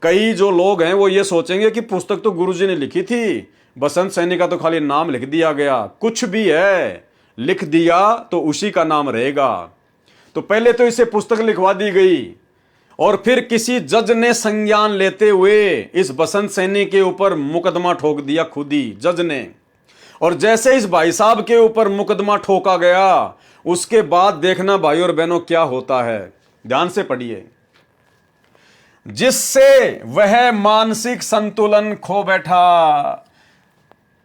[SPEAKER 1] कई जो लोग हैं वो ये सोचेंगे कि पुस्तक तो गुरुजी ने लिखी थी, बसंत सैनी का तो खाली नाम लिख दिया गया। कुछ भी है, लिख दिया तो उसी का नाम रहेगा। तो पहले तो इसे पुस्तक लिखवा दी गई और फिर किसी जज ने संज्ञान लेते हुए इस बसंत सैनी के ऊपर मुकदमा ठोक दिया खुद ही जज ने। और जैसे इस भाई साहब के ऊपर मुकदमा ठोका गया उसके बाद देखना भाई और बहनों क्या होता है। ध्यान से पढ़िए। जिससे वह मानसिक संतुलन खो बैठा।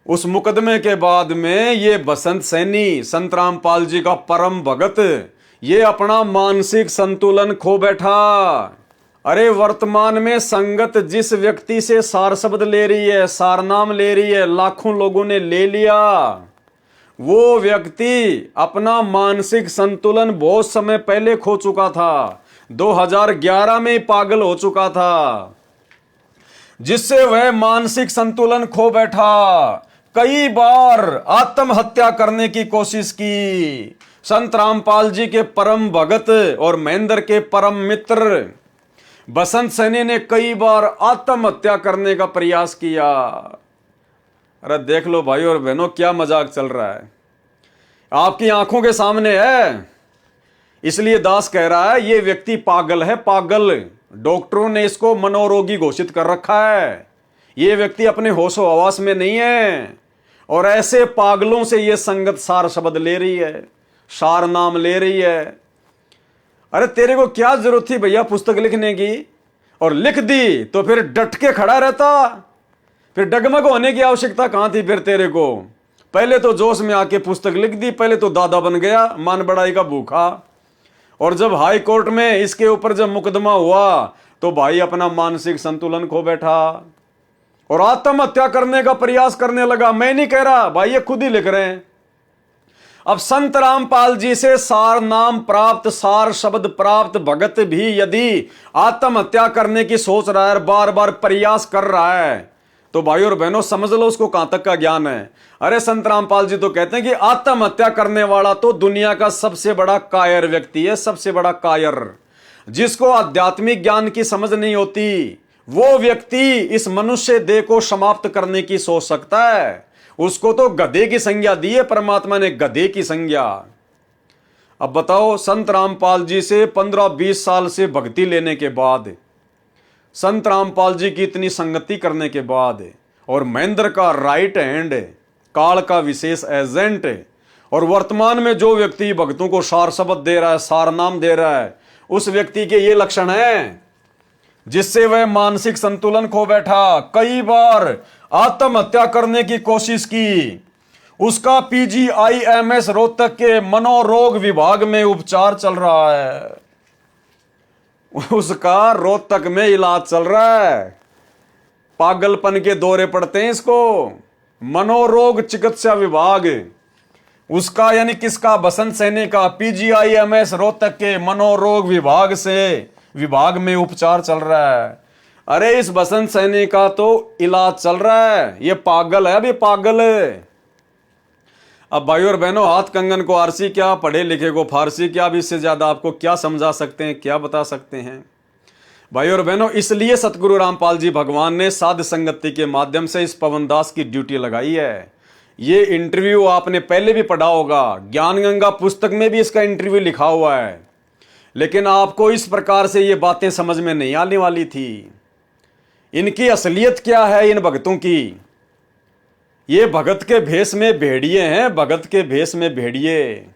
[SPEAKER 1] उस मुकदमे के बाद में ये बसंत सैनी, संत रामपाल जी का परम भगत, ये अपना मानसिक संतुलन खो बैठा। अरे वर्तमान में संगत जिस व्यक्ति से सार शब्द ले रही है, सार नाम ले रही है, लाखों लोगों ने ले लिया, वो व्यक्ति अपना मानसिक संतुलन बहुत समय पहले खो चुका था। 2011 में पागल हो चुका था, जिससे वह मानसिक संतुलन खो बैठा। कई बार आत्महत्या करने की कोशिश की। संत रामपाल जी के परम भगत और महेंद्र के परम मित्र बसंत सैनी ने कई बार आत्महत्या करने का प्रयास किया। अरे देख लो भाई और बहनों क्या मजाक चल रहा है, आपकी आंखों के सामने है। इसलिए दास कह रहा है ये व्यक्ति पागल है, पागल। डॉक्टरों ने इसको मनोरोगी घोषित कर रखा है। ये व्यक्ति अपने होशो हवास में नहीं है और ऐसे पागलों से ये संगत सार शब्द ले रही है, सार नाम ले रही है। अरे तेरे को क्या जरूरत थी भैया पुस्तक लिखने की? और लिख दी तो फिर डट के खड़ा रहता, फिर डगमग होने की आवश्यकता कहां थी फिर तेरे को? पहले तो जोश में आके पुस्तक लिख दी, पहले तो दादा बन गया, मान बड़ाई का भूखा। और जब हाई कोर्ट में इसके ऊपर जब मुकदमा हुआ तो भाई अपना मानसिक संतुलन खो बैठा और आत्महत्या करने का प्रयास करने लगा। मैं नहीं कह रहा भाई, ये खुद ही लिख रहे हैं। अब संत रामपाल जी से सार नाम प्राप्त, सार शब्द प्राप्त भगत भी यदि आत्महत्या करने की सोच रहा है, बार बार प्रयास कर रहा है, तो भाई और बहनों समझ लो उसको कहां तक का ज्ञान है। अरे संत रामपाल जी तो कहते हैं कि आत्महत्या करने वाला तो दुनिया का सबसे बड़ा कायर व्यक्ति है, सबसे बड़ा कायर। जिसको आध्यात्मिक ज्ञान की समझ नहीं होती वो व्यक्ति इस मनुष्य देह को समाप्त करने की सोच सकता है। उसको तो गधे की संज्ञा दी है परमात्मा ने, गधे की संज्ञा। अब बताओ, संत रामपाल जी से 15-20 साल से भक्ति लेने के बाद, संत रामपाल जी की इतनी संगति करने के बाद, और महेंद्र का राइट हैंड, काल का विशेष एजेंट, और वर्तमान में जो व्यक्ति भक्तों को सार शब्द दे रहा है, सार नाम दे रहा है, उस व्यक्ति के ये लक्षण है जिससे वह मानसिक संतुलन खो बैठा। कई बार आत्महत्या करने की कोशिश की। उसका PGIMS रोहतक के मनोरोग विभाग में उपचार चल रहा है। उसका रोहतक में इलाज चल रहा है। पागलपन के दौरे पड़ते हैं इसको। मनोरोग चिकित्सा विभाग उसका, यानी किसका? बसंत सैनी का PGIMS रोहतक के मनोरोग विभाग में उपचार चल रहा है। अरे इस बसंत सैनी का तो इलाज चल रहा है, ये पागल है, अभी पागल है। अब भाई और बहनों, हाथ कंगन को आरसी क्या, पढ़े लिखे को फारसी क्या, अब इससे ज्यादा आपको क्या समझा सकते हैं, क्या बता सकते हैं भाई और बहनों। इसलिए सतगुरु रामपाल जी भगवान ने साध संगति के माध्यम से इस पवन दास की ड्यूटी लगाई है। ये इंटरव्यू आपने पहले भी पढ़ा होगा, ज्ञान गंगा पुस्तक में भी इसका इंटरव्यू लिखा हुआ है, लेकिन आपको इस प्रकार से ये बातें समझ में नहीं आने वाली थी। इनकी असलियत क्या है इन भगतों की? ये भगत के भेष में भेड़िए हैं, भगत के भेष में भेड़िए।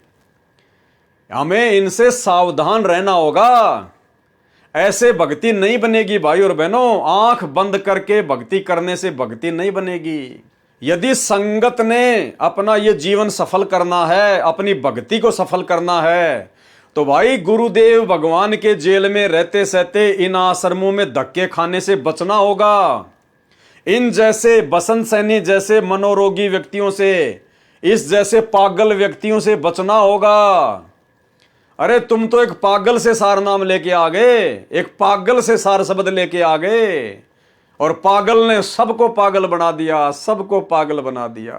[SPEAKER 1] हमें इनसे सावधान रहना होगा। ऐसे भक्ति नहीं बनेगी भाई और बहनों। आंख बंद करके भक्ति करने से भक्ति नहीं बनेगी। यदि संगत ने अपना ये जीवन सफल करना है, अपनी भक्ति को सफल करना है, तो भाई गुरुदेव भगवान के जेल में रहते सहते इन आश्रमों में धक्के खाने से बचना होगा। इन जैसे बसंत सैनी जैसे मनोरोगी व्यक्तियों से, इस जैसे पागल व्यक्तियों से बचना होगा। अरे तुम तो एक पागल से सार नाम लेके आ गए, एक पागल से सार शब्द लेके आ गए, और पागल ने सबको पागल बना दिया, सबको पागल बना दिया।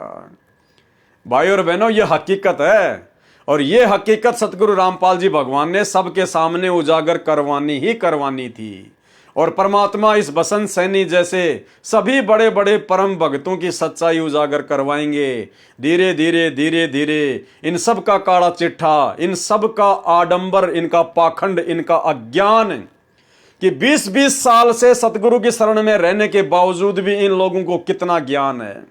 [SPEAKER 1] भाई और बहनों, ये हकीकत है, और ये हकीकत सतगुरु रामपाल जी भगवान ने सबके सामने उजागर करवानी थी। और परमात्मा इस बसंत सैनी जैसे सभी बड़े बड़े परम भक्तों की सच्चाई उजागर करवाएंगे। धीरे धीरे धीरे धीरे इन सब का काला चिट्ठा, इन सब का आडंबर, इनका पाखंड, इनका अज्ञान कि 20-20 साल से सतगुरु की शरण में रहने के बावजूद भी इन लोगों को कितना ज्ञान है,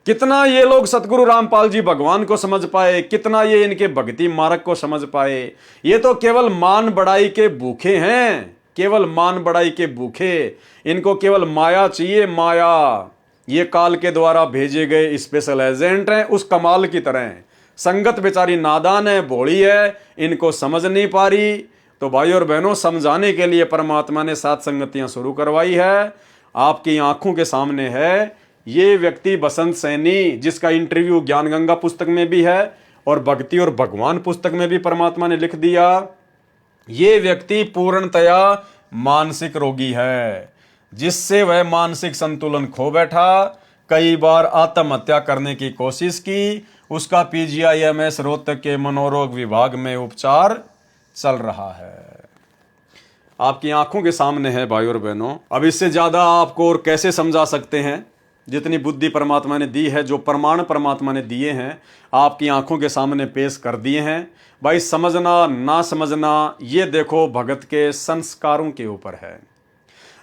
[SPEAKER 1] कितना ये लोग सतगुरु रामपाल जी भगवान को समझ पाए, कितना ये इनके भक्ति मार्ग को समझ पाए। ये तो केवल मान बढ़ाई के भूखे हैं, केवल मान बढ़ाई के भूखे। इनको केवल माया चाहिए, माया। ये काल के द्वारा भेजे गए स्पेशल एजेंट हैं, उस कमाल की तरह। संगत बेचारी नादान है, भोली है, इनको समझ नहीं पा रही। तो भाई और बहनों, समझाने के लिए परमात्मा ने 7 संगतियां शुरू करवाई है। आपकी आंखों के सामने है ये व्यक्ति बसंत सैनी, जिसका इंटरव्यू ज्ञान गंगा पुस्तक में भी है और भक्ति और भगवान पुस्तक में भी परमात्मा ने लिख दिया। ये व्यक्ति पूर्णतया मानसिक रोगी है, जिससे वह मानसिक संतुलन खो बैठा, कई बार आत्महत्या करने की कोशिश की। उसका PGIMS रोहतक के मनोरोग विभाग में उपचार चल रहा है। आपकी आंखों के सामने है भाई और बहनों। अब इससे ज्यादा आपको और कैसे समझा सकते हैं? जितनी बुद्धि परमात्मा ने दी है, जो प्रमाण परमात्मा ने दिए हैं, आपकी आंखों के सामने पेश कर दिए हैं। भाई समझना ना समझना ये देखो भगत के संस्कारों के ऊपर है।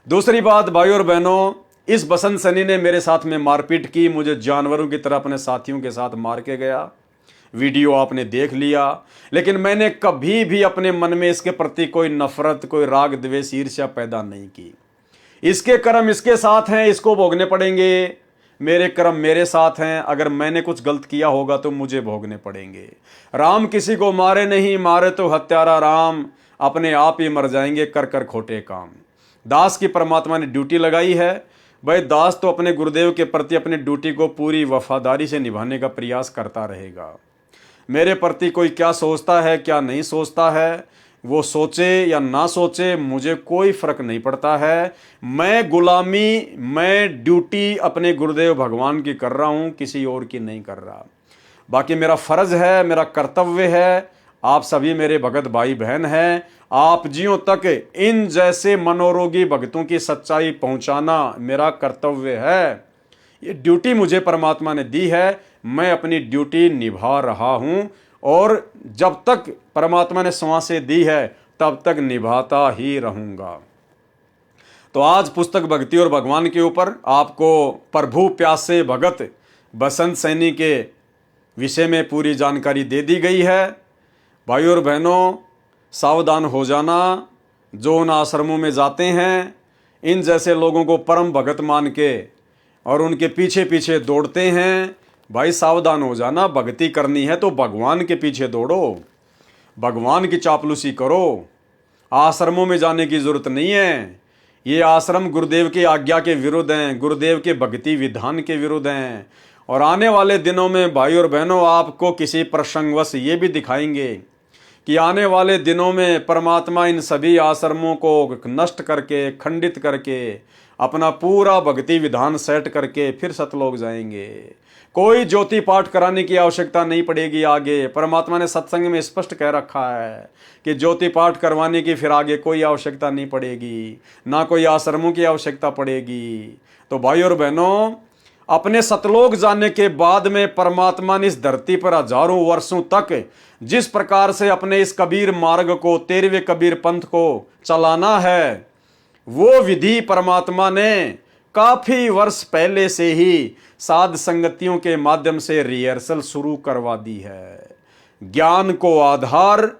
[SPEAKER 1] दूसरी बात भाई और बहनों, इस बसंत सैनी ने मेरे साथ में मारपीट की, मुझे जानवरों की तरह अपने साथियों के साथ मार के गया। वीडियो आपने देख लिया, लेकिन मैंने कभी भी अपने मन में इसके प्रति कोई नफरत, कोई राग द्वेष, ईर्ष्या पैदा नहीं की। इसके कर्म इसके साथ हैं, इसको भोगने पड़ेंगे। मेरे कर्म मेरे साथ हैं, अगर मैंने कुछ गलत किया होगा तो मुझे भोगने पड़ेंगे। राम किसी को मारे नहीं, मारे तो हत्यारा राम, अपने आप ही मर जाएंगे कर कर खोटे काम। दास की परमात्मा ने ड्यूटी लगाई है। भाई दास तो अपने गुरुदेव के प्रति अपनी ड्यूटी को पूरी वफादारी से निभाने का प्रयास करता रहेगा। मेरे प्रति कोई क्या सोचता है, क्या नहीं सोचता है, वो सोचे या ना सोचे, मुझे कोई फर्क नहीं पड़ता है। मैं गुलामी, मैं ड्यूटी अपने गुरुदेव भगवान की कर रहा हूं, किसी और की नहीं कर रहा। बाकी मेरा फर्ज है, मेरा कर्तव्य है, आप सभी मेरे भगत भाई बहन हैं, आप जियों तक इन जैसे मनोरोगी भक्तों की सच्चाई पहुंचाना मेरा कर्तव्य है। ये ड्यूटी मुझे परमात्मा ने दी है, मैं अपनी ड्यूटी निभा रहा हूं, और जब तक परमात्मा ने सांसें दी है तब तक निभाता ही रहूंगा। तो आज पुस्तक भक्ति और भगवान के ऊपर आपको प्रभु प्यासे भगत बसंत सैनी के विषय में पूरी जानकारी दे दी गई है। भाई और बहनों, सावधान हो जाना। जो उन आश्रमों में जाते हैं, इन जैसे लोगों को परम भगत मान के और उनके पीछे पीछे दौड़ते हैं, भाई सावधान हो जाना, भक्ति करनी है तो भगवान के पीछे दौड़ो, भगवान की चापलूसी करो। आश्रमों में जाने की जरूरत नहीं है। ये आश्रम गुरुदेव की आज्ञा के विरुद्ध हैं, गुरुदेव के भक्ति विधान के विरुद्ध हैं। और आने वाले दिनों में भाई और बहनों आपको किसी प्रसंगवश ये भी दिखाएंगे कि आने वाले दिनों में परमात्मा इन सभी आश्रमों को नष्ट करके, खंडित करके, अपना पूरा भक्ति विधान सेट करके फिर सतलोक जाएंगे। कोई ज्योति पाठ कराने की आवश्यकता नहीं पड़ेगी आगे। परमात्मा ने सत्संग में स्पष्ट कह रखा है कि ज्योति पाठ करवाने की फिर आगे कोई आवश्यकता नहीं पड़ेगी, ना कोई आश्रमों की आवश्यकता पड़ेगी। तो भाई और बहनों, अपने सतलोक जाने के बाद में परमात्मा ने इस धरती पर हजारों वर्षों तक जिस प्रकार से अपने इस कबीर मार्ग को, 13वें कबीर पंथ को चलाना है, वो विधि परमात्मा ने काफी वर्ष पहले से ही साध संगतियों के माध्यम से रिहर्सल शुरू करवा दी है। ज्ञान को आधार,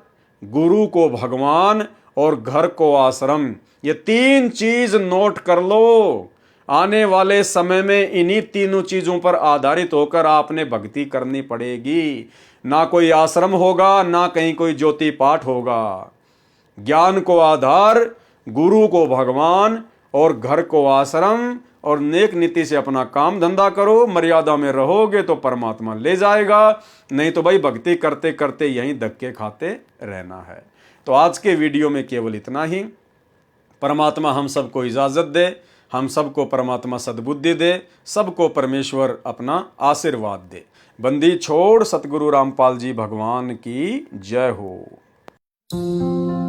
[SPEAKER 1] गुरु को भगवान और घर को आश्रम, ये 3 चीज नोट कर लो। आने वाले समय में इन्हीं तीनों चीजों पर आधारित होकर आपने भक्ति करनी पड़ेगी। ना कोई आश्रम होगा, ना कहीं कोई ज्योति पाठ होगा। ज्ञान को आधार, गुरु को भगवान और घर को आश्रम, और नेक नीति से अपना काम धंधा करो। मर्यादा में रहोगे तो परमात्मा ले जाएगा, नहीं तो भाई भक्ति करते करते यहीं धक्के खाते रहना है। तो आज के वीडियो में केवल इतना ही। परमात्मा हम सबको इजाजत दे, हम सबको परमात्मा सद्बुद्धि दे, सबको परमेश्वर अपना आशीर्वाद दे। बंदी छोड़ सतगुरु रामपाल जी भगवान की जय हो।